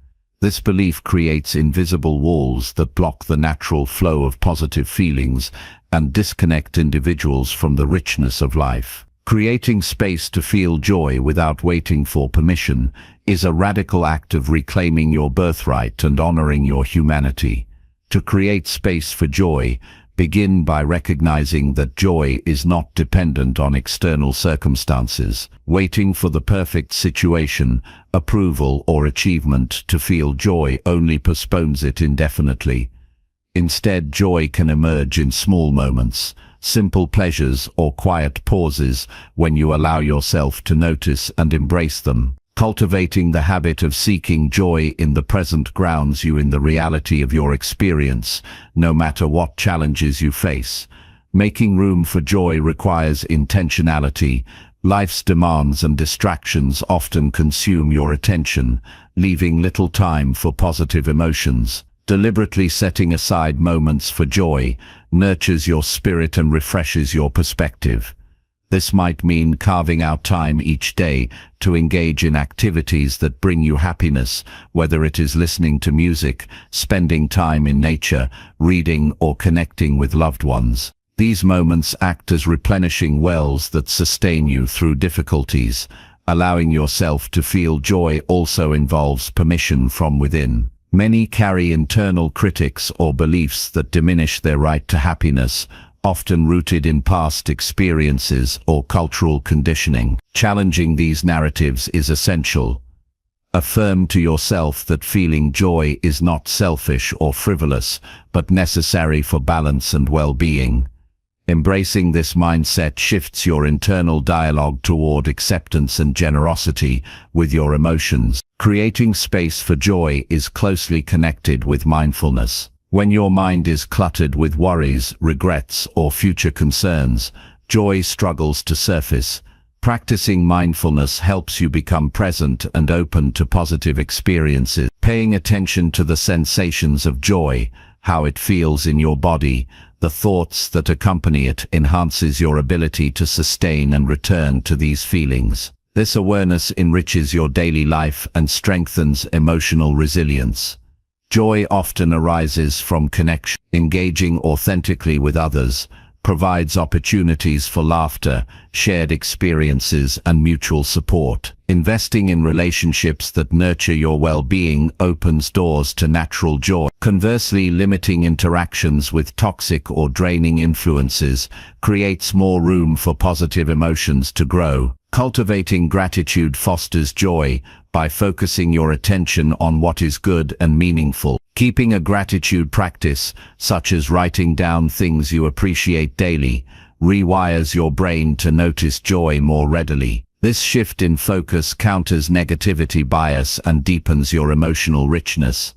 This belief creates invisible walls that block the natural flow of positive feelings and disconnect individuals from the richness of life. Creating space to feel joy without waiting for permission is a radical act of reclaiming your birthright and honoring your humanity. To create space for joy, begin by recognizing that joy is not dependent on external circumstances. Waiting for the perfect situation, approval, or achievement to feel joy only postpones it indefinitely. Instead, joy can emerge in small moments, simple pleasures or quiet pauses when you allow yourself to notice and embrace them. Cultivating the habit of seeking joy in the present grounds you in the reality of your experience, no matter what challenges you face. Making room for joy requires intentionality. Life's demands and distractions often consume your attention, leaving little time for positive emotions. Deliberately setting aside moments for joy nurtures your spirit and refreshes your perspective. This might mean carving out time each day to engage in activities that bring you happiness, whether it is listening to music, spending time in nature, reading, or connecting with loved ones. These moments act as replenishing wells that sustain you through difficulties. Allowing yourself to feel joy also involves permission from within. Many carry internal critics or beliefs that diminish their right to happiness, often rooted in past experiences or cultural conditioning. Challenging these narratives is essential. Affirm to yourself that feeling joy is not selfish or frivolous, but necessary for balance and well-being. Embracing this mindset shifts your internal dialogue toward acceptance and generosity with your emotions. Creating space for joy is closely connected with mindfulness. When your mind is cluttered with worries, regrets, or future concerns, joy struggles to surface. Practicing mindfulness helps you become present and open to positive experiences. Paying attention to the sensations of joy, how it feels in your body, the thoughts that accompany it, enhances your ability to sustain and return to these feelings. This awareness enriches your daily life and strengthens emotional resilience. Joy often arises from connection. Engaging authentically with others provides opportunities for laughter, shared experiences, and mutual support. Investing in relationships that nurture your well-being opens doors to natural joy. Conversely, limiting interactions with toxic or draining influences creates more room for positive emotions to grow. Cultivating gratitude fosters joy by focusing your attention on what is good and meaningful. Keeping a gratitude practice, such as writing down things you appreciate daily, rewires your brain to notice joy more readily. This shift in focus counters negativity bias and deepens your emotional richness.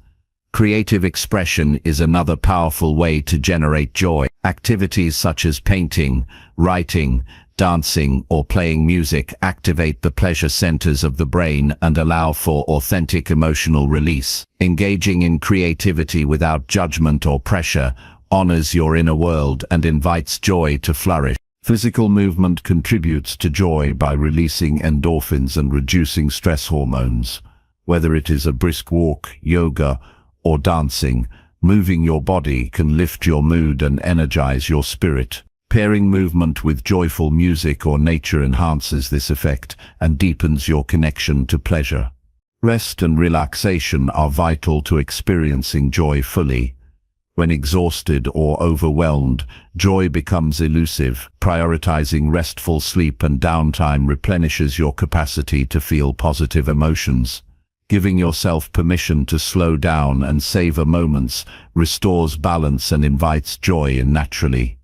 Creative expression is another powerful way to generate joy. Activities such as painting, writing, dancing, or playing music activate the pleasure centers of the brain and allow for authentic emotional release. Engaging in creativity without judgment or pressure honors your inner world and invites joy to flourish. Physical movement contributes to joy by releasing endorphins and reducing stress hormones. Whether it is a brisk walk, yoga, or dancing, Moving your body can lift your mood and energize your spirit. Pairing movement with joyful music or nature enhances this effect and deepens your connection to pleasure. Rest and relaxation are vital to experiencing joy fully. When exhausted or overwhelmed, joy becomes elusive. Prioritizing restful sleep and downtime replenishes your capacity to feel positive emotions. Giving yourself permission to slow down and savor moments restores balance and invites joy in naturally.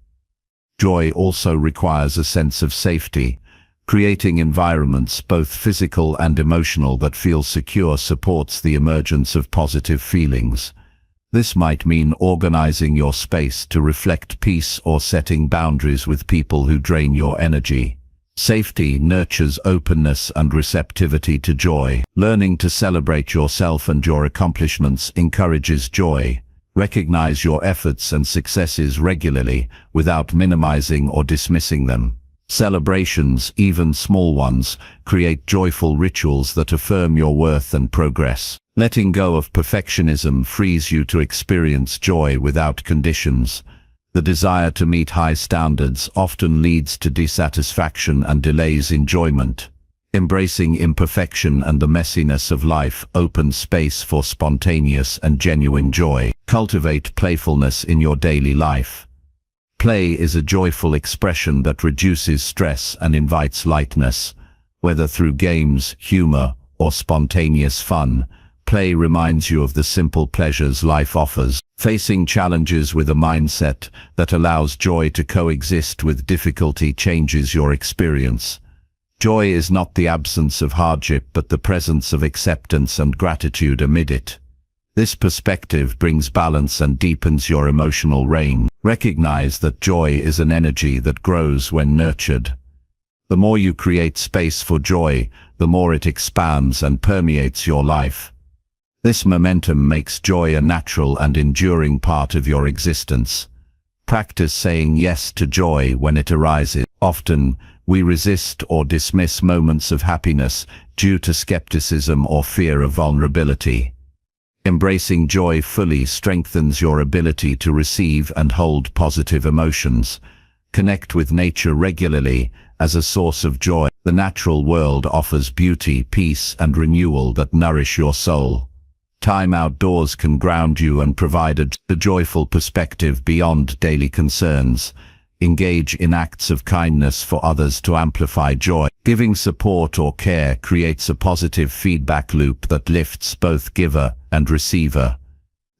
Joy also requires a sense of safety. Creating environments, both physical and emotional, that feel secure supports the emergence of positive feelings. This might mean organizing your space to reflect peace or setting boundaries with people who drain your energy. Safety nurtures openness and receptivity to joy. Learning to celebrate yourself and your accomplishments encourages joy. Recognize your efforts and successes regularly without minimizing or dismissing them. Celebrations, even small ones, create joyful rituals that affirm your worth and progress. Letting go of perfectionism frees you to experience joy without conditions. The desire to meet high standards often leads to dissatisfaction and delays enjoyment. Embracing imperfection and the messiness of life opens space for spontaneous and genuine joy. Cultivate playfulness in your daily life. Play is a joyful expression that reduces stress and invites lightness. Whether through games, humor, or spontaneous fun, play reminds you of the simple pleasures life offers. Facing challenges with a mindset that allows joy to coexist with difficulty changes your experience. Joy is not the absence of hardship, but the presence of acceptance and gratitude amid it. This perspective brings balance and deepens your emotional range. Recognize that joy is an energy that grows when nurtured. The more you create space for joy, the more it expands and permeates your life. This momentum makes joy a natural and enduring part of your existence. Practice saying yes to joy when it arises. Often, we resist or dismiss moments of happiness due to skepticism or fear of vulnerability. Embracing joy fully strengthens your ability to receive and hold positive emotions. Connect with nature regularly as a source of joy. The natural world offers beauty, peace, and renewal that nourish your soul. Time outdoors can ground you and provide a joyful perspective beyond daily concerns. Engage in acts of kindness for others to amplify joy. Giving support or care creates a positive feedback loop that lifts both giver and receiver.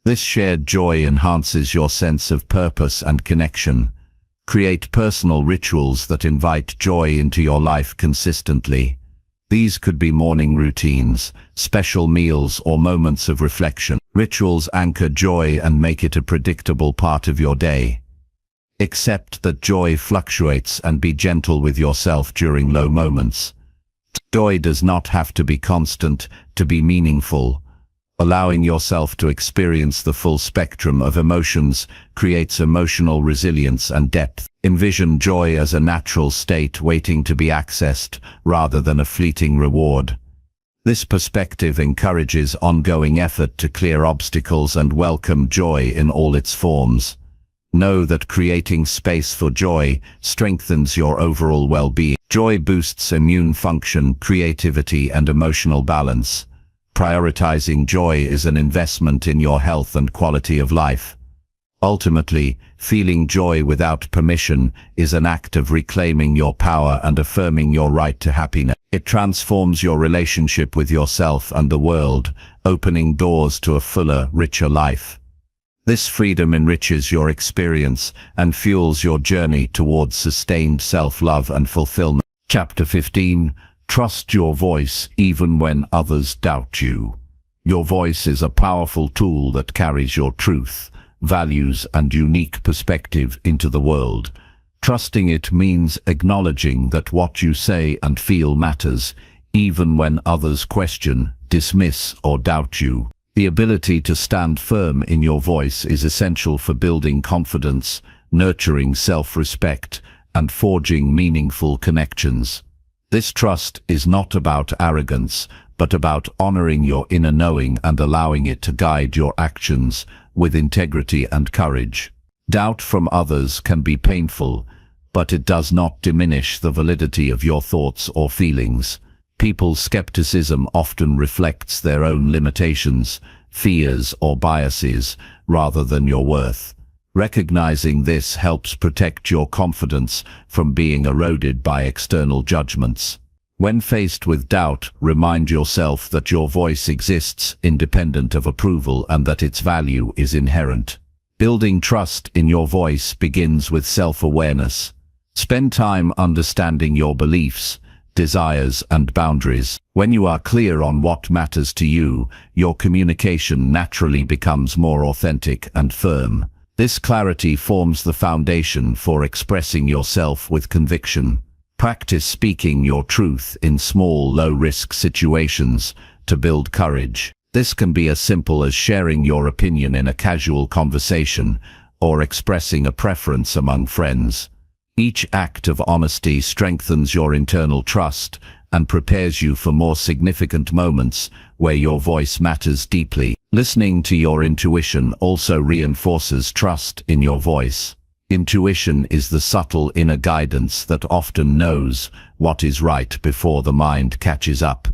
This shared joy enhances your sense of purpose and connection. Create personal rituals that invite joy into your life consistently. These could be morning routines, special meals, or moments of reflection. Rituals anchor joy and make it a predictable part of your day. Accept that joy fluctuates and be gentle with yourself during low moments. Joy does not have to be constant to be meaningful. Allowing yourself to experience the full spectrum of emotions creates emotional resilience and depth. Envision joy as a natural state waiting to be accessed rather than a fleeting reward. This perspective encourages ongoing effort to clear obstacles and welcome joy in all its forms. Know that creating space for joy strengthens your overall well-being. Joy boosts immune function, creativity, and emotional balance. Prioritizing joy is an investment in your health and quality of life. Ultimately, feeling joy without permission is an act of reclaiming your power and affirming your right to happiness. It transforms your relationship with yourself and the world, opening doors to a fuller, richer life. This freedom enriches your experience and fuels your journey towards sustained self-love and fulfillment. Chapter 15. Trust your voice even when others doubt you. Your voice is a powerful tool that carries your truth, values, and unique perspective into the world. Trusting it means acknowledging that what you say and feel matters, even when others question, dismiss, or doubt you. The ability to stand firm in your voice is essential for building confidence, nurturing self-respect, and forging meaningful connections. This trust is not about arrogance, but about honoring your inner knowing and allowing it to guide your actions. with integrity and courage. Doubt from others can be painful, but it does not diminish the validity of your thoughts or feelings. People's skepticism often reflects their own limitations, fears, or biases, rather than your worth. Recognizing this helps protect your confidence from being eroded by external judgments. When faced with doubt, remind yourself that your voice exists independent of approval and that its value is inherent. Building trust in your voice begins with self-awareness. Spend time understanding your beliefs, desires, and boundaries. When you are clear on what matters to you, your communication naturally becomes more authentic and firm. This clarity forms the foundation for expressing yourself with conviction. Practice speaking your truth in small, low-risk situations to build courage. This can be as simple as sharing your opinion in a casual conversation or expressing a preference among friends. Each act of honesty strengthens your internal trust and prepares you for more significant moments where your voice matters deeply. Listening to your intuition also reinforces trust in your voice. Intuition is the subtle inner guidance that often knows what is right before the mind catches up.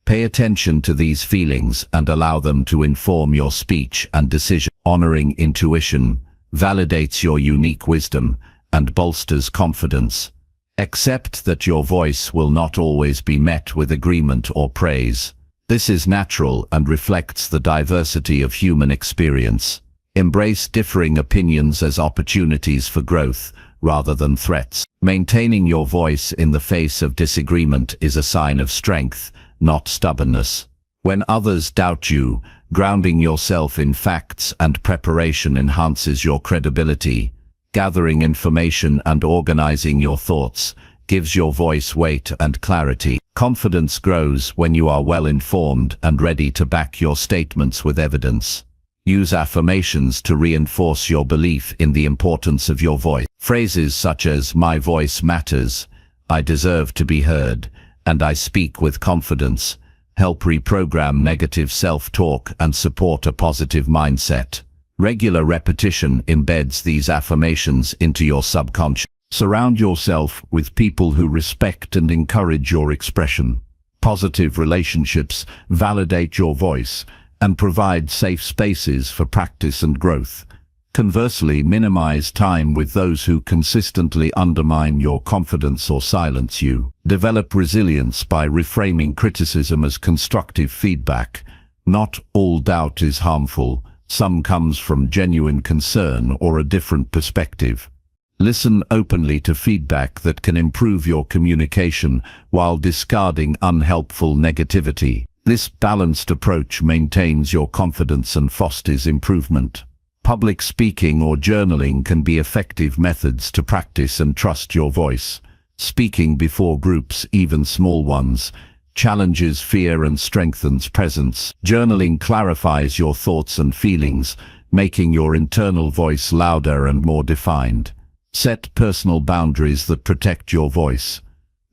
Pay attention to these feelings and allow them to inform your speech and decision. Honoring intuition validates your unique wisdom and bolsters confidence. Accept that your voice will not always be met with agreement or praise. This is natural and reflects the diversity of human experience. Embrace differing opinions as opportunities for growth rather than threats. Maintaining your voice in the face of disagreement is a sign of strength, not stubbornness. When others doubt you, grounding yourself in facts and preparation enhances your credibility. Gathering information and organizing your thoughts gives your voice weight and clarity. Confidence grows when you are well informed and ready to back your statements with evidence. Use affirmations to reinforce your belief in the importance of your voice. Phrases such as "My voice matters," "I deserve to be heard," and "I speak with confidence" help reprogram negative self-talk and support a positive mindset. Regular repetition embeds these affirmations into your subconscious. Surround yourself with people who respect and encourage your expression. Positive relationships validate your voice and provide safe spaces for practice and growth. Conversely, minimize time with those who consistently undermine your confidence or silence you. Develop resilience by reframing criticism as constructive feedback. Not all doubt is harmful. Some comes from genuine concern or a different perspective. Listen openly to feedback that can improve your communication while discarding unhelpful negativity. This balanced approach maintains your confidence and fosters improvement. Public speaking or journaling can be effective methods to practice and trust your voice. Speaking before groups, even small ones, challenges fear and strengthens presence. Journaling clarifies your thoughts and feelings, making your internal voice louder and more defined. Set personal boundaries that protect your voice.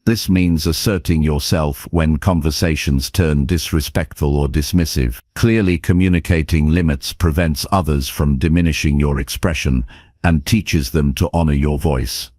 This means asserting yourself when conversations turn disrespectful or dismissive. Clearly communicating limits prevents others from diminishing your expression and teaches them to honor your voice.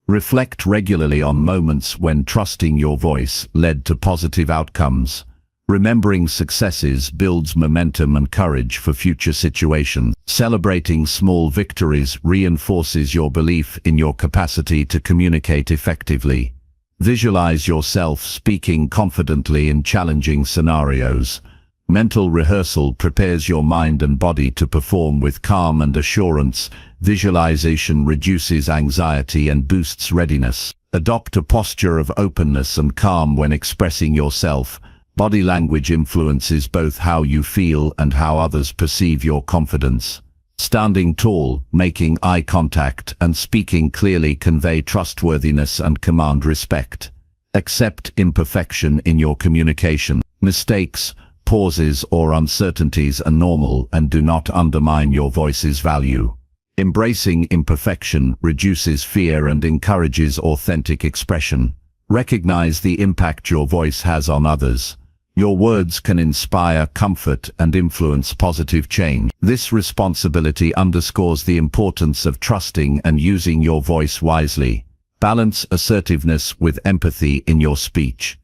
Reflect regularly on moments when trusting your voice led to positive outcomes. Remembering successes builds momentum and courage for future situations. Celebrating small victories reinforces your belief in your capacity to communicate effectively. Visualize yourself speaking confidently in challenging scenarios. Mental rehearsal prepares your mind and body to perform with calm and assurance. Visualization reduces anxiety and boosts readiness. Adopt a posture of openness and calm when expressing yourself. Body language influences both how you feel and how others perceive your confidence. Standing tall, making eye contact, and speaking clearly convey trustworthiness and command respect. Accept imperfection in your communication. Mistakes, pauses, or uncertainties are normal and do not undermine your voice's value. Embracing imperfection reduces fear and encourages authentic expression. Recognize the impact your voice has on others. Your words can inspire comfort and influence positive change. This responsibility underscores the importance of trusting and using your voice wisely. Balance assertiveness with empathy in your speech.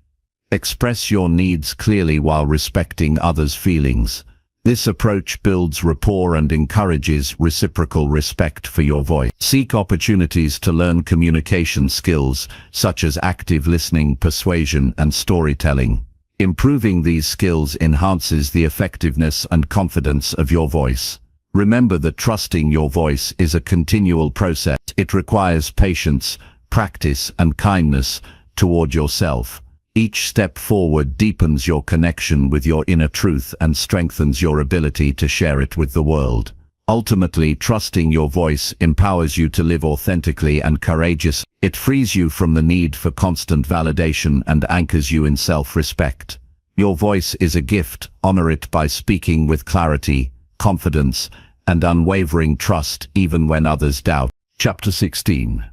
Express your needs clearly while respecting others' feelings. This approach builds rapport and encourages reciprocal respect for your voice. Seek opportunities to learn communication skills, such as active listening, persuasion, and storytelling. Improving these skills enhances the effectiveness and confidence of your voice. Remember that trusting your voice is a continual process. It requires patience, practice, and kindness toward yourself. Each step forward deepens your connection with your inner truth and strengthens your ability to share it with the world. Ultimately, trusting your voice empowers you to live authentically and courageously. It frees you from the need for constant validation and anchors you in self-respect. Your voice is a gift. Honor it by speaking with clarity, confidence, and unwavering trust even when others doubt. Chapter 16.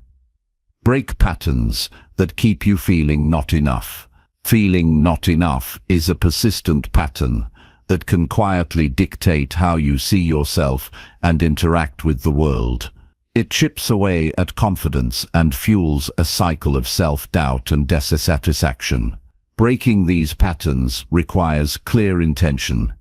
Break patterns that keep you feeling not enough. Feeling not enough is a persistent pattern that can quietly dictate how you see yourself and interact with the world. It chips away at confidence and fuels a cycle of self-doubt and dissatisfaction. Breaking these patterns requires clear intention,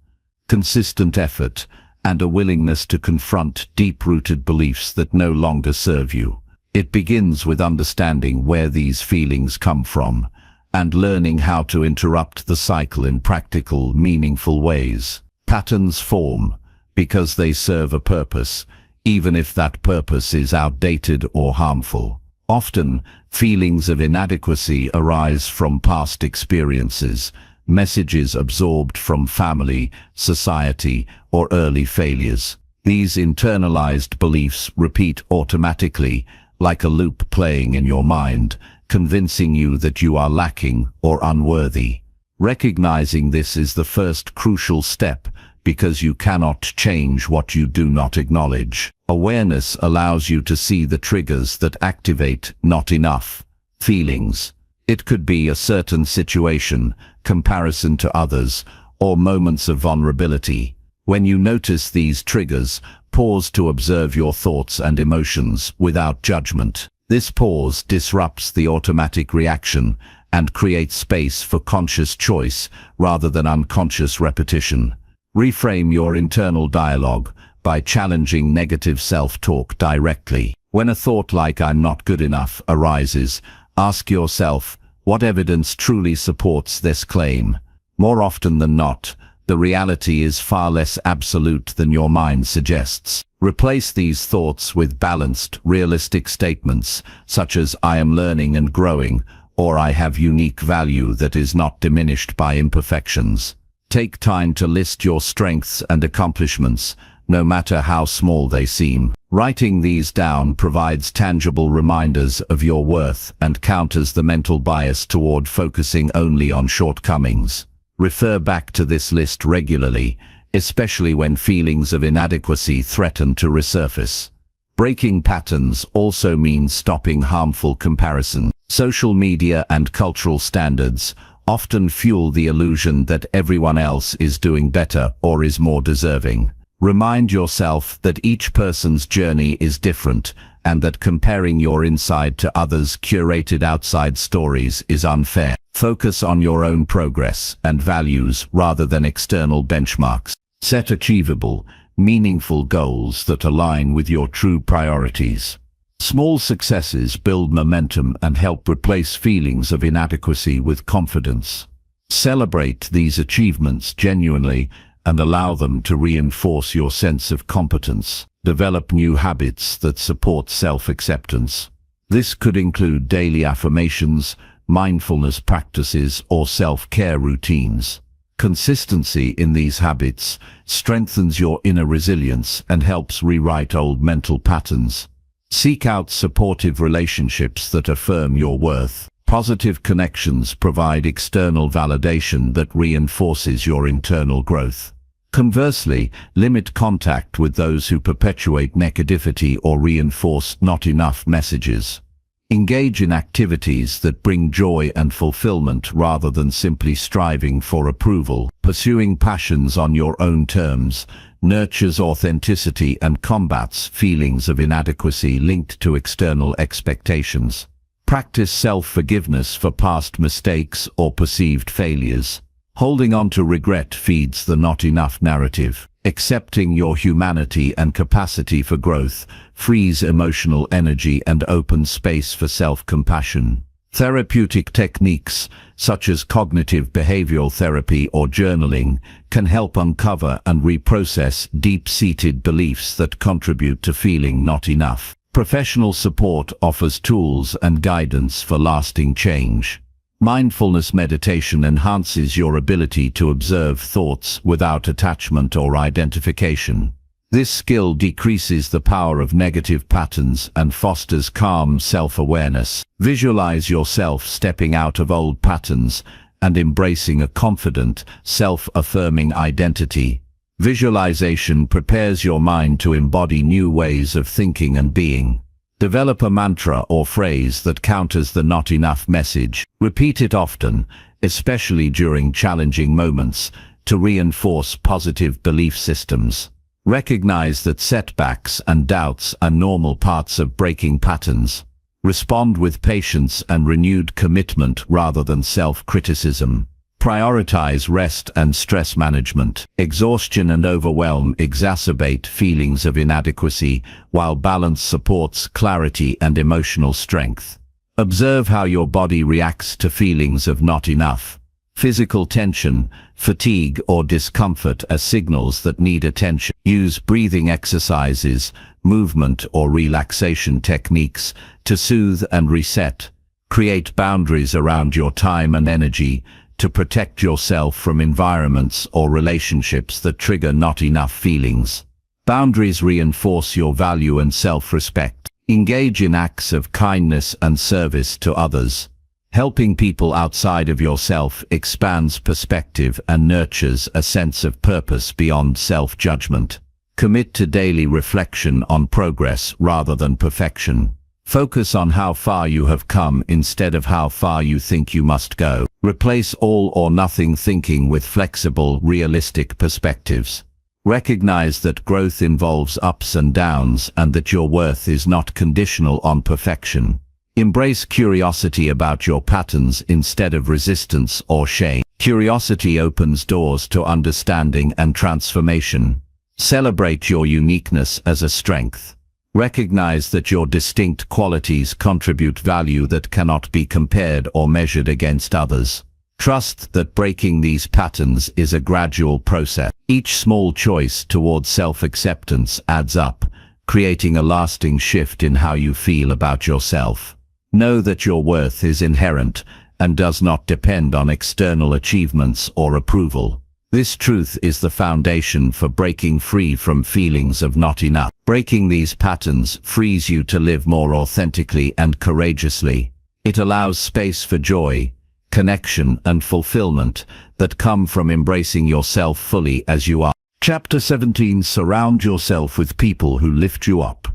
consistent effort, and a willingness to confront deep-rooted beliefs that no longer serve you. It begins with understanding where these feelings come from and learning how to interrupt the cycle in practical, meaningful ways. Patterns form because they serve a purpose, even if that purpose is outdated or harmful. Often, feelings of inadequacy arise from past experiences, messages absorbed from family, society, or early failures. These internalized beliefs repeat automatically, like a loop playing in your mind, convincing you that you are lacking or unworthy. Recognizing this is the first crucial step, because you cannot change what you do not acknowledge. Awareness allows you to see the triggers that activate not enough feelings. It could be a certain situation, comparison to others, or moments of vulnerability. When you notice these triggers, pause to observe your thoughts and emotions without judgment. This pause disrupts the automatic reaction and creates space for conscious choice rather than unconscious repetition. Reframe your internal dialogue by challenging negative self-talk directly. When a thought like "I'm not good enough" arises, ask yourself, what evidence truly supports this claim? More often than not, the reality is far less absolute than your mind suggests. Replace these thoughts with balanced, realistic statements, such as "I am learning and growing," or "I have unique value that is not diminished by imperfections." Take time to list your strengths and accomplishments, no matter how small they seem. Writing these down provides tangible reminders of your worth and counters the mental bias toward focusing only on shortcomings. Refer back to this list regularly, especially when feelings of inadequacy threaten to resurface. Breaking patterns also means stopping harmful comparison. Social media and cultural standards often fuel the illusion that everyone else is doing better or is more deserving. Remind yourself that each person's journey is different and that comparing your inside to others' curated outside stories is unfair. Focus on your own progress and values rather than external benchmarks. Set achievable, meaningful goals that align with your true priorities. Small successes build momentum and help replace feelings of inadequacy with confidence. Celebrate these achievements genuinely and allow them to reinforce your sense of competence. Develop new habits that support self-acceptance. This could include daily affirmations, mindfulness practices, or self-care routines. Consistency in these habits strengthens your inner resilience and helps rewrite old mental patterns. Seek out supportive relationships that affirm your worth. Positive connections provide external validation that reinforces your internal growth. Conversely, limit contact with those who perpetuate negativity or reinforce not enough messages. Engage in activities that bring joy and fulfillment rather than simply striving for approval. Pursuing passions on your own terms nurtures authenticity and combats feelings of inadequacy linked to external expectations. Practice self-forgiveness for past mistakes or perceived failures. Holding on to regret feeds the not enough narrative. Accepting your humanity and capacity for growth frees emotional energy and opens space for self-compassion. Therapeutic techniques, such as cognitive behavioral therapy or journaling, can help uncover and reprocess deep-seated beliefs that contribute to feeling not enough. Professional support offers tools and guidance for lasting change. Mindfulness meditation enhances your ability to observe thoughts without attachment or identification. This skill decreases the power of negative patterns and fosters calm self-awareness. Visualize yourself stepping out of old patterns and embracing a confident, self-affirming identity. Visualization prepares your mind to embody new ways of thinking and being. Develop a mantra or phrase that counters the not enough message. Repeat it often, especially during challenging moments, to reinforce positive belief systems. Recognize that setbacks and doubts are normal parts of breaking patterns. Respond with patience and renewed commitment rather than self-criticism. Prioritize rest and stress management. Exhaustion and overwhelm exacerbate feelings of inadequacy, while balance supports clarity and emotional strength. Observe how your body reacts to feelings of not enough. Physical tension, fatigue, or discomfort are signals that need attention. Use breathing exercises, movement or relaxation techniques to soothe and reset. Create boundaries around your time and energy to protect yourself from environments or relationships that trigger not enough feelings. Boundaries reinforce your value and self-respect. Engage in acts of kindness and service to others. Helping people outside of yourself expands perspective and nurtures a sense of purpose beyond self-judgment. Commit to daily reflection on progress rather than perfection. Focus on how far you have come instead of how far you think you must go. Replace all or nothing thinking with flexible, realistic perspectives. Recognize that growth involves ups and downs and that your worth is not conditional on perfection. Embrace curiosity about your patterns instead of resistance or shame. Curiosity opens doors to understanding and transformation. Celebrate your uniqueness as a strength. Recognize that your distinct qualities contribute value that cannot be compared or measured against others. Trust that breaking these patterns is a gradual process. Each small choice towards self-acceptance adds up, creating a lasting shift in how you feel about yourself. Know that your worth is inherent and does not depend on external achievements or approval. This truth is the foundation for breaking free from feelings of not enough. Breaking these patterns frees you to live more authentically and courageously. It allows space for joy, connection, and fulfillment that come from embracing yourself fully as you are. Chapter 17. Surround yourself with people who lift you up.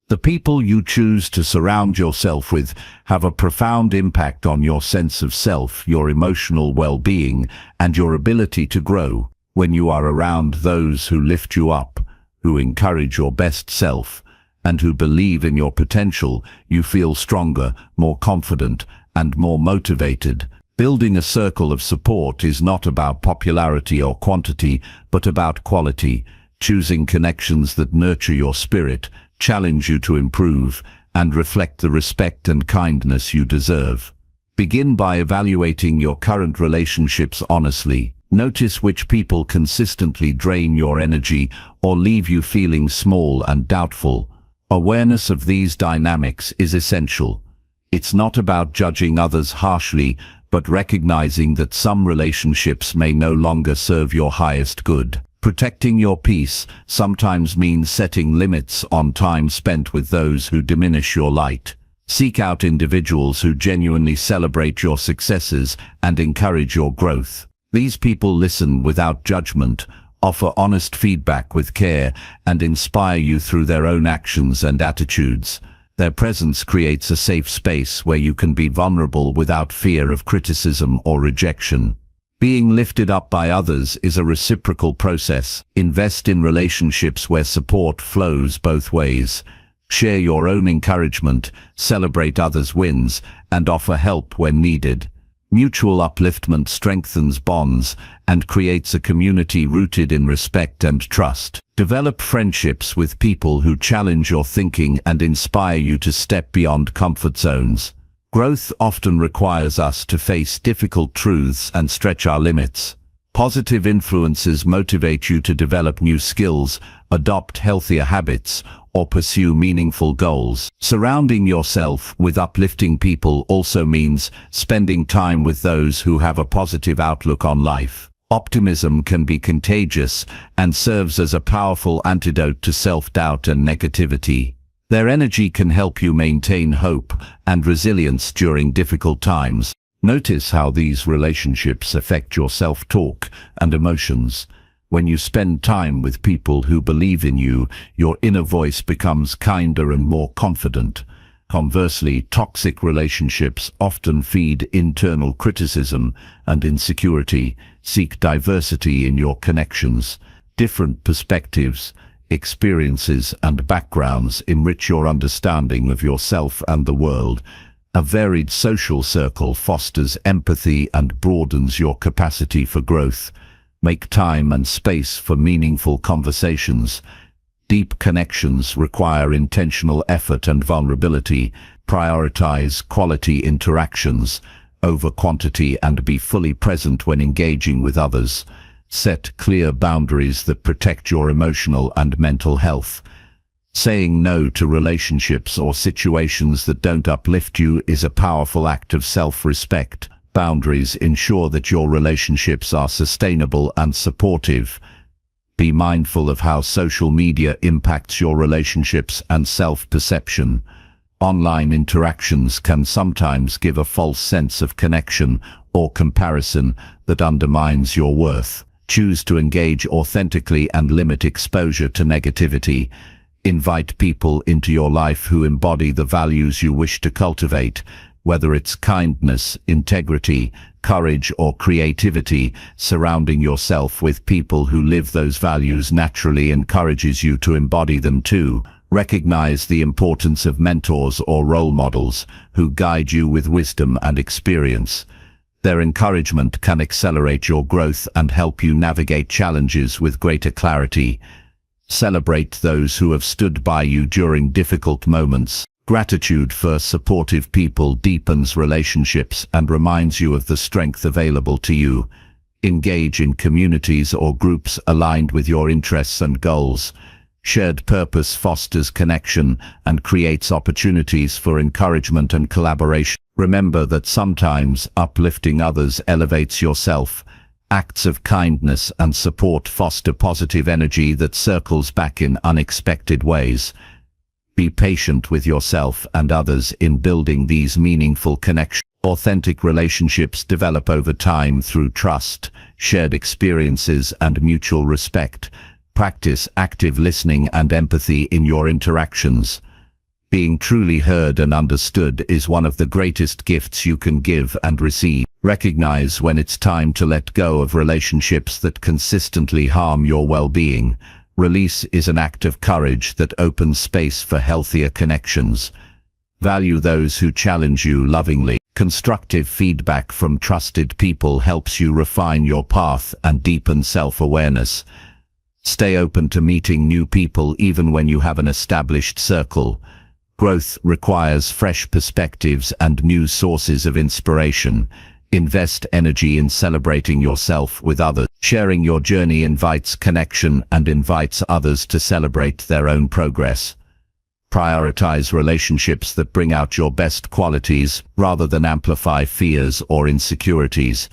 The people you choose to surround yourself with have a profound impact on your sense of self, your emotional well-being, and your ability to grow. When you are around those who lift you up, who encourage your best self, and who believe in your potential, you feel stronger, more confident, and more motivated. Building a circle of support is not about popularity or quantity, but about quality. Choosing connections that nurture your spirit, challenge you to improve, and reflect the respect and kindness you deserve. Begin by evaluating your current relationships honestly. Notice which people consistently drain your energy or leave you feeling small and doubtful. Awareness of these dynamics is essential. It's not about judging others harshly, but recognizing that some relationships may no longer serve your highest good. Protecting your peace sometimes means setting limits on time spent with those who diminish your light. Seek out individuals who genuinely celebrate your successes and encourage your growth. These people listen without judgment, offer honest feedback with care, and inspire you through their own actions and attitudes. Their presence creates a safe space where you can be vulnerable without fear of criticism or rejection. Being lifted up by others is a reciprocal process. Invest in relationships where support flows both ways. Share your own encouragement, celebrate others' wins, and offer help when needed. Mutual upliftment strengthens bonds and creates a community rooted in respect and trust. Develop friendships with people who challenge your thinking and inspire you to step beyond comfort zones. Growth often requires us to face difficult truths and stretch our limits. Positive influences motivate you to develop new skills, adopt healthier habits, or pursue meaningful goals. Surrounding yourself with uplifting people also means spending time with those who have a positive outlook on life. Optimism can be contagious and serves as a powerful antidote to self-doubt and negativity. Their energy can help you maintain hope and resilience during difficult times. Notice how these relationships affect your self-talk and emotions. When you spend time with people who believe in you, your inner voice becomes kinder and more confident. Conversely, toxic relationships often feed internal criticism and insecurity. Seek diversity in your connections. Different perspectives, experiences, and backgrounds enrich your understanding of yourself and the world. A varied social circle fosters empathy and broadens your capacity for growth. Make time and space for meaningful conversations. Deep connections require intentional effort and vulnerability. Prioritize quality interactions over quantity and be fully present when engaging with others. Set clear boundaries that protect your emotional and mental health. Saying no to relationships or situations that don't uplift you is a powerful act of self-respect. Boundaries ensure that your relationships are sustainable and supportive. Be mindful of how social media impacts your relationships and self-perception. Online interactions can sometimes give a false sense of connection or comparison that undermines your worth. Choose to engage authentically and limit exposure to negativity. Invite people into your life who embody the values you wish to cultivate. Whether it's kindness, integrity, courage, or creativity, surrounding yourself with people who live those values naturally encourages you to embody them too. Recognize the importance of mentors or role models who guide you with wisdom and experience. Their encouragement can accelerate your growth and help you navigate challenges with greater clarity. Celebrate those who have stood by you during difficult moments. Gratitude for supportive people deepens relationships and reminds you of the strength available to you. Engage in communities or groups aligned with your interests and goals. Shared purpose fosters connection and creates opportunities for encouragement and collaboration. Remember that sometimes uplifting others elevates yourself. Acts of kindness and support foster positive energy that circles back in unexpected ways. Be patient with yourself and others in building these meaningful connections. Authentic relationships develop over time through trust, shared experiences, and mutual respect. Practice active listening and empathy in your interactions. Being truly heard and understood is one of the greatest gifts you can give and receive. Recognize when it's time to let go of relationships that consistently harm your well-being. Release is an act of courage that opens space for healthier connections. Value those who challenge you lovingly. Constructive feedback from trusted people helps you refine your path and deepen self-awareness. Stay open to meeting new people even when you have an established circle. Growth requires fresh perspectives and new sources of inspiration. Invest energy in celebrating yourself with others. Sharing your journey invites connection and invites others to celebrate their own progress. Prioritize relationships that bring out your best qualities rather than amplify fears or insecurities.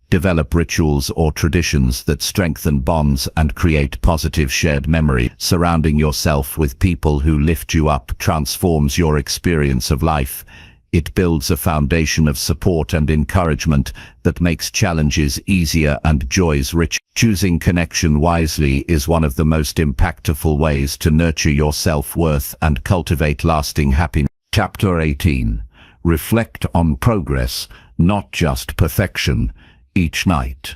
Develop rituals or traditions that strengthen bonds and create positive shared memory. Surrounding yourself with people who lift you up transforms your experience of life. It builds a foundation of support and encouragement that makes challenges easier and joys richer. Choosing connection wisely is one of the most impactful ways to nurture your self-worth and cultivate lasting happiness. Chapter 18. Reflect on progress, not just perfection, each night.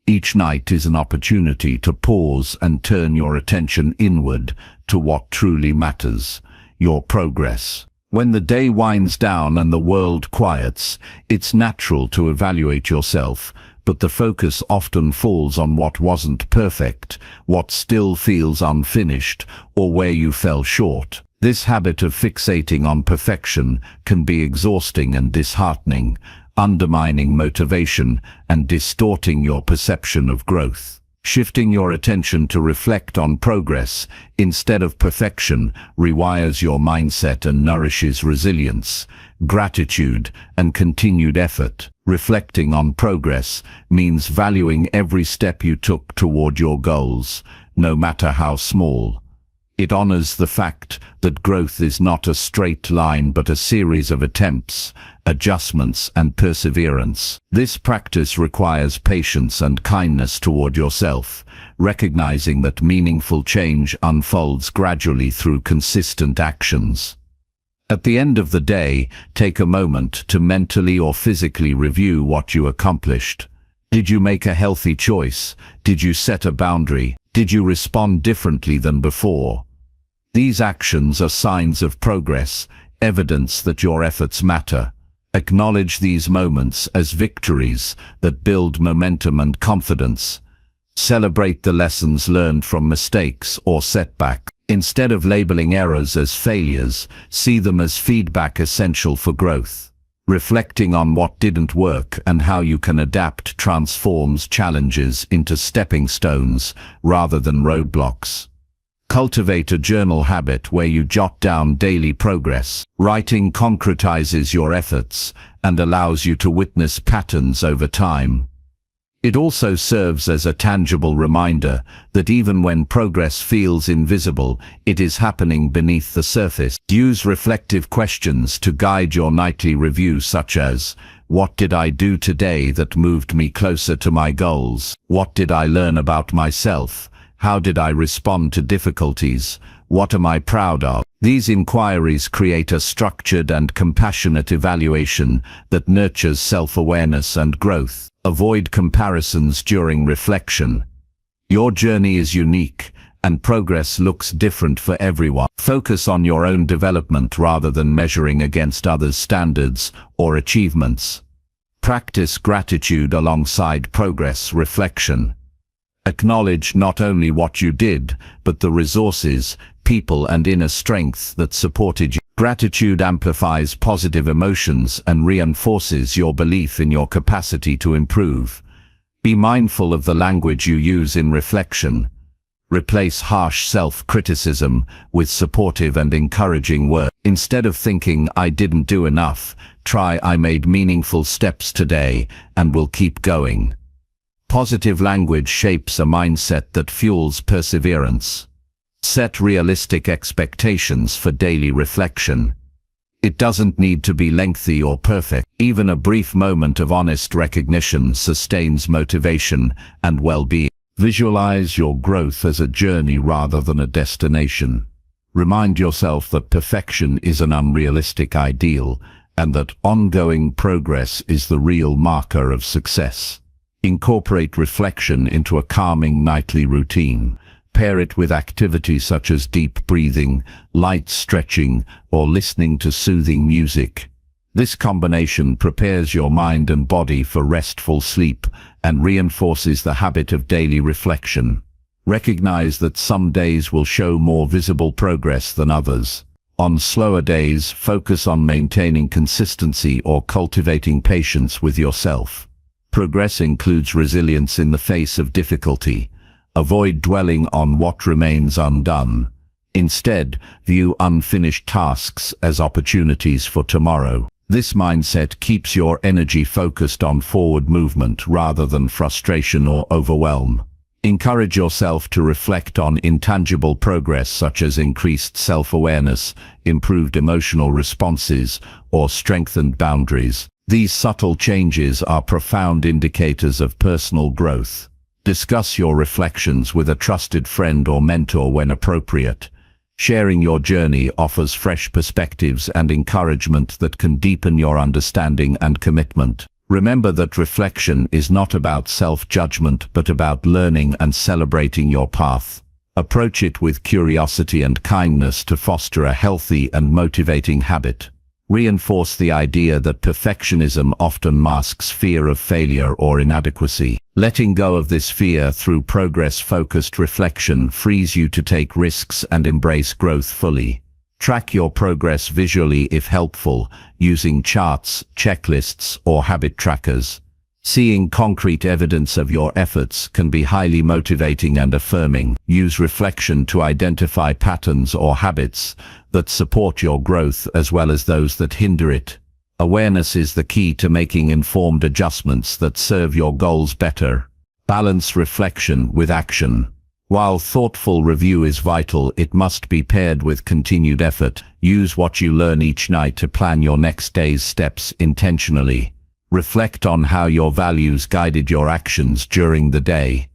Each night is an opportunity to pause and turn your attention inward to what truly matters, your progress. When the day winds down and the world quiets, it's natural to evaluate yourself, but the focus often falls on what wasn't perfect, what still feels unfinished, or where you fell short. This habit of fixating on perfection can be exhausting and disheartening, undermining motivation and distorting your perception of growth. Shifting your attention to reflect on progress instead of perfection rewires your mindset and nourishes resilience, gratitude, and continued effort. Reflecting on progress means valuing every step you took toward your goals, no matter how small. It honors the fact that growth is not a straight line but a series of attempts, adjustments, and perseverance. This practice requires patience and kindness toward yourself, recognizing that meaningful change unfolds gradually through consistent actions. At the end of the day, take a moment to mentally or physically review what you accomplished. Did you make a healthy choice? Did you set a boundary? Did you respond differently than before? These actions are signs of progress, evidence that your efforts matter. Acknowledge these moments as victories that build momentum and confidence. Celebrate the lessons learned from mistakes or setbacks. Instead of labeling errors as failures, see them as feedback essential for growth. Reflecting on what didn't work and how you can adapt transforms challenges into stepping stones rather than roadblocks. Cultivate a journal habit where you jot down daily progress. Writing concretizes your efforts and allows you to witness patterns over time. It also serves as a tangible reminder that even when progress feels invisible, it is happening beneath the surface. Use reflective questions to guide your nightly review, such as, what did I do today that moved me closer to my goals? What did I learn about myself? How did I respond to difficulties? What am I proud of? These inquiries create a structured and compassionate evaluation that nurtures self-awareness and growth. Avoid comparisons during reflection. Your journey is unique, and progress looks different for everyone. Focus on your own development rather than measuring against others' standards or achievements. Practice gratitude alongside progress reflection. Acknowledge not only what you did, but the resources, people, and inner strength that supported you. Gratitude amplifies positive emotions and reinforces your belief in your capacity to improve. Be mindful of the language you use in reflection. Replace harsh self-criticism with supportive and encouraging words. Instead of thinking, I didn't do enough, try, I made meaningful steps today and will keep going. Positive language shapes a mindset that fuels perseverance. Set realistic expectations for daily reflection. It doesn't need to be lengthy or perfect. Even a brief moment of honest recognition sustains motivation and well-being. Visualize your growth as a journey rather than a destination. Remind yourself that perfection is an unrealistic ideal and that ongoing progress is the real marker of success. Incorporate reflection into a calming nightly routine. Pair it with activities such as deep breathing, light stretching, or listening to soothing music. This combination prepares your mind and body for restful sleep and reinforces the habit of daily reflection. Recognize that some days will show more visible progress than others. On slower days, focus on maintaining consistency or cultivating patience with yourself. Progress includes resilience in the face of difficulty. Avoid dwelling on what remains undone. Instead, view unfinished tasks as opportunities for tomorrow. This mindset keeps your energy focused on forward movement rather than frustration or overwhelm. Encourage yourself to reflect on intangible progress such as increased self-awareness, improved emotional responses, or strengthened boundaries. These subtle changes are profound indicators of personal growth. Discuss your reflections with a trusted friend or mentor when appropriate. Sharing your journey offers fresh perspectives and encouragement that can deepen your understanding and commitment. Remember that reflection is not about self-judgment but about learning and celebrating your path. Approach it with curiosity and kindness to foster a healthy and motivating habit. Reinforce the idea that perfectionism often masks fear of failure or inadequacy. Letting go of this fear through progress-focused reflection frees you to take risks and embrace growth fully. Track your progress visually if helpful, using charts, checklists, or habit trackers. Seeing concrete evidence of your efforts can be highly motivating and affirming. Use reflection to identify patterns or habits that support your growth as well as those that hinder it. Awareness is the key to making informed adjustments that serve your goals better. Balance reflection with action. While thoughtful review is vital, it must be paired with continued effort. Use what you learn each night to plan your next day's steps intentionally. Reflect on how your values guided your actions during the day.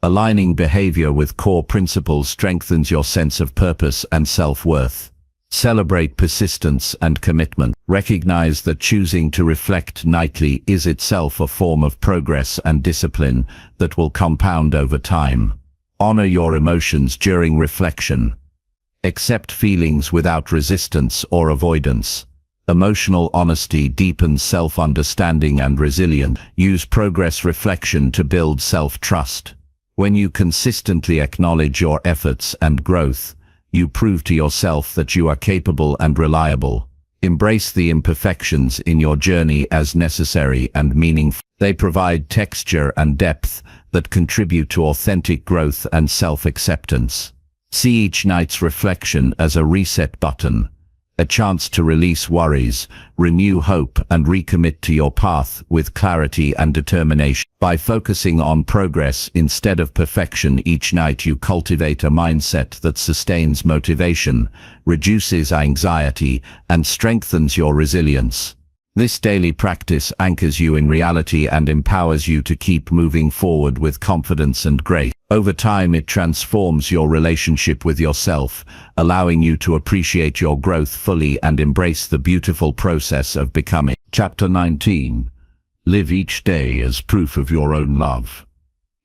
Aligning behavior with core principles strengthens your sense of purpose and self-worth. Celebrate persistence and commitment. Recognize that choosing to reflect nightly is itself a form of progress and discipline that will compound over time. Honor your emotions during reflection. Accept feelings without resistance or avoidance. Emotional honesty deepens self-understanding and resilience. Use progress reflection to build self-trust. When you consistently acknowledge your efforts and growth, you prove to yourself that you are capable and reliable. Embrace the imperfections in your journey as necessary and meaningful. They provide texture and depth that contribute to authentic growth and self-acceptance. See each night's reflection as a reset button, a chance to release worries, renew hope, and recommit to your path with clarity and determination. By focusing on progress instead of perfection each night, you cultivate a mindset that sustains motivation, reduces anxiety, and strengthens your resilience. This daily practice anchors you in reality and empowers you to keep moving forward with confidence and grace. Over time, it transforms your relationship with yourself, allowing you to appreciate your growth fully and embrace the beautiful process of becoming. Chapter 19. Live each day as proof of your own love.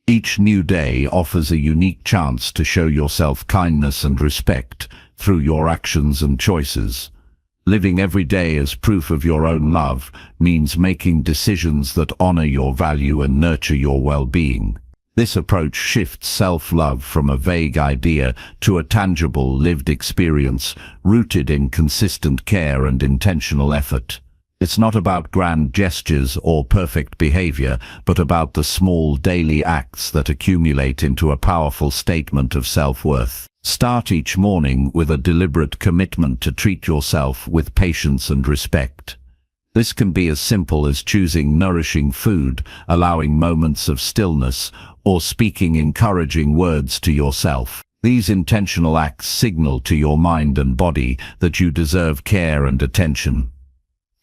Each new day offers a unique chance to show yourself kindness and respect through your actions and choices. Living every day as proof of your own love means making decisions that honor your value and nurture your well-being. This approach shifts self-love from a vague idea to a tangible, lived experience rooted in consistent care and intentional effort. It's not about grand gestures or perfect behavior, but about the small daily acts that accumulate into a powerful statement of self-worth. Start each morning with a deliberate commitment to treat yourself with patience and respect. This can be as simple as choosing nourishing food, allowing moments of stillness, or speaking encouraging words to yourself. These intentional acts signal to your mind and body that you deserve care and attention.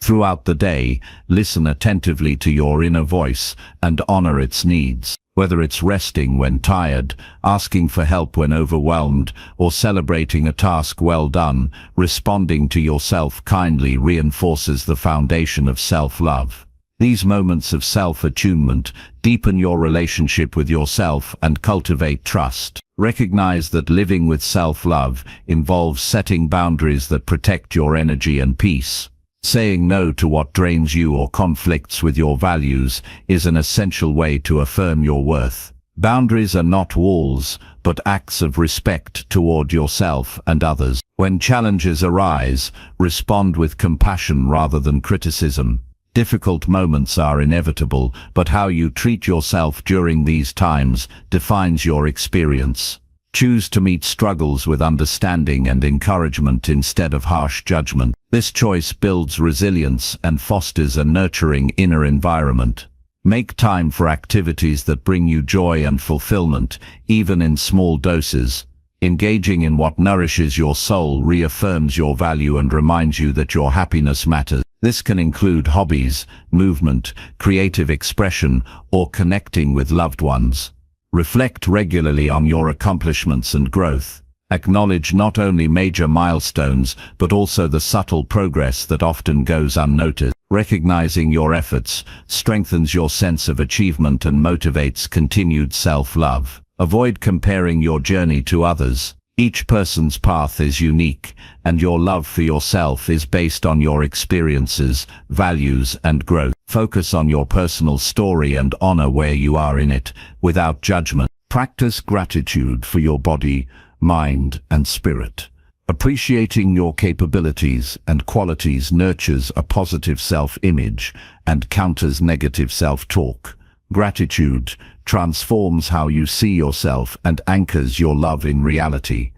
Throughout the day, listen attentively to your inner voice and honor its needs. Whether it's resting when tired, asking for help when overwhelmed, or celebrating a task well done, responding to yourself kindly reinforces the foundation of self-love. These moments of self-attunement deepen your relationship with yourself and cultivate trust. Recognize that living with self-love involves setting boundaries that protect your energy and peace. Saying no to what drains you or conflicts with your values is an essential way to affirm your worth. Boundaries are not walls, but acts of respect toward yourself and others. When challenges arise, respond with compassion rather than criticism. Difficult moments are inevitable, but how you treat yourself during these times defines your experience. Choose to meet struggles with understanding and encouragement instead of harsh judgment. This choice builds resilience and fosters a nurturing inner environment. Make time for activities that bring you joy and fulfillment, even in small doses. Engaging in what nourishes your soul reaffirms your value and reminds you that your happiness matters. This can include hobbies, movement, creative expression, or connecting with loved ones. Reflect regularly on your accomplishments and growth. Acknowledge not only major milestones, but also the subtle progress that often goes unnoticed. Recognizing your efforts strengthens your sense of achievement and motivates continued self-love. Avoid comparing your journey to others. Each person's path is unique, and your love for yourself is based on your experiences, values, and growth. Focus on your personal story and honor where you are in it, without judgment. Practice gratitude for your body, mind, and spirit. Appreciating your capabilities and qualities nurtures a positive self-image and counters negative self-talk. Gratitude transforms how you see yourself and anchors your love in reality.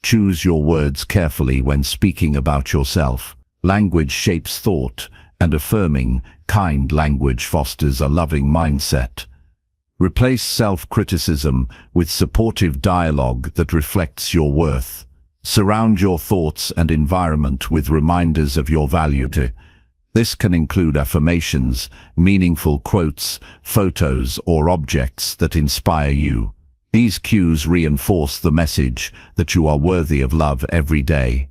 Choose your words carefully when speaking about yourself. Language shapes thought, and affirming, kind language fosters a loving mindset. Replace self-criticism with supportive dialogue that reflects your worth. Surround your thoughts and environment with reminders of your value. This can include affirmations, meaningful quotes, photos, or objects that inspire you. These cues reinforce the message that you are worthy of love every day.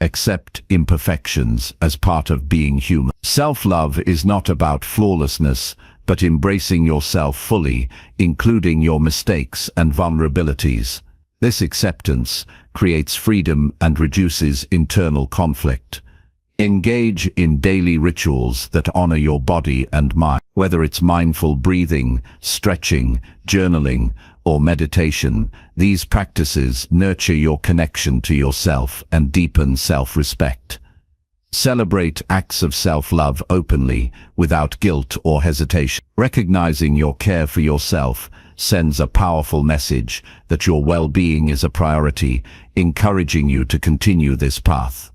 Accept imperfections as part of being human. Self-love is not about flawlessness, but embracing yourself fully, including your mistakes and vulnerabilities. This acceptance creates freedom and reduces internal conflict. Engage in daily rituals that honor your body and mind. Whether it's mindful breathing, stretching, journaling, or meditation, these practices nurture your connection to yourself and deepen self-respect. Celebrate acts of self-love openly, without guilt or hesitation. Recognizing your care for yourself sends a powerful message that your well-being is a priority, encouraging you to continue this path.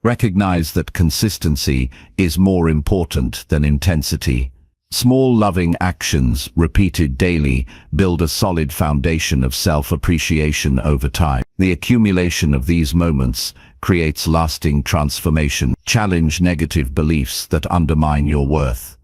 Recognize that consistency is more important than intensity. Small loving actions, repeated daily, build a solid foundation of self-appreciation over time. The accumulation of these moments creates lasting transformation. Challenge negative beliefs that undermine your worth.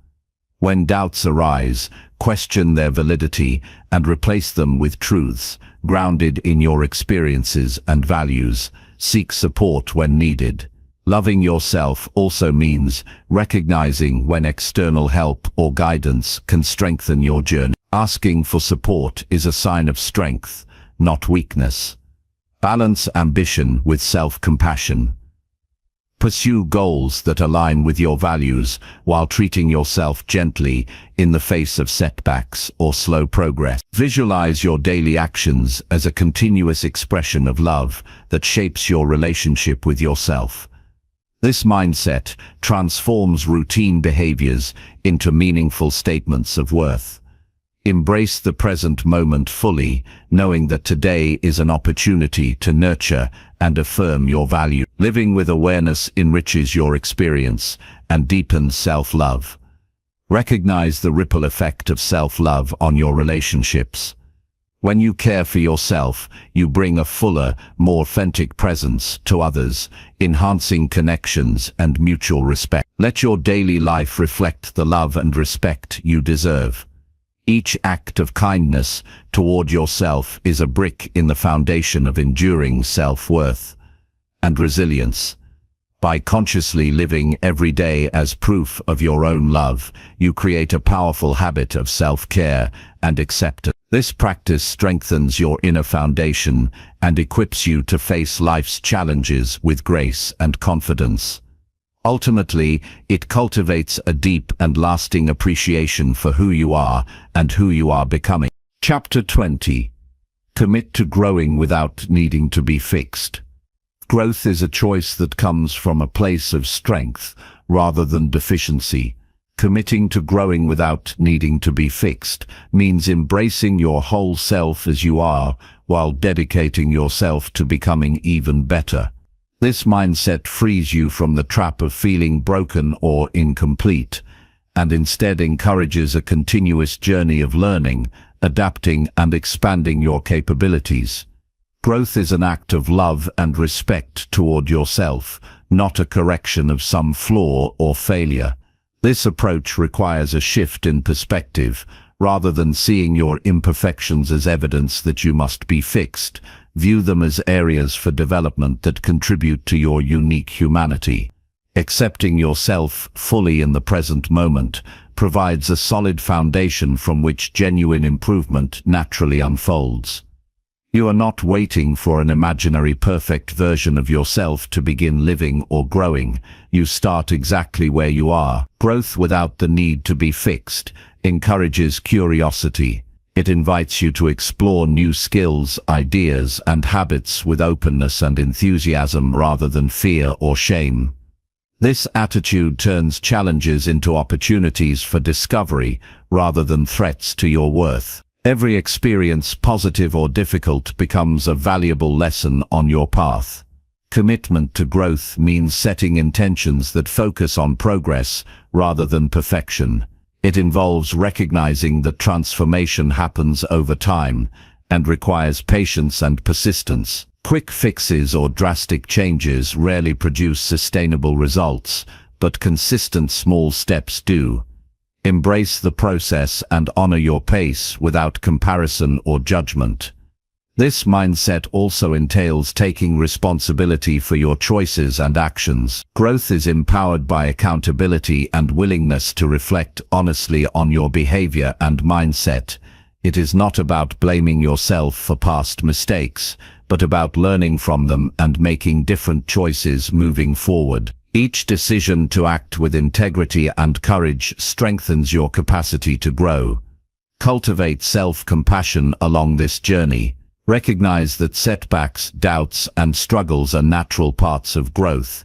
When doubts arise, question their validity and replace them with truths grounded in your experiences and values. Seek support when needed. Loving yourself also means recognizing when external help or guidance can strengthen your journey. Asking for support is a sign of strength, not weakness. Balance ambition with self-compassion. Pursue goals that align with your values while treating yourself gently in the face of setbacks or slow progress. Visualize your daily actions as a continuous expression of love that shapes your relationship with yourself. This mindset transforms routine behaviors into meaningful statements of worth. Embrace the present moment fully, knowing that today is an opportunity to nurture and affirm your value. Living with awareness enriches your experience and deepens self-love. Recognize the ripple effect of self-love on your relationships. When you care for yourself, you bring a fuller, more authentic presence to others, enhancing connections and mutual respect. Let your daily life reflect the love and respect you deserve. Each act of kindness toward yourself is a brick in the foundation of enduring self-worth and resilience. By consciously living every day as proof of your own love, you create a powerful habit of self-care and acceptance. This practice strengthens your inner foundation and equips you to face life's challenges with grace and confidence. Ultimately, it cultivates a deep and lasting appreciation for who you are and who you are becoming. Chapter 20. Commit to growing without needing to be fixed. Growth is a choice that comes from a place of strength rather than deficiency. Committing to growing without needing to be fixed means embracing your whole self as you are while dedicating yourself to becoming even better. This mindset frees you from the trap of feeling broken or incomplete, and instead encourages a continuous journey of learning, adapting, and expanding your capabilities. Growth is an act of love and respect toward yourself, not a correction of some flaw or failure. This approach requires a shift in perspective. Rather than seeing your imperfections as evidence that you must be fixed, View them as areas for development that contribute to your unique humanity. Accepting yourself fully in the present moment provides a solid foundation from which genuine improvement naturally unfolds. You are not waiting for an imaginary perfect version of yourself to begin living or growing. You start exactly where you are. Growth without the need to be fixed encourages curiosity. It invites you to explore new skills, ideas, and habits with openness and enthusiasm rather than fear or shame. This attitude turns challenges into opportunities for discovery rather than threats to your worth. Every experience, positive or difficult, becomes a valuable lesson on your path. Commitment to growth means setting intentions that focus on progress rather than perfection. It involves recognizing that transformation happens over time and requires patience and persistence. Quick fixes or drastic changes rarely produce sustainable results, but consistent small steps do. Embrace the process and honor your pace without comparison or judgment. This mindset also entails taking responsibility for your choices and actions. Growth is empowered by accountability and willingness to reflect honestly on your behavior and mindset. It is not about blaming yourself for past mistakes, but about learning from them and making different choices moving forward. Each decision to act with integrity and courage strengthens your capacity to grow. Cultivate self-compassion along this journey. Recognize that setbacks, doubts, and struggles are natural parts of growth.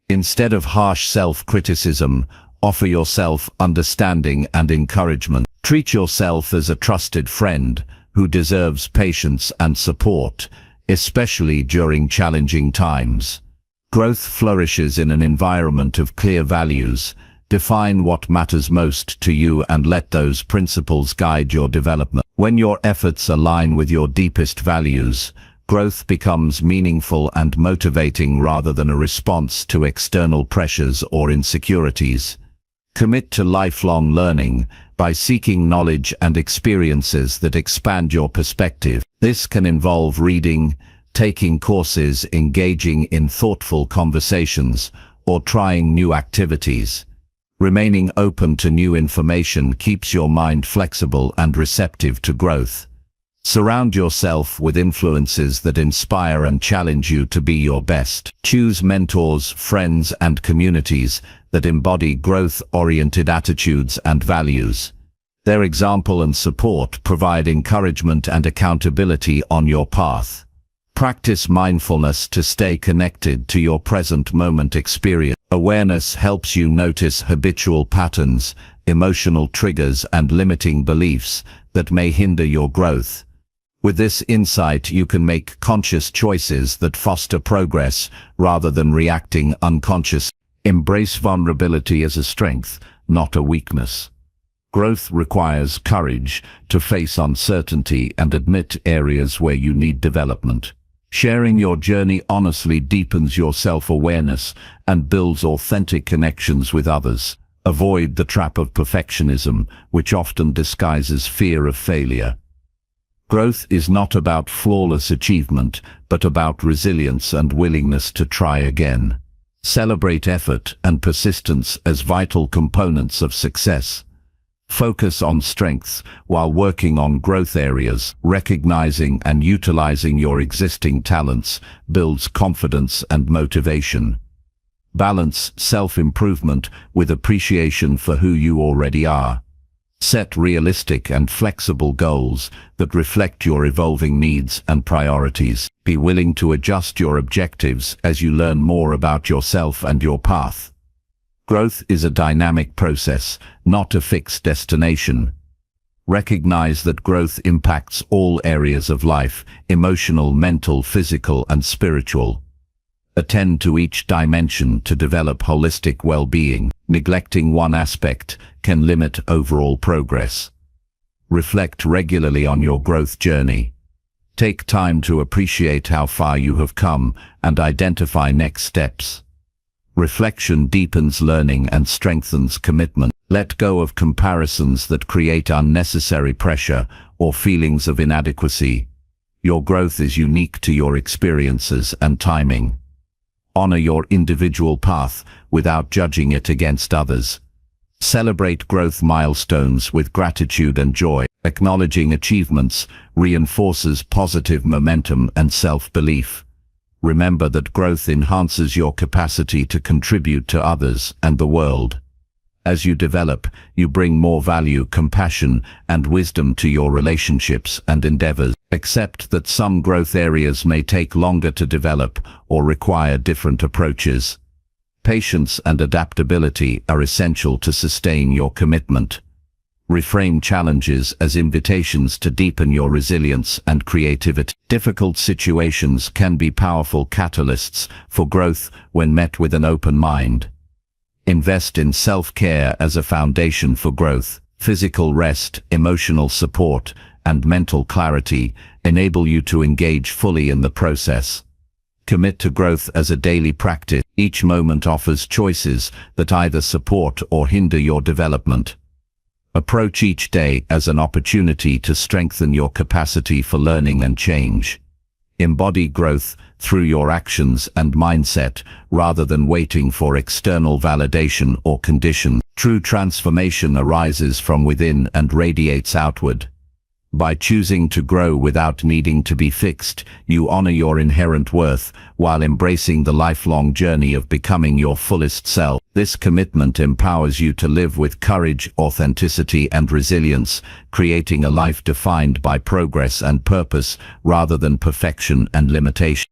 Instead of harsh self-criticism, offer yourself understanding and encouragement. Treat yourself as a trusted friend who deserves patience and support, especially during challenging times. Growth flourishes in an environment of clear values. Define what matters most to you and let those principles guide your development. When your efforts align with your deepest values, growth becomes meaningful and motivating rather than a response to external pressures or insecurities. Commit to lifelong learning by seeking knowledge and experiences that expand your perspective. This can involve reading, taking courses, engaging in thoughtful conversations, or trying new activities. Remaining open to new information keeps your mind flexible and receptive to growth. Surround yourself with influences that inspire and challenge you to be your best. Choose mentors, friends, and communities that embody growth-oriented attitudes and values. Their example and support provide encouragement and accountability on your path. Practice mindfulness to stay connected to your present moment experience. Awareness helps you notice habitual patterns, emotional triggers, and limiting beliefs that may hinder your growth. With this insight, you can make conscious choices that foster progress rather than reacting unconsciously. Embrace vulnerability as a strength, not a weakness. Growth requires courage to face uncertainty and admit areas where you need development. Sharing your journey honestly deepens your self-awareness and builds authentic connections with others. Avoid the trap of perfectionism, which often disguises fear of failure. Growth is not about flawless achievement, but about resilience and willingness to try again. Celebrate effort and persistence as vital components of success. Focus on strengths while working on growth areas. Recognizing and utilizing your existing talents builds confidence and motivation. Balance self-improvement with appreciation for who you already are. Set realistic and flexible goals that reflect your evolving needs and priorities. Be willing to adjust your objectives as you learn more about yourself and your path. Growth is a dynamic process, not a fixed destination. Recognize that growth impacts all areas of life: emotional, mental, physical, and spiritual. Attend to each dimension to develop holistic well-being. Neglecting one aspect can limit overall progress. Reflect regularly on your growth journey. Take time to appreciate how far you have come and identify next steps. Reflection deepens learning and strengthens commitment. Let go of comparisons that create unnecessary pressure or feelings of inadequacy. Your growth is unique to your experiences and timing. Honor your individual path without judging it against others. Celebrate growth milestones with gratitude and joy. Acknowledging achievements reinforces positive momentum and self-belief. Remember that growth enhances your capacity to contribute to others and the world. As you develop, you bring more value, compassion, and wisdom to your relationships and endeavors. Accept that some growth areas may take longer to develop or require different approaches. Patience and adaptability are essential to sustain your commitment. Reframe challenges as invitations to deepen your resilience and creativity. Difficult situations can be powerful catalysts for growth when met with an open mind. Invest in self-care as a foundation for growth. Physical rest, emotional support, and mental clarity enable you to engage fully in the process. Commit to growth as a daily practice. Each moment offers choices that either support or hinder your development. Approach each day as an opportunity to strengthen your capacity for learning and change. Embody growth through your actions and mindset rather than waiting for external validation or condition. True transformation arises from within and radiates outward. By choosing to grow without needing to be fixed, you honor your inherent worth while embracing the lifelong journey of becoming your fullest self. This commitment empowers you to live with courage, authenticity, and resilience, creating a life defined by progress and purpose rather than perfection and limitation.